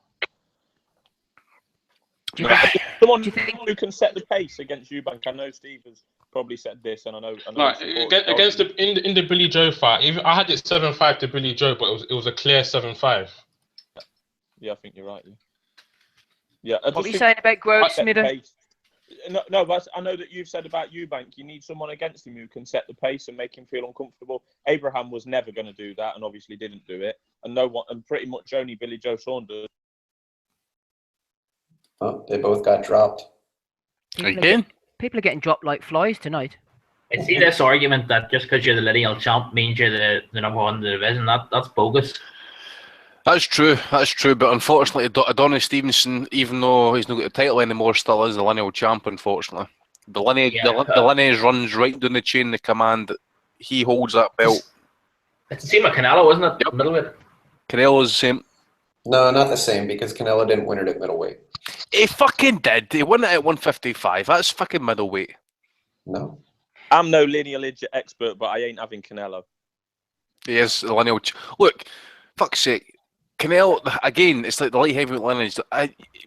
Someone who can set the pace against Eubank. I know Steve has probably said this, and I know
like against in the Billy Joe fight, even I had it 7-5 to Billy Joe, but it was a clear 7-5.
Yeah, I think you're right. Yeah.
What are you saying about Groves, Smither?
No, but I know that you've said about Eubank, you need someone against him who can set the pace and make him feel uncomfortable. Abraham was never going to do that, and obviously didn't do it. And pretty much only Billy Joe Saunders.
Oh, they both got dropped.
People are getting dropped like flies tonight.
I see this argument that just because you're the lineal champ means you're the number one in the division. That's bogus.
That's true, but unfortunately Adonis Stevenson, even though he's not got the title anymore, still is the lineal champ, unfortunately. The lineage runs right down the chain of command. He holds that belt.
It's the same with Canelo, isn't it?
Yep.
Middleweight.
Canelo's the same.
No, not the same, because Canelo didn't win it at middleweight.
He fucking did. He won it at 155. That's fucking middleweight.
No.
I'm no lineage expert, but I ain't having Canelo.
He is the lineal. Look, fuck's sake. Canelo, again, it's like the light heavyweight lineage.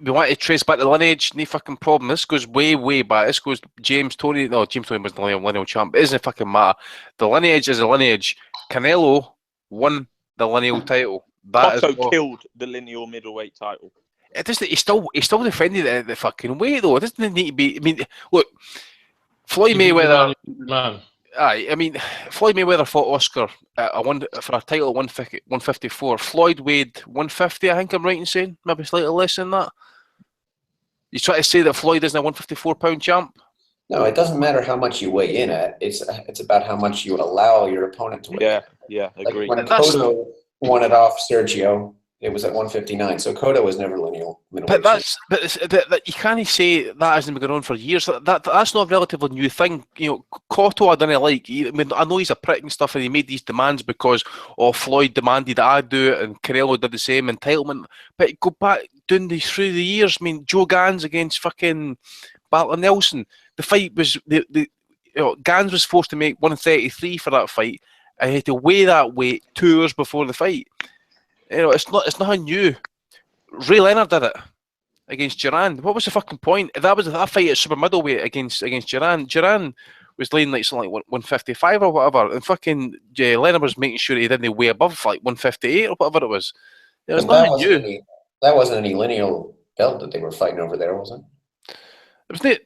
We want to trace back the lineage, no fucking problem. This goes way, way back. This goes James Toney was the lineal champ. It doesn't fucking matter. The lineage is a lineage. Canelo won the lineal title. That
Cotto killed the lineal middleweight title.
It doesn't. He still defended it the fucking way though. It doesn't need to be. I mean, look, Floyd Mayweather.
Man.
Aye, I mean, Floyd Mayweather fought Oscar for a title at 154. Floyd weighed 150, I think I'm right in saying. Maybe slightly less than that. You try to say that Floyd isn't a 154-pound champ?
No, it doesn't matter how much you weigh in at. It's about how much you would allow your opponent to weigh.
Yeah, agree.
Like when Cotto won it off Sergio, it was at 159. So Cotto was never lineal middleweight.
But you can't say that hasn't been going on for years. That's not a relatively new thing. You know, Cotto I don't like. I mean, I know he's a prick and stuff, and he made these demands because Floyd demanded that I do it, and Canelo did the same entitlement. But go back through the years. I mean, Joe Gans against fucking Bartlett Nelson. The fight was Gans was forced to make 133 for that fight. I had to weigh that weight 2 hours before the fight. You know, it's nothing new. Ray Leonard did it against Duran. What was the fucking point? That fight at super middleweight against Duran. Duran was laying like something like 155 or whatever, and fucking Leonard was making sure he didn't weigh above like 158 or whatever it was. It was nothing new.
That wasn't any lineal belt that they were fighting over there, was it?
It was not.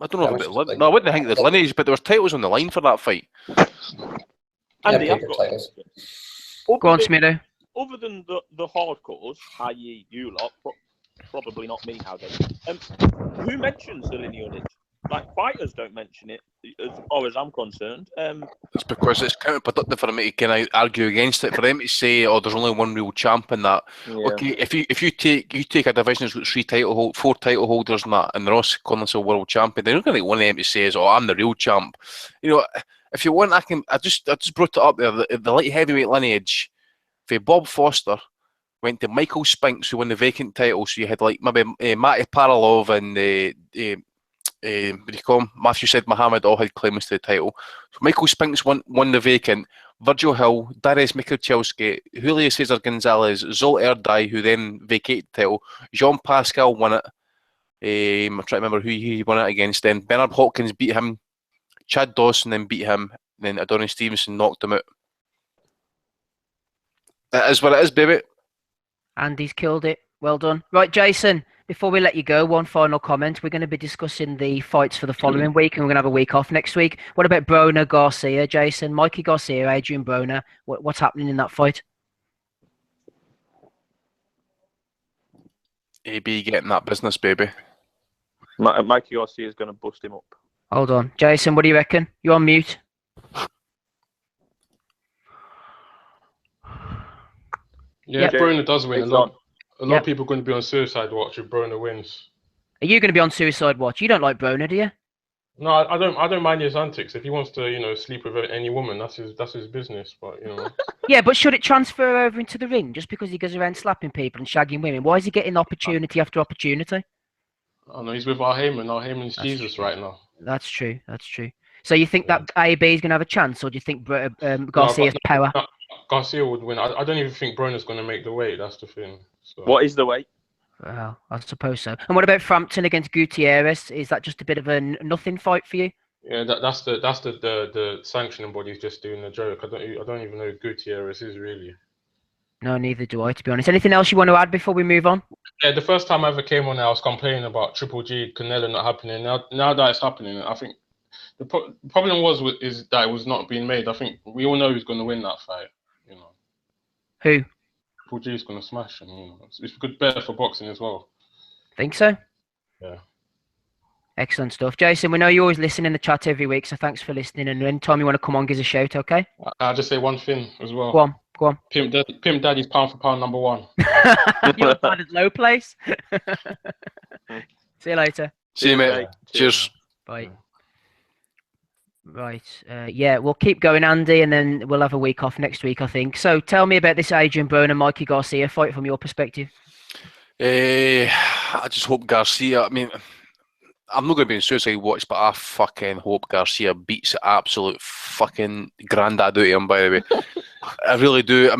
I don't know about no, I wouldn't think it was lineage, but there was titles on the line for that fight.
And
paper titles.
Go on, Smitho.
other than the hardcores, i.e. you lot, probably not me nowadays, who mentions the lineage? Like, fighters don't mention it, as far as I'm concerned.
It's because it's counterproductive for them to kind of argue against it. For them to say, "Oh, there's only one real champ in that."
Yeah.
Okay, if you take a division that's got four title holders in that, and they're all calling themselves world champion, they're not going to want them to say, "Oh, I'm the real champ." You know, if you want, I just brought it up there. The light heavyweight lineage, for Bob Foster, went to Michael Spinks, who won the vacant title. So you had like maybe Matty Paralov and what do you call him? Matthew Said Muhammad all had claims to the title. So Michael Spinks won the vacant. Virgil Hill, Darius Michalczewski, Julio Cesar Gonzalez, Zol Erdai, who then vacated the title. Jean Pascal won it. I'm trying to remember who he won it against then. Bernard Hopkins beat him. Chad Dawson then beat him. Then Adonis Stevenson knocked him out. That is what it is, baby.
Andy's killed it. Well done. Right, Jason, before we let you go, one final comment. We're going to be discussing the fights for the following week, and we're going to have a week off next week. What about Browne Garcia, Jason? Mikey Garcia, Adrian Browne. What's happening in that fight?
AB getting that business, baby.
Mikey Garcia is going to bust him up.
Hold on. Jason, what do you reckon? You're on mute.
Yeah, if Browne does win, a lot
Yep.
of people are going to be on suicide watch if Browne wins.
Are you going to be on suicide watch? You don't like Browne, do you?
No, I don't mind his antics. If he wants to, sleep with any woman, that's his business. But
Yeah, but should it transfer over into the ring just because he goes around slapping people and shagging women? Why is he getting opportunity after opportunity?
I know he's with our Heyman. Our Heyman's Jesus right now.
That's true. That's true. So you think that AB is going to have a chance, or do you think Garcia's power?
No, Garcia would win. I don't even think Browne is going to make the weight. That's the thing. So.
What is the weight?
Well, I suppose so. And what about Frampton against Gutierrez? Is that just a bit of a nothing fight for you?
Yeah, that's the sanctioning body's just doing a joke. I don't even know who Gutierrez is really.
No, neither do I, to be honest. Anything else you want to add before we move on?
Yeah, the first time I ever came on, I was complaining about Triple G Canelo not happening. Now that it's happening, I think the problem is that it was not being made. I think we all know who's going to win that fight.
Who?
Triple G is going to smash him. It's good, better for boxing as well.
Think so?
Yeah.
Excellent stuff. Jason, we know you always listen in the chat every week, so thanks for listening. And anytime you want to come on, give us a shout, okay?
I'll just say one thing as well.
Go on.
Pimp Daddy's pound for pound number one.
You're at a low place. See you later.
See you, mate. Cheers.
Bye. Right. Yeah, we'll keep going, Andy, and then we'll have a week off next week, I think. So tell me about this Adrian Browne and Mikey Garcia fight from your perspective.
I just hope Garcia, I'm not going to be in suicide watch, but I fucking hope Garcia beats the absolute fucking granddad out of him, by the way. I really do.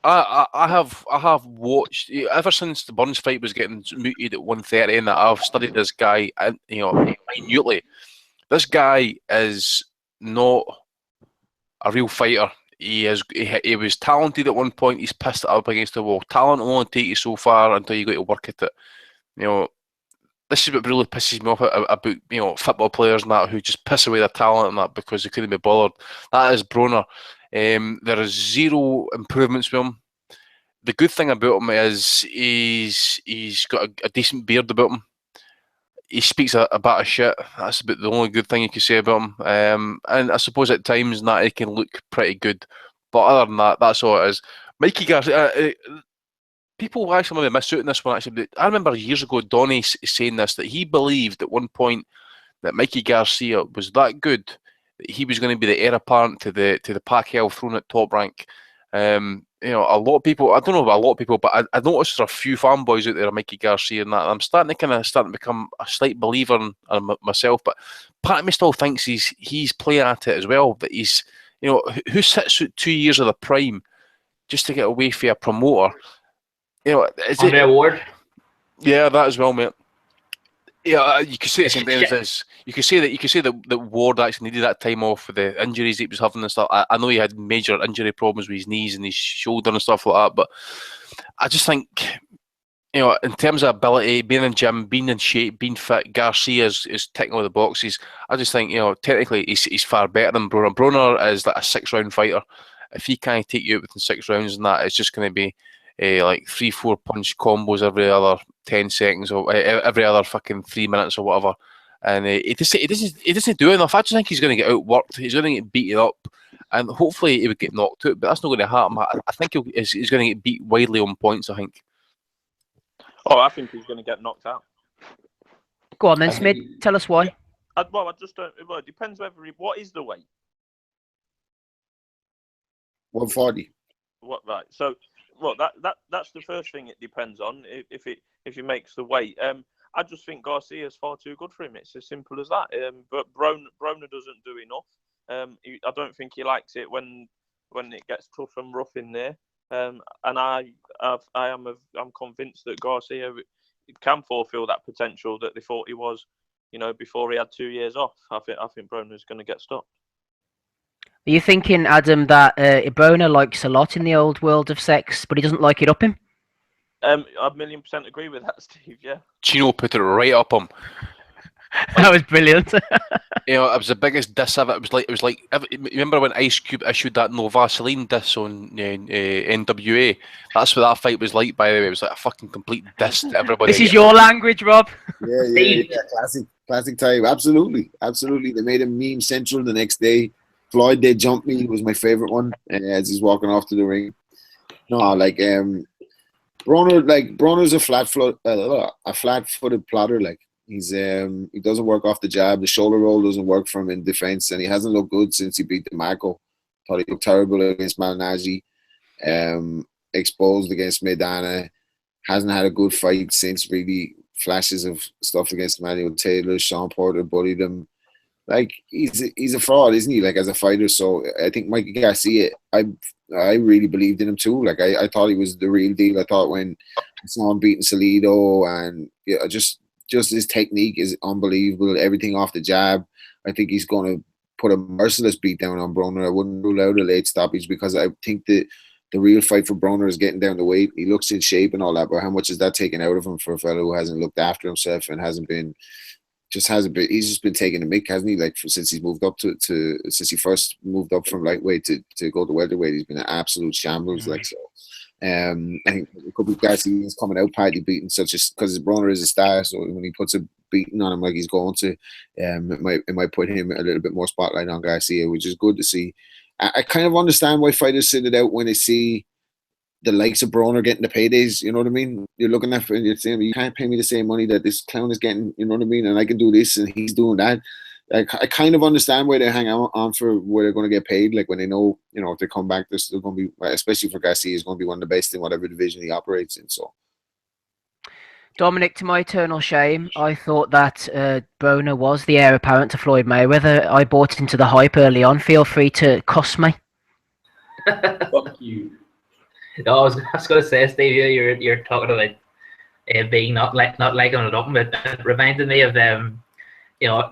I have watched, ever since the Burns fight was getting mooted at 130, and I've studied this guy, minutely. This guy is not a real fighter. He was talented at one point. He's pissed it up against the wall. Talent will only take you so far until you got to work at it. This is what really pisses me off about football players and that who just piss away their talent and that because they couldn't be bothered. That is Browne. There is zero improvements with him. The good thing about him is he's got a decent beard about him. He speaks a bit of shit. That's about the only good thing you can say about him. And I suppose at times that he can look pretty good. But other than that, that's all it is. Mikey Garcia, people actually maybe miss out on this one. Actually, I remember years ago Donnie saying this, that he believed at one point that Mikey Garcia was that good that he was going to be the heir apparent to the Pacquiao throne at Top Rank. A lot of people, I don't know about a lot of people, but I noticed there's a few fanboys out there of Mikey Garcia and that. I'm starting to become a slight believer in myself, but part of me still thinks he's playing at it as well. That he's, who sits at 2 years of the prime just to get away from a promoter? Is it
award?
Yeah, that as well, mate. Yeah, you could say the same thing as this. You could say that Ward actually needed that time off for the injuries he was having and stuff. I know he had major injury problems with his knees and his shoulder and stuff like that, but I just think, in terms of ability, being in gym, being in shape, being fit, Garcia is ticking all the boxes. I just think, technically he's far better than Browne. Browne is like a 6-round fighter. if he can't take you out within 6 rounds and that, it's just going to be like 3-4 punch combos every other 10 seconds or every other fucking 3 minutes or whatever. And he doesn't do enough. I just think he's going to get outworked. He's going to get beaten up, and hopefully he would get knocked out. But that's not going to happen. I think he's going to get beat widely on points, I think.
Oh, I think he's going to get knocked out.
Go on then, Smith. Tell us why.
I just don't. Well, it depends whether what is the weight.
140.
What right? So, well, that's the first thing it depends on. If he makes the weight. I just think Garcia is far too good for him. It's as simple as that. But Browne doesn't do enough. I don't think he likes it when it gets tough and rough in there. And I'm convinced that Garcia can fulfil that potential that they thought he was, before he had 2 years off. I think Browne is going to get stopped.
Are you thinking, Adam, that Browne likes a lot in the old world of sex, but he doesn't like it up him?
I 1,000,000% agree with that, Steve. Yeah.
Chino put it right up him.
That was brilliant.
It was the biggest diss ever. It was like remember when Ice Cube issued that No Vaseline diss on NWA? That's what that fight was like. By the way, it was like a fucking complete diss to everybody.
This is your language, Rob.
Yeah. Classic time. Absolutely. They made him meme central the next day. Floyd, They Jump Me was my favorite one, as he's walking off to the ring. No, like Browne's a flat-footed plotter. Like he doesn't work off the jab. The shoulder roll doesn't work for him in defense, and he hasn't looked good since he beat DeMarco. Thought he looked terrible against Malignaggi. Exposed against Maidana. Hasn't had a good fight since. Really flashes of stuff against Emmanuel Taylor. Sean Porter bullied him. Like he's a fraud, isn't he? Like as a fighter. So I think Mikey Garcia, I really believed in him too. Like I thought he was the real deal. I thought when I saw him beating Salido, and just his technique is unbelievable. Everything off the jab. I think he's going to put a merciless beat down on Browne. I wouldn't rule out a late stoppage because I think that the real fight for Browne is getting down the weight. He looks in shape and all that, but how much is that taken out of him for a fellow who hasn't looked after himself and hasn't been. He's just been taking the mick, hasn't he? Like since he's moved up since he first moved up from lightweight to go to welterweight, he's been an absolute shambles. Like so, I think a couple of Garcia's coming out party beating because Browne is a star. So when he puts a beating on him like he's going to, it might put him a little bit more spotlight on Garcia, which is good to see. I kind of understand why fighters sit it out when they see the likes of Browne are getting the paydays, you know what I mean? You're looking at and you're saying, you can't pay me the same money that this clown is getting, you know what I mean? And I can do this and he's doing that. I kind of understand why they hang on for where they're going to get paid. Like when they know, if they come back, they're still going to be, especially for Garcia, he's going to be one of the best in whatever division he operates in. So,
Dominic, to my eternal shame, I thought that Browne was the heir apparent to Floyd Mayweather. I bought into the hype early on. Feel free to cuss me.
Fuck you. No, I was going to say, Steve, you're talking about being not liking it up, but it reminded me of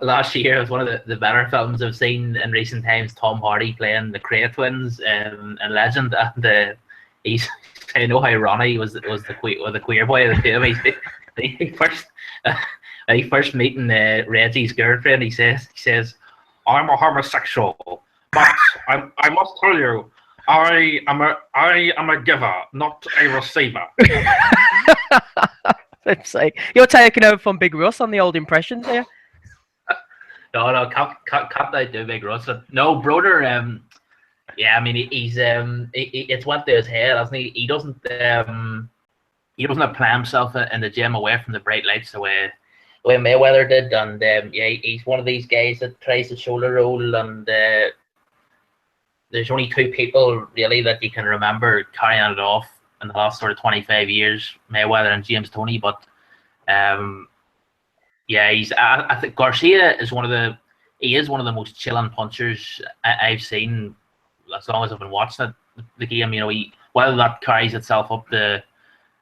last year was one of the better films I've seen in recent times. Tom Hardy playing the Cray twins in Legend, and he's I know how Ronnie was the queer boy of the two of them. He first meeting Reggie's girlfriend. He says, "I'm a homosexual, but I must tell you, I am a giver, not a receiver."
You're taking over from Big Russ on the old impressions here.
No, can't do Big Russ. No, brother. Yeah, I mean he's it's went to his head, hasn't he? He doesn't apply himself in the gym away from the bright lights the way Mayweather did, and he's one of these guys that tries to shoulder roll, and there's only two people really that you can remember carrying it off in the last sort of 25 years, Mayweather and James Toney. But I think Garcia is one of the most chilling punchers I've seen as long as I've been watching the game. Whether that carries itself up to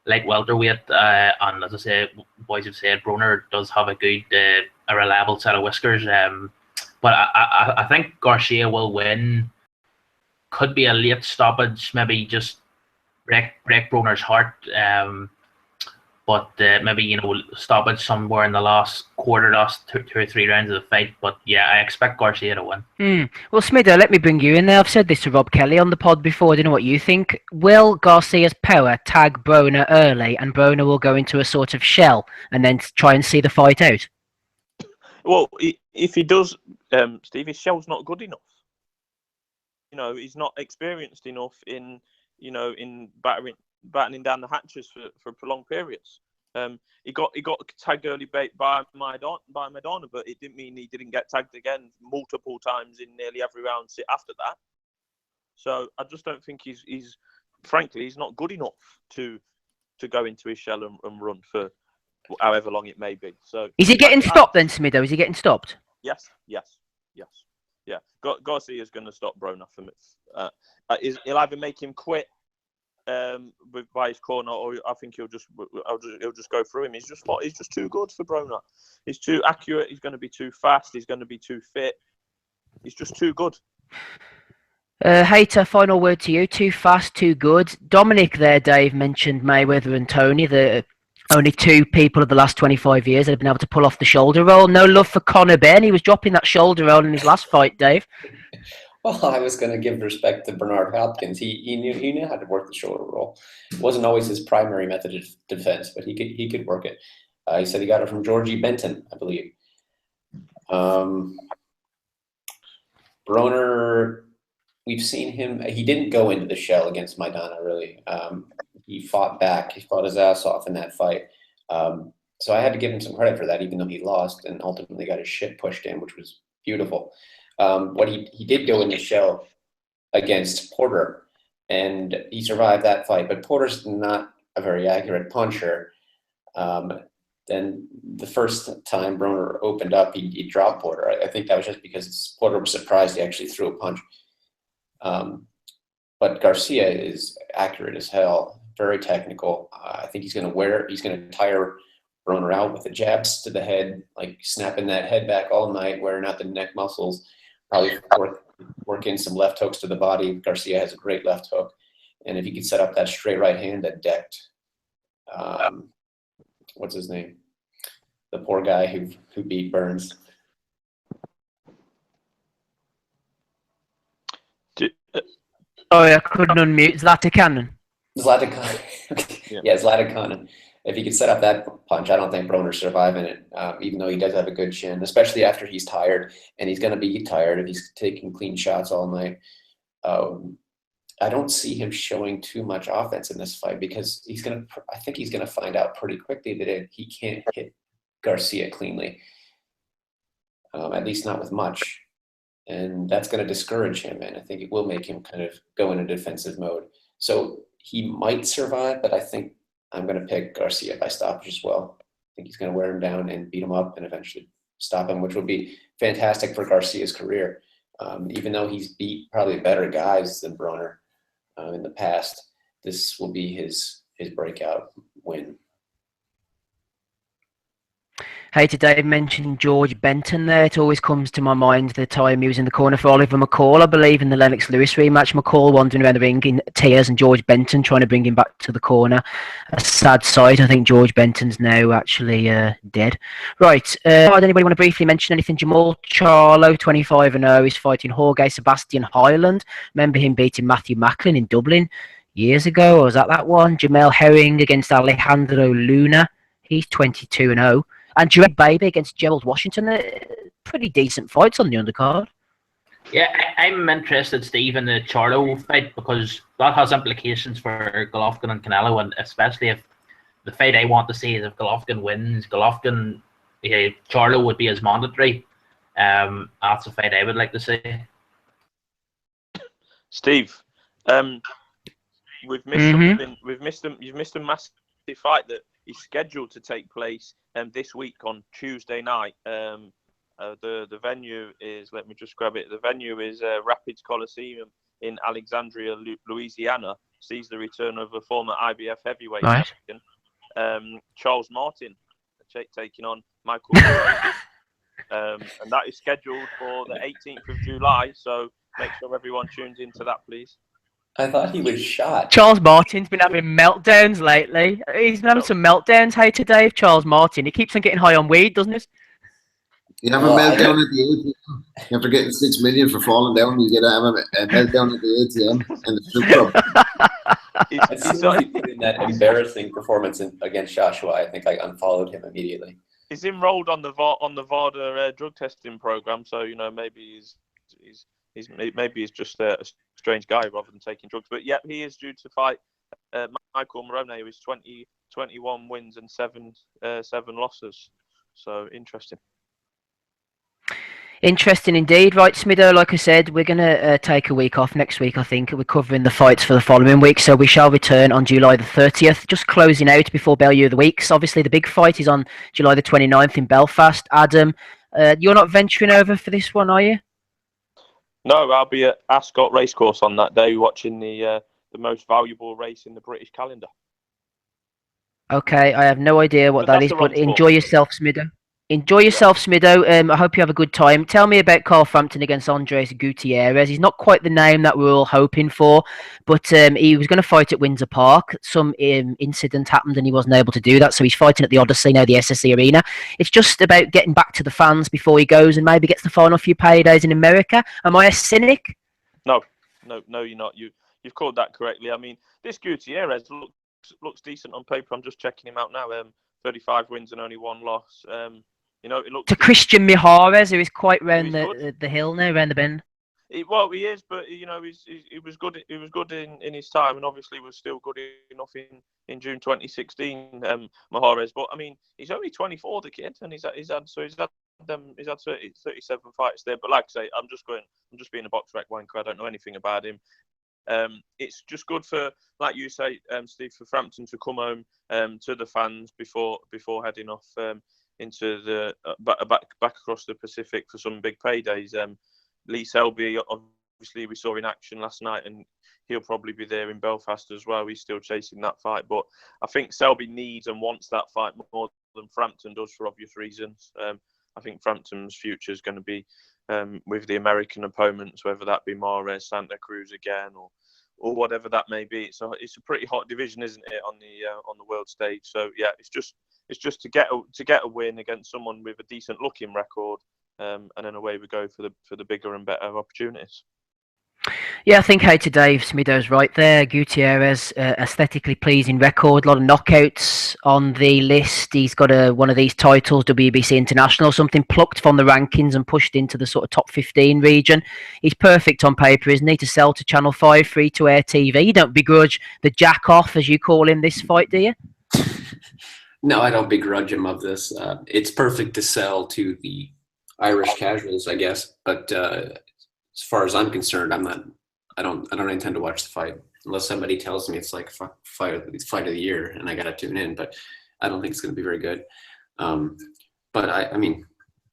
like welterweight, and as I say, boys have said, Browne does have a good, a reliable set of whiskers. But I think Garcia will win. Could be a late stoppage, maybe just break Browne's heart. but maybe stop it somewhere in the last quarter, last two or three rounds of the fight. But yeah, I expect Garcia to win.
Well, Smitho, let me bring you in there. I've said this to Rob Kelly on the pod before. I don't know what you think. Will Garcia's power tag Browne early, and Browne will go into a sort of shell and then try and see the fight out?
Well, if he does, Steve, his shell's not good enough. He's not experienced enough in battening down the hatches for prolonged periods. He got tagged early by Madonna, but it didn't mean he didn't get tagged again multiple times in nearly every round after that. So I just don't think he's frankly he's not good enough to go into his shell and run for however long it may be. So
is he getting stopped then, Smitho? Is he getting stopped?
Yes. Yeah. Garcia's going to stop Browne for me. He'll either make him quit by his corner, or I think he'll just go through him. He's just too good for Browne. He's too accurate. He's going to be too fast. He's going to be too fit. He's just too good.
Hater, final word to you. Too fast, too good. Dominic there, Dave, mentioned Mayweather and Tony, the only two people of the last 25 years that have been able to pull off the shoulder roll. No love for Conor Benn. He was dropping that shoulder roll in his last fight, Dave.
Well, I was going to give respect to Bernard Hopkins. He knew how to work the shoulder roll. It wasn't always his primary method of defense, but he could work it. He said he got it from Georgie Benton, I believe. Broner, we've seen him. He didn't go into the shell against Maidana, really. He fought back. He fought his ass off in that fight. So I had to give him some credit for that, even though he lost and ultimately got his shit pushed in, which was beautiful. What he did go in the shell against Porter, and he survived that fight. But Porter's not a very accurate puncher. Then the first time Broner opened up, he dropped Porter. I think that was just because Porter was surprised he actually threw a punch. But Garcia is accurate as hell, very technical. I think he's going to tire Broner out with the jabs to the head, like snapping that head back all night, wearing out the neck muscles. Probably work in some left hooks to the body. Garcia has a great left hook. And if he could set up that straight right hand that decked, what's his name? The poor guy who beat Burns.
Oh, I couldn't unmute. Zlatan.
Yeah, Zlatan. If he could set up that punch, I don't think Broner's surviving it, even though he does have a good chin, especially after he's tired, and he's going to be tired if he's taking clean shots all night. I don't see him showing too much offense in this fight because I think he's going to find out pretty quickly that he can't hit Garcia cleanly, at least not with much. And that's going to discourage him, and I think it will make him kind of go in a defensive mode. So he might survive, but I think I'm going to pick Garcia by stoppage as well. I think he's going to wear him down and beat him up and eventually stop him, which would be fantastic for Garcia's career. Even though he's beat probably better guys than Broner in the past, this will be his breakout win.
Hey, today mentioning George Benton there. It always comes to my mind the time he was in the corner for Oliver McCall, I believe, in the Lennox Lewis rematch. McCall wandering around the ring in tears and George Benton trying to bring him back to the corner. A sad sight. I think George Benton's now actually dead. Right. Does anybody want to briefly mention anything? Jamal Charlo, 25-0, is fighting Jorge Sebastian Highland. Remember him beating Matthew Macklin in Dublin years ago? Or was that one? Jamel Herring against Alejandro Luna. He's 22-0. And Jared Baby against Gerald Washington. Pretty decent fights on the undercard.
Yeah, I'm interested, Steve, in the Charlo fight because that has implications for Golovkin and Canelo, and especially if the fight I want to see is if Golovkin wins, Charlo would be his mandatory. That's a fight I would like to see.
Steve, you've missed a massive fight that is scheduled to take place this week on Tuesday night. The venue is, let me just grab it. The venue is Rapids Coliseum in Alexandria, Louisiana. Sees the return of a former IBF heavyweight champion, Charles Martin, taking on Michael Corrales. And that is scheduled for the 18th of July. So make sure everyone tunes into that, please.
I thought he was shot.
Charles Martin's been having meltdowns lately. He's been having some meltdowns. Hey, today, Charles Martin. He keeps on getting high on weed, doesn't he?
You have a meltdown at the ATM. After getting 6 million for falling down, you get to have a meltdown at the ATM and the strip club.
As soon as he put in that embarrassing performance against Joshua, I think I unfollowed him immediately.
He's enrolled on the VADA drug testing program, so maybe he's just a strange guy rather than taking drugs. But yeah, he is due to fight Michael Morone, who is 21 wins and seven losses. So interesting.
Interesting indeed. Right, Smido, like I said, we're going to take a week off next week, I think. We're covering the fights for the following week, so we shall return on July the 30th. Just closing out before Bellew of the Weeks. Obviously, the big fight is on July the 29th in Belfast. Adam, you're not venturing over for this one, are you?
No, I'll be at Ascot Racecourse on that day watching the most valuable race in the British calendar.
Okay, I have no idea what that is, but enjoy yourself, Smido. Enjoy yourself, Smido. I hope you have a good time. Tell me about Carl Frampton against Andres Gutierrez. He's not quite the name that we were all hoping for, but he was going to fight at Windsor Park. Some incident happened and he wasn't able to do that, so he's fighting at the Odyssey, now the SSE Arena. It's just about getting back to the fans before he goes and maybe gets the final few paydays in America. Am I a cynic?
No, you're not. You've called that correctly. I mean, this Gutierrez looks decent on paper. I'm just checking him out now. 35 wins and only 1 loss. It looks
to Christian Mijares, who is quite round the hill now, round the bend.
He is, but he was good. He was good in his time, and obviously was still good enough in June 2016. Mijares, but I mean, he's only 24, the kid, and he's had 37 fights there. But like I say, I'm just being a box rec wanker. I don't know anything about him. It's just good for, like you say, Steve, for Frampton to come home to the fans before heading off into the back across the Pacific for some big paydays. Lee Selby, obviously, we saw in action last night, and he'll probably be there in Belfast as well. He's still chasing that fight, but I think Selby needs and wants that fight more than Frampton does for obvious reasons. I think Frampton's future is going to be with the American opponents, whether that be Mares, Santa Cruz again, or whatever that may be. So it's a pretty hot division, isn't it, on the world stage? So yeah, it's just to get a win against someone with a decent looking record, and then away we go for the bigger and better opportunities.
Yeah, I think to Dave, Smido's right there. Gutierrez, aesthetically pleasing record, a lot of knockouts on the list. He's got one of these titles, WBC International, something plucked from the rankings and pushed into the sort of top 15 region. He's perfect on paper, isn't he, to sell to Channel 5 free-to-air TV? You don't begrudge the jack-off, as you call him, this fight, do you?
No, I don't begrudge him of this. It's perfect to sell to the Irish casuals, I guess, but as far as I'm concerned, I don't intend to watch the fight unless somebody tells me it's like fight of the year and I gotta tune in. But I don't think it's gonna be very good. But I mean,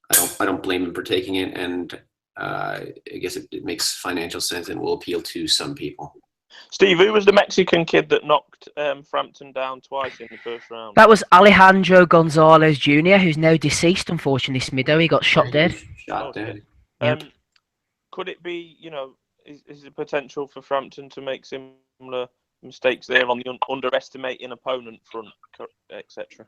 I don't blame him for taking it, and I guess it makes financial sense and will appeal to some people.
Steve, who was the Mexican kid that knocked Frampton down twice in the first round?
That was Alejandro Gonzalez Jr., who's now deceased, unfortunately, Smido. He got shot dead.
Shot dead.
Could it be, is the potential for Frampton to make similar mistakes there on the underestimating opponent front, etc.?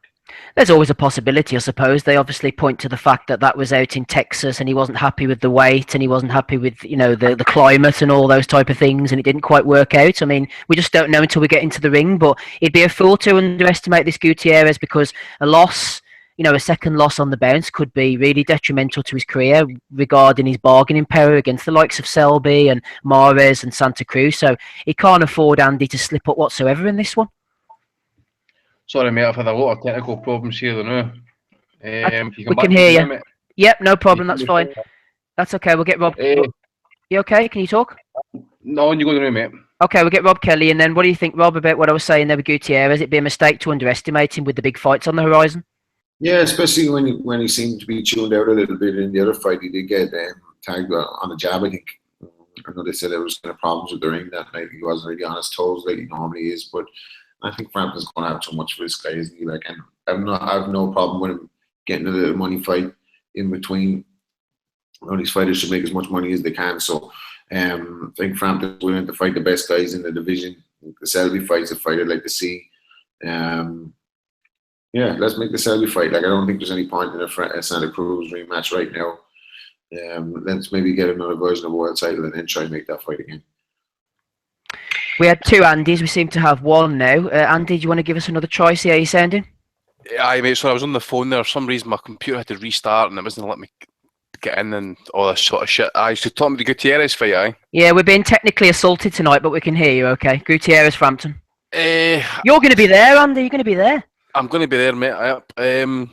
There's always a possibility, I suppose. They obviously point to the fact that was out in Texas and he wasn't happy with the weight and he wasn't happy with, the climate and all those type of things, and it didn't quite work out. I mean, we just don't know until we get into the ring, but it'd be a fool to underestimate this Gutierrez, because a loss, a second loss on the bounce could be really detrimental to his career regarding his bargaining power against the likes of Selby and Mares and Santa Cruz. So he can't afford Andy to slip up whatsoever in this one.
Sorry, mate, I've had a lot of technical problems here now.
We can hear you. Yep, no problem. That's fine. That's okay. We'll get Rob. You okay? Can you talk?
No, you go to the room, mate.
Okay, we'll get Rob Kelly, and then what do you think, Rob, about what I was saying there with Gutierrez? It'd be a mistake to underestimate him with the big fights on the horizon.
Yeah, especially when he seemed to be tuned out a little bit in the other fight. He did get tagged on a jab, I think. I know they said there was kind of problems with the ring that night. He wasn't really on his toes like he normally is, but I think Frampton's going to have too much for this guy, isn't he? And I have no problem with him getting a little money fight in between. All these fighters should make as much money as they can, so I think Frampton's willing to fight the best guys in the division. The Selby fight's a fight I'd like to see. Yeah, let's make the Selby fight. Like, I don't think there's any point in a Santa Cruz rematch right now. Let's maybe get another version of the world title and then try and make that fight again.
We had two Andys. We seem to have one now. Andy, do you want to give us another try? See how you're sounding?
Aye, mate. So I was on the phone there. For some reason, my computer had to restart and it wasn't letting me get in and all this sort of shit. Aye, so talking about the Gutierrez fight, aye?
Yeah, we're being technically assaulted tonight, but we can hear you okay. Gutierrez, Frampton. You're going to be there, Andy. You're going to be there.
I'm going to be there, mate. I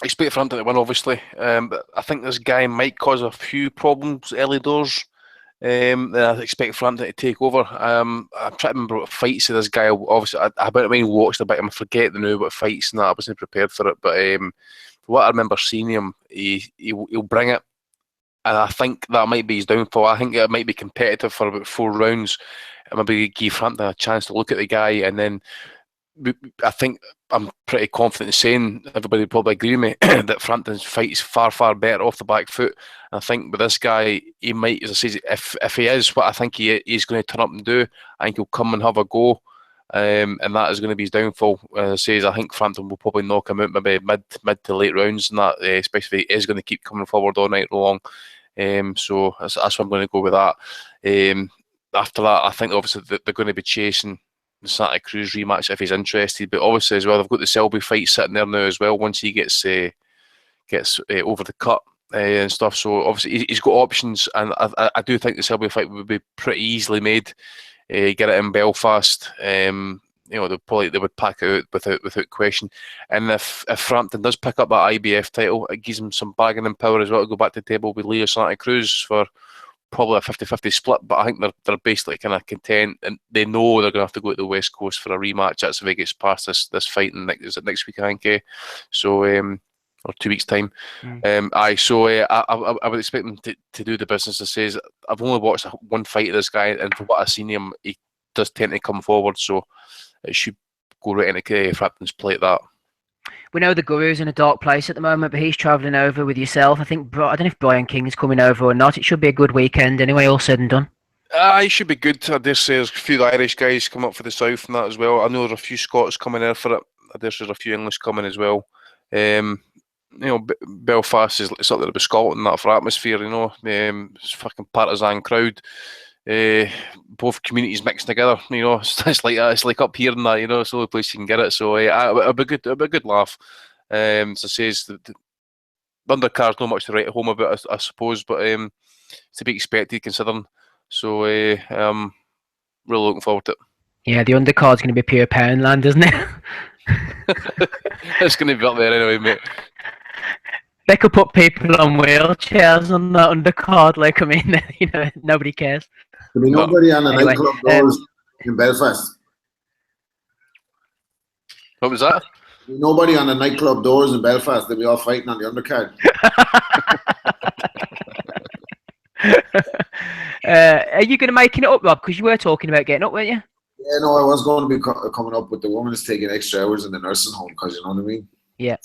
expect Frampton to win, obviously. But I think this guy might cause a few problems early doors. Then I expect Frampton to take over. I'm trying to remember what fights of this guy. Obviously, I watched a bit of him. I forget the new what fights and that. I wasn't prepared for it. But what I remember seeing him, he'll bring it. And I think that might be his downfall. I think it might be competitive for about 4 rounds. And maybe give Frampton a chance to look at the guy. And then I think I'm pretty confident in saying, everybody would probably agree with me, that Frampton's fight is far, far better off the back foot. And I think with this guy, he might, as I say, if he is what I think he's going to turn up and do, I think he'll come and have a go. And that is going to be his downfall. As I say, I think Frampton will probably knock him out maybe mid to late rounds, and that, especially if he is going to keep coming forward all night long. So that's what I'm going to go with that. After that, I think obviously they're going to be chasing the Santa Cruz rematch if he's interested, but obviously as well they've got the Selby fight sitting there now as well once he gets over the cut and stuff. So obviously he's got options, and I do think the Selby fight would be pretty easily made. Get it in Belfast. They would pack it out without question. And if Frampton does pick up that IBF title, it gives him some bargaining power as well to go back to the table with Leo Santa Cruz for probably a 50-50 split, but I think they're basically kind of content, and they know they're going to have to go to the West Coast for a rematch. That's if it gets past this fight, and is it next week, I think, so or 2 weeks' time. I would expect them to do the business. It says I've only watched one fight of this guy, and from what I've seen him, he does tend to come forward, so it should go right into Frampton's plate. That.
We know the Guru's in a dark place at the moment, but he's travelling over with yourself. I don't know if Brian King's coming over or not. It should be a good weekend anyway, all said and done.
It should be good. I dare say there's a few Irish guys come up for the South and that as well. I know there's a few Scots coming there for it. I dare say there's a few English coming as well. Belfast is up there with Scotland, that for atmosphere, it's a fucking partisan crowd. Both communities mixed together, it's like that. It's like up here and that, it's the only place you can get it. So it'll be good. It'll be a good laugh. So it says the undercard's not much to write home about, I suppose, but it's to be expected considering. So really looking forward to it.
Yeah, the undercard's going to be pure Poundland, isn't it?
It's going to be up there anyway, mate.
They could put people on wheelchairs on that undercard. Like, I mean, nobody cares.
There'll be nobody on the nightclub doors in Belfast.
What was that?
There'll be nobody on the nightclub doors in Belfast. They'll be all fighting on the undercard.
Are you going to make it up, Rob? Because you were talking about getting up, weren't you?
Yeah, no, I was going to be coming up, but the woman is taking extra hours in the nursing home because, you know what I mean?
Yeah.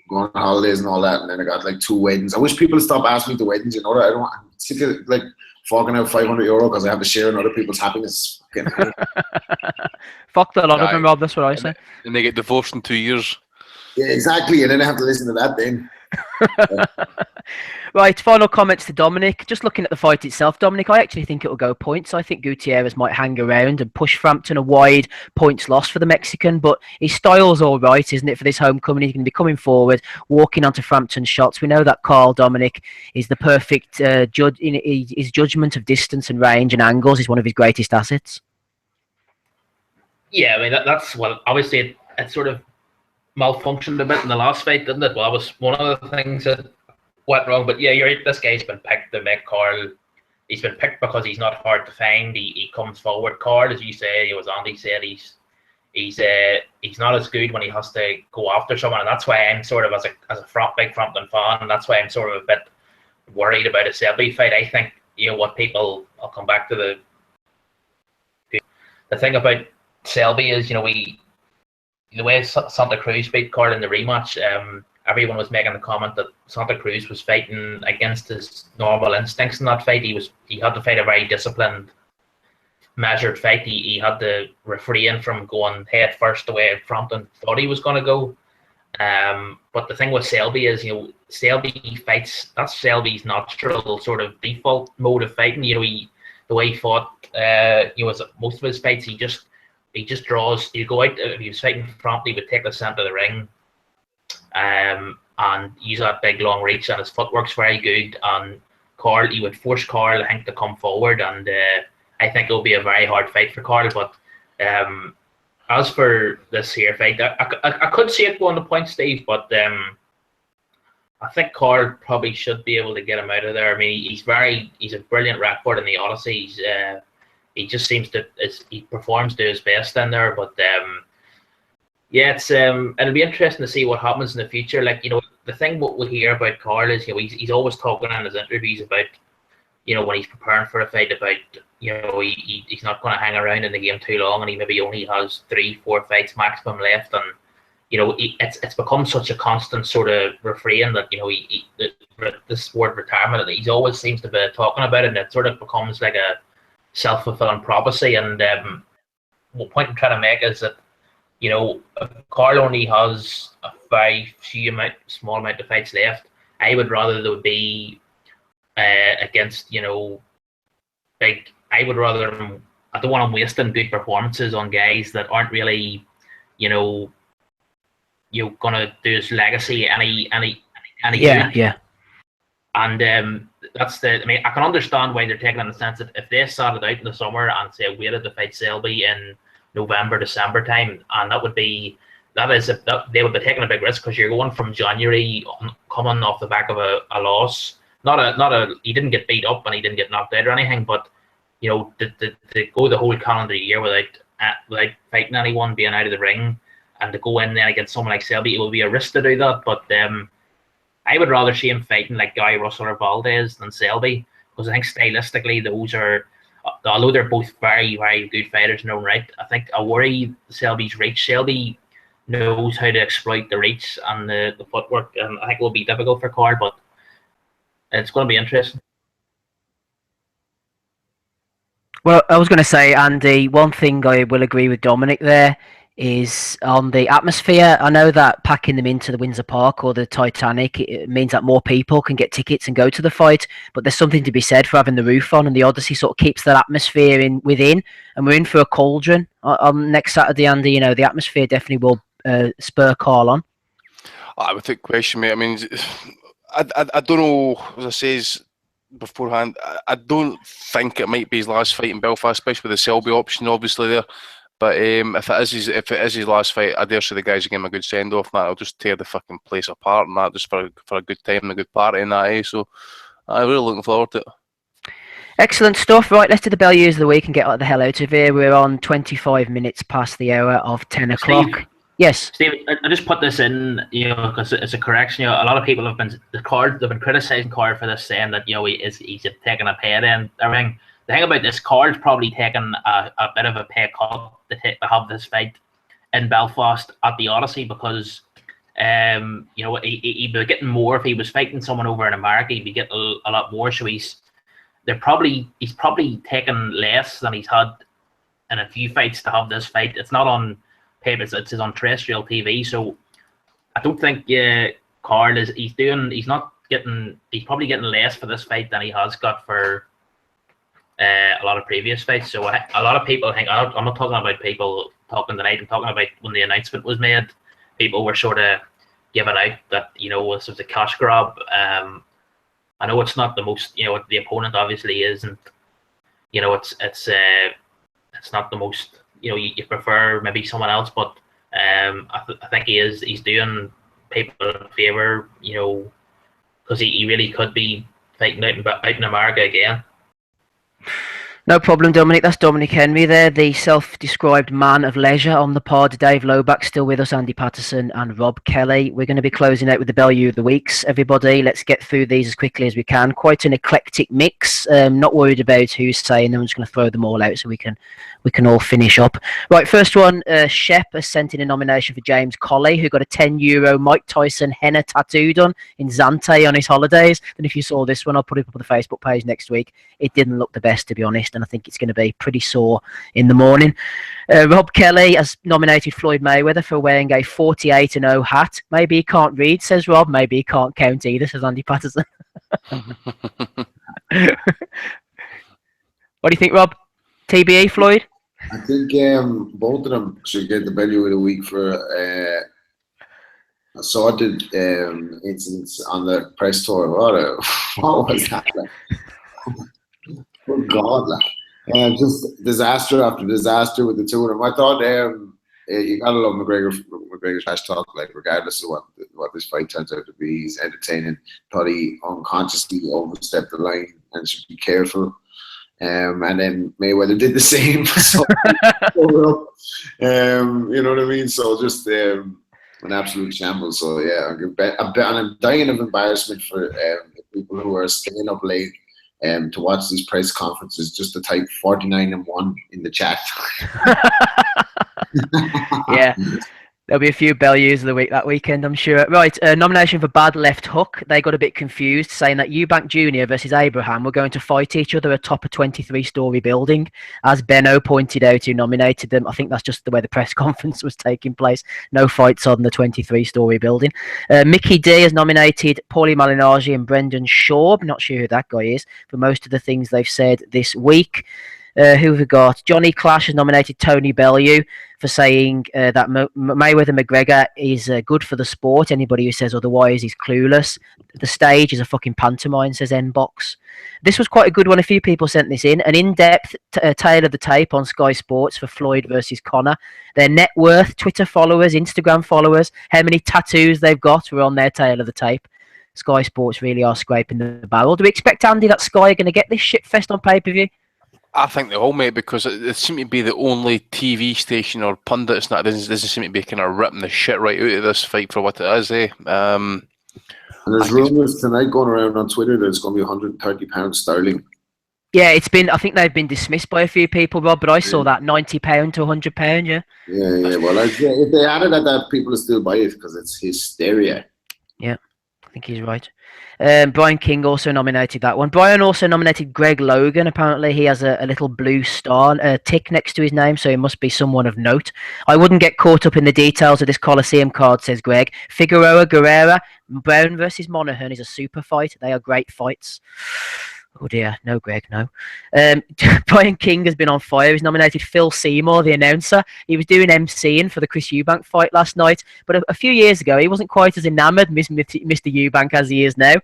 Going on holidays and all that, and then I got like 2 weddings. I wish people would stop asking me to weddings, I don't want, I'm sick of like forking out €500 because I have to share in other people's happiness.
Fuck that lot of them, Rob, that's what I say.
And they get divorced in 2 years.
Yeah, exactly, and then I have to listen to that then.
Right, final comments to Dominic. Just looking at the fight itself, Dominic, I actually think it will go points. I think Gutierrez might hang around and push Frampton a wide points loss for the Mexican, but his style's all right, isn't it, for this homecoming? He's going to be coming forward, walking onto Frampton's shots. We know that Carl Dominic is the perfect judge. His judgment of distance and range and angles is one of his greatest assets.
Yeah, I mean, that's well, obviously it sort of malfunctioned a bit in the last fight, didn't it? Well, that was one of the things that went wrong. But yeah, you're right. This guy's been picked to make Carl. He's been picked because he's not hard to find. He comes forward. Carl, as you say, as Andy said, he's not as good when he has to go after someone, and that's why I'm sort of as a big Frampton fan, and that's why I'm sort of a bit worried about a Selby fight. I think what people. I'll come back to the thing about Selby is the way Santa Cruz beat Carl in the rematch. everyone was making the comment that Santa Cruz was fighting against his normal instincts in that fight. He had to fight a very disciplined, measured fight. He had to refrain from going head first away in front and thought he was going to go. But the thing with Selby is, Selby fights, that's Selby's natural sort of default mode of fighting. The way he fought, most of his fights, he just draws. He'd go out, if he was fighting front, he would take the centre of the ring, and use that big long reach, and his footwork's very good. And he would force Carl, I think, to come forward, and I think it'll be a very hard fight for Carl. But as for this here fight, I could see it going to point, Steve, but I think Carl probably should be able to get him out of there. I mean, he's a brilliant record in the Odyssey. He just seems he performs to his best in there. But yeah, it'll be interesting to see what happens in the future. Like, the thing what we hear about Carl is, he's always talking in his interviews about, when he's preparing for a fight, about, he's not going to hang around in the game too long, and he maybe only has 3-4 fights maximum left. And it's become such a constant sort of refrain that this word retirement, he always seems to be talking about it, and it sort of becomes like a self-fulfilling prophecy. And the point I'm trying to make is that if Carl only has a small amount of fights left, I would rather there would be against big. I don't want him wasting good performances on guys that aren't really gonna do his legacy any good.
Yeah.
And I can understand why they're taking it in the sense that if they started out in the summer and say waited to fight Selby in November, December time, and they would be taking a big risk, because you're going from January coming off the back of a loss. He didn't get beat up and he didn't get knocked out or anything, but to go the whole calendar year without fighting anyone, being out of the ring, and to go in there against someone like Selby, it will be a risk to do that. But I would rather see him fighting like Guy Russell or Valdez than Selby, because I think stylistically those are, although they're both very, very good fighters in their own right, I think I worry Selby's reach. Selby knows how to exploit the reach and the footwork, and I think it will be difficult for Carl, but it's going to be interesting.
Well, I was going to say, Andy, one thing I will agree with Dominic there is on the atmosphere. I know that packing them into the Windsor Park or the Titanic, it means that more people can get tickets and go to the fight, but there's something to be said for having the roof on, and the Odyssey sort of keeps that atmosphere within, and we're in for a cauldron on next Saturday, Andy. The atmosphere definitely will spur Carl on.
Without question, mate. I mean, I don't know, as I says beforehand, I don't think it might be his last fight in Belfast, especially with the Selby option obviously there. But if it is his last fight, I dare say the guys will give him a good send off. That I'll just tear the fucking place apart, and that just for a good time and a good party and that. So I'm really looking forward to it.
Excellent stuff. Right, let's do the Bellews of the week and get the hell out of here. We're on 25 minutes past the hour of 10 o'clock.
Steve,
yes,
Steve, I just put this in, because it's a correction. A lot of people have been criticizing Carl for this, saying that he's taking a pay and everything. The thing about this, Carl's probably taken a bit of a pay cut to have this fight in Belfast at the Odyssey, because he'd be getting more if he was fighting someone over in America. He'd be getting a lot more. So he's probably taken less than he's had in a few fights to have this fight. It's not on paper; it's on terrestrial TV. So I don't think Carl is. He's probably getting less for this fight than he has got for a lot of previous fights. So a lot of people think, I'm not talking about people talking tonight, I'm talking about when the announcement was made, people were sort of giving out that this was a cash grab. I know it's not the most, the opponent obviously isn't, it's not the most, you prefer maybe someone else, but I think he's doing people a favor, because he really could be fighting out in America again.
No problem, Dominic. That's Dominic Henry there, the self-described man of leisure on the pod. Dave Loback still with us, Andy Patterson and Rob Kelly. We're going to be closing out with the Bellew of the Weeks, everybody. Let's get through these as quickly as we can. Quite an eclectic mix. Not worried about who's saying them. I'm just going to throw them all out so we can all finish up. Right, first one, Shep has sent in a nomination for James Colley, who got a €10 Mike Tyson henna tattoo done in Zante on his holidays. And if you saw this one, I'll put it up on the Facebook page next week. It didn't look the best, to be honest, and I think it's going to be pretty sore in the morning. Rob Kelly has nominated Floyd Mayweather for wearing a 48-0 hat. Maybe he can't read, says Rob. Maybe he can't count either, says Andy Patterson. What do you think, Rob? TBE, Floyd?
I think both of them should get the Bellew of the Week for assorted incidents on the press tour. What was that like? Oh God, like just disaster after disaster with the two of them. I thought you gotta love McGregor's trash talk, like regardless of what this fight turns out to be. He's entertaining. Thought he unconsciously overstepped the line and should be careful. And then Mayweather did the same. So, you know what I mean? So just an absolute shambles. So yeah, I'm dying of embarrassment for people who are staying up late to watch these press conferences just to type 49-1 in the chat.
Yeah. There'll be a few Bellews of the week that weekend, I'm sure. Right, nomination for Bad Left Hook. They got a bit confused, saying that Eubank Jr. versus Abraham were going to fight each other atop a 23-story building. As Benno pointed out, who nominated them, I think that's just the way the press conference was taking place. No fights on the 23-story building. Mickey D has nominated Paulie Malignaggi and Brendan Schaub. Not sure who that guy is, for most of the things they've said this week. Who have we got? Johnny Clash has nominated Tony Bellew for saying that Mayweather-McGregor is good for the sport. Anybody who says otherwise is clueless. The stage is a fucking pantomime, says Nbox. This was quite a good one. A few people sent this in. An in-depth tale of the tape on Sky Sports for Floyd versus Conor. Their net worth, Twitter followers, Instagram followers, how many tattoos they've got were on their tale of the tape. Sky Sports really are scraping the barrel. Do we expect, Andy, that Sky are going to get this shitfest on pay-per-view?
I think they all, mate, because it seems to be the only TV station or pundits that doesn't seem to be kind of ripping the shit right out of this fight for what it is, eh?
And there's rumours tonight going around on Twitter that it's going to be £130 sterling.
Yeah, it's been. I think they've been dismissed by a few people, Rob. But I saw that £90 to £100. Yeah.
Yeah. Well, if they added that, people will still buy it because it's hysteria.
Yeah, I think he's right. Brian King also nominated that one. Brian also nominated Greg Logan. Apparently, he has a little blue star tick next to his name, so he must be someone of note. I wouldn't get caught up in the details of this Coliseum card, says Greg. Figueroa, Guerrero, Browne versus Monaghan is a super fight. They are great fights. Oh dear, no, Greg, no. Brian King has been on fire. He's nominated Phil Seymour, the announcer. He was doing MCing for the Chris Eubank fight last night, but a few years ago, he wasn't quite as enamoured, Mr. Eubank, as he is now.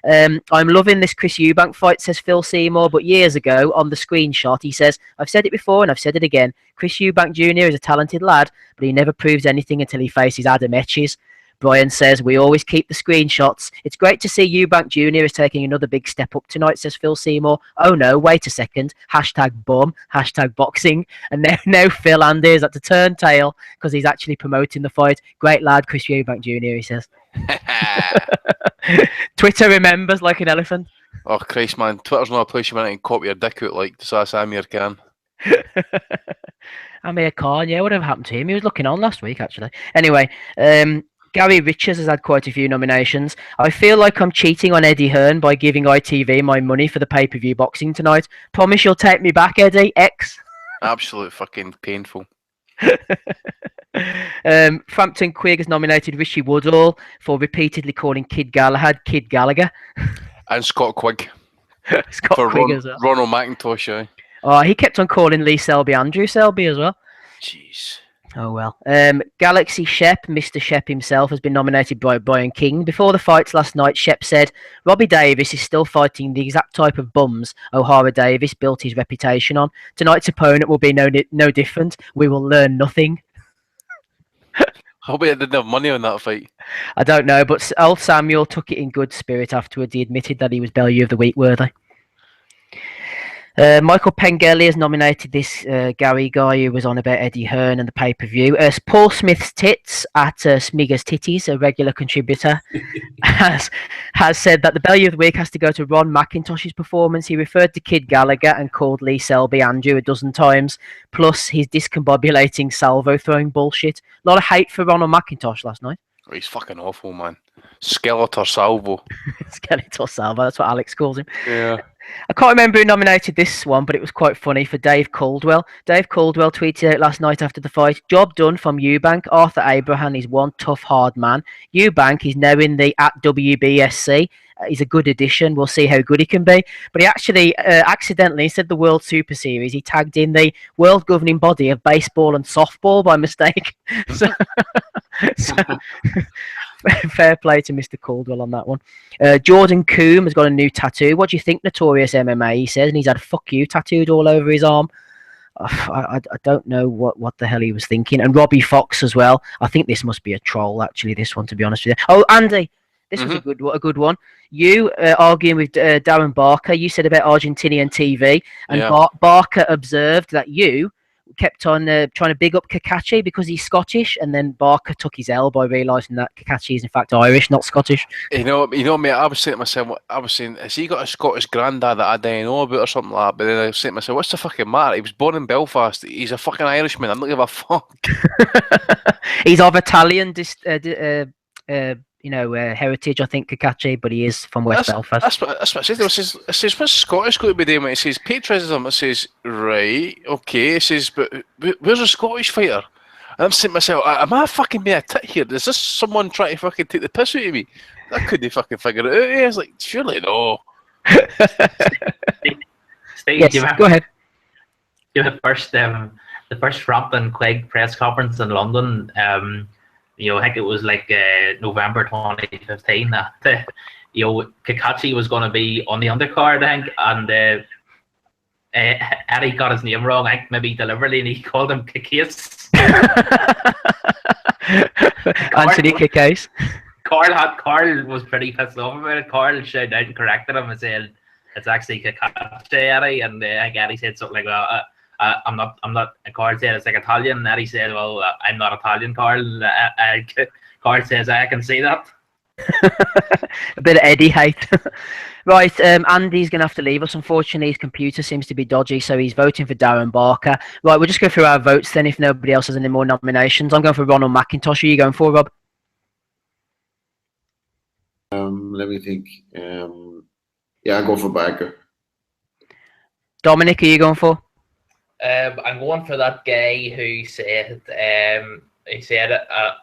I'm loving this Chris Eubank fight, says Phil Seymour, but years ago, on the screenshot, he says, I've said it before and I've said it again. Chris Eubank Jr. is a talented lad, but he never proves anything until he faces Adam Etches. Brian says, we always keep the screenshots. It's great to see Eubank Jr. is taking another big step up tonight, says Phil Seymour. Oh no, wait a second. #bum, #boxing. And now Phil Andy is at the turn tail because he's actually promoting the fight. Great lad, Chris Eubank Jr., he says. Twitter remembers like an elephant.
Oh, Christ, man. Twitter's not a place you went and copy your dick out like, so that's Amir Khan.
Amir Khan, yeah, whatever happened to him? He was looking on last week, actually. Anyway, Gary Richards has had quite a few nominations. I feel like I'm cheating on Eddie Hearn by giving ITV my money for the pay-per-view boxing tonight. Promise you'll take me back, Eddie. X.
Absolute fucking painful.
Frampton Quigg has nominated Richie Woodall for repeatedly calling Kid Galahad Kid Gallagher.
And Scott Quigg.
Scott
for
Quigg as well.
Ronald McIntosh, eh?
Oh, he kept on calling Lee Selby Andrew Selby as well.
Jeez.
Oh well. Galaxy Shep, Mr. Shep himself, has been nominated by Brian King. Before the fights last night, Shep said, Robbie Davis is still fighting the exact type of bums O'Hara Davis built his reputation on. Tonight's opponent will be no different. We will learn nothing.
I hope he didn't have money on that fight.
I don't know, but old Samuel took it in good spirit afterwards. He admitted that he was Bellew of the Week worthy. Michael Pengelly has nominated this Gary guy who was on about Eddie Hearn and the pay-per-view. Paul Smith's Tits at Smigger's Titties, a regular contributor, has said that the Bellew of the Week has to go to Ron McIntosh's performance. He referred to Kid Gallagher and called Lee Selby Andrew a dozen times, plus his discombobulating salvo-throwing bullshit. A lot of hate for Ronald McIntosh last night.
Oh, he's fucking awful, man. Skeletor Salvo.
Skeletor Salvo, that's what Alex calls him.
Yeah.
I can't remember who nominated this one, but it was quite funny for Dave Caldwell. Dave Caldwell tweeted out last night after the fight, "Job done from Eubank. Arthur Abraham is one tough, hard man. Eubank is now in the at WBSC. He's a good addition. We'll see how good he can be." But he actually accidentally, instead of the World Super Series, he tagged in the world governing body of baseball and softball by mistake. so fair play to Mr. Caldwell on that one. Jordan Coombe has got a new tattoo. What do you think, Notorious MMA? He says, and he's had "fuck you" tattooed all over his arm. I don't know what the hell he was thinking. And Robbie Fox as well. I think this must be a troll, actually, this one, to be honest with you. Oh, Andy, this was a good one. You arguing with Darren Barker. You said about Argentinian TV, and Barker observed that you kept on trying to big up Kakashi because he's Scottish, and then Barker took his L by realising that Kakashi is in fact Irish, not Scottish.
You know, mate, I was saying to myself, has he got a Scottish granddad that I didn't know about or something like that? But then I was saying to myself, what's the fucking matter? He was born in Belfast. He's a fucking Irishman. I'm not giving a fuck.
He's of Italian heritage, I think, Kakashi, but he is from West Belfast.
That's what I said. It says, what's Scottish going to be doing? It says patriotism. It says, right, okay. It says, but where's a Scottish fighter? And I'm saying to myself, am I fucking being a tit here? Is this someone trying to fucking take the piss out of me? I couldn't fucking figure it out. I was like, surely no.
Steve,
yes, go ahead.
The first Frampton Clegg press conference in London. I think it was like November 2015 that Kakashi was going to be on the undercard, I think, and Eddie got his name wrong, I think, maybe deliberately, and he called him Kikase.
Anthony Kikase.
Carl was pretty pissed off about it. Carl shouted out and corrected him and said it's actually Kakashi, Eddie, and I think Eddie said something like, well, I'm not. Carl said it's like Italian. And Eddie said, "Well, I'm not Italian, Carl." Carl says, "I can see that."
A bit of Eddie hate. Right, Andy's going to have to leave us. Unfortunately, his computer seems to be dodgy, so he's voting for Darren Barker. Right, we'll just go through our votes then. If nobody else has any more nominations, I'm going for Ronald McIntosh. Who are you going for, Rob?
Let me think. Yeah, I'll go for Barker.
Dominic, who are you going for?
I'm going for that guy who said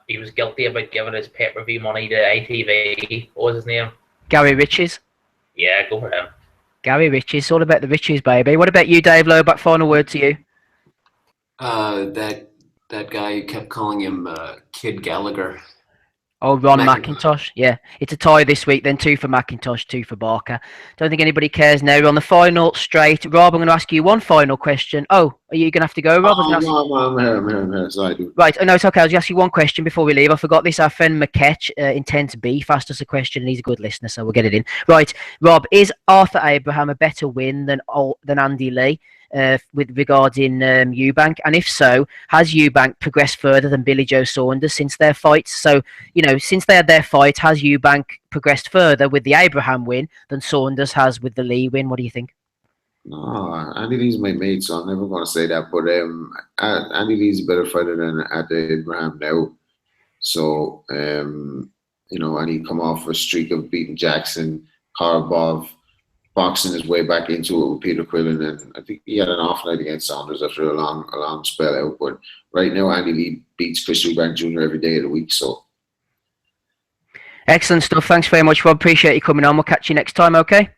he was guilty about giving his pay-per-view money to ITV. What was his name? Gary
Riches.
Yeah, go for him.
Gary Riches. All about the Riches, baby. What about you, Dave Loback? Final word to you.
That guy who kept calling him Kid Gallagher.
Oh, Ron McIntosh. Yeah, it's a tie this week. Then 2 for McIntosh, 2 for Barker. Don't think anybody cares now. We're on the final straight. Rob, I'm going to ask you one final question. Oh, are you going to have to go, Rob?
I'm here. Sorry.
Right. Oh, no, it's okay. I'll just ask you one question before we leave. I forgot this. Our friend McKetch, Intense Beef, asked us a question, and he's a good listener, so we'll get it in. Right, Rob, is Arthur Abraham a better win than Andy Lee? With regarding Eubank, and if so, has Eubank progressed further than Billy Joe Saunders since their fights? So, since they had their fight, has Eubank progressed further with the Abraham win than Saunders has with the Lee win? What do you think?
No, Andy Lee's my mate, so I'm never going to say that. But Andy Lee's a better fighter than Abraham now. So, and he come off a streak of beating Jackson, Karbov, boxing his way back into it with Peter Quillen, and I think he had an off night against Saunders after a long spell out. But right now, Andy Lee beats Chris Eubank Jr. every day of the week. So
excellent stuff. Thanks very much, Rob. Appreciate you coming on. We'll catch you next time. Okay.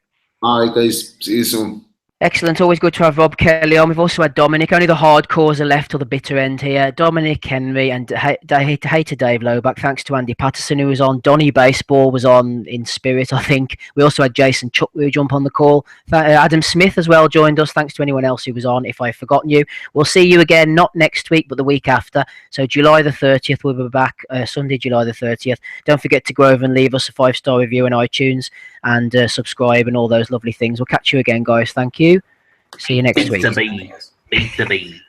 All right, guys. See you soon.
Excellent. Always good to have Rob Kelly on. We've also had Dominic. Only the hardcores are left till the bitter end here. Dominic Henry and hater Dave Loback. Thanks to Andy Patterson, who was on. Donny Baseball was on in spirit, I think. We also had Jason Chuck, who jump on the call. Adam Smith as well joined us. Thanks to anyone else who was on, if I've forgotten you. We'll see you again, not next week, but the week after. So July the 30th, we'll be back. Sunday, July the 30th. Don't forget to go over and leave us a 5-star review on iTunes and subscribe and all those lovely things. We'll catch you again, guys. Thank you. See you next
Beat
week.
the bee. Beat the bee.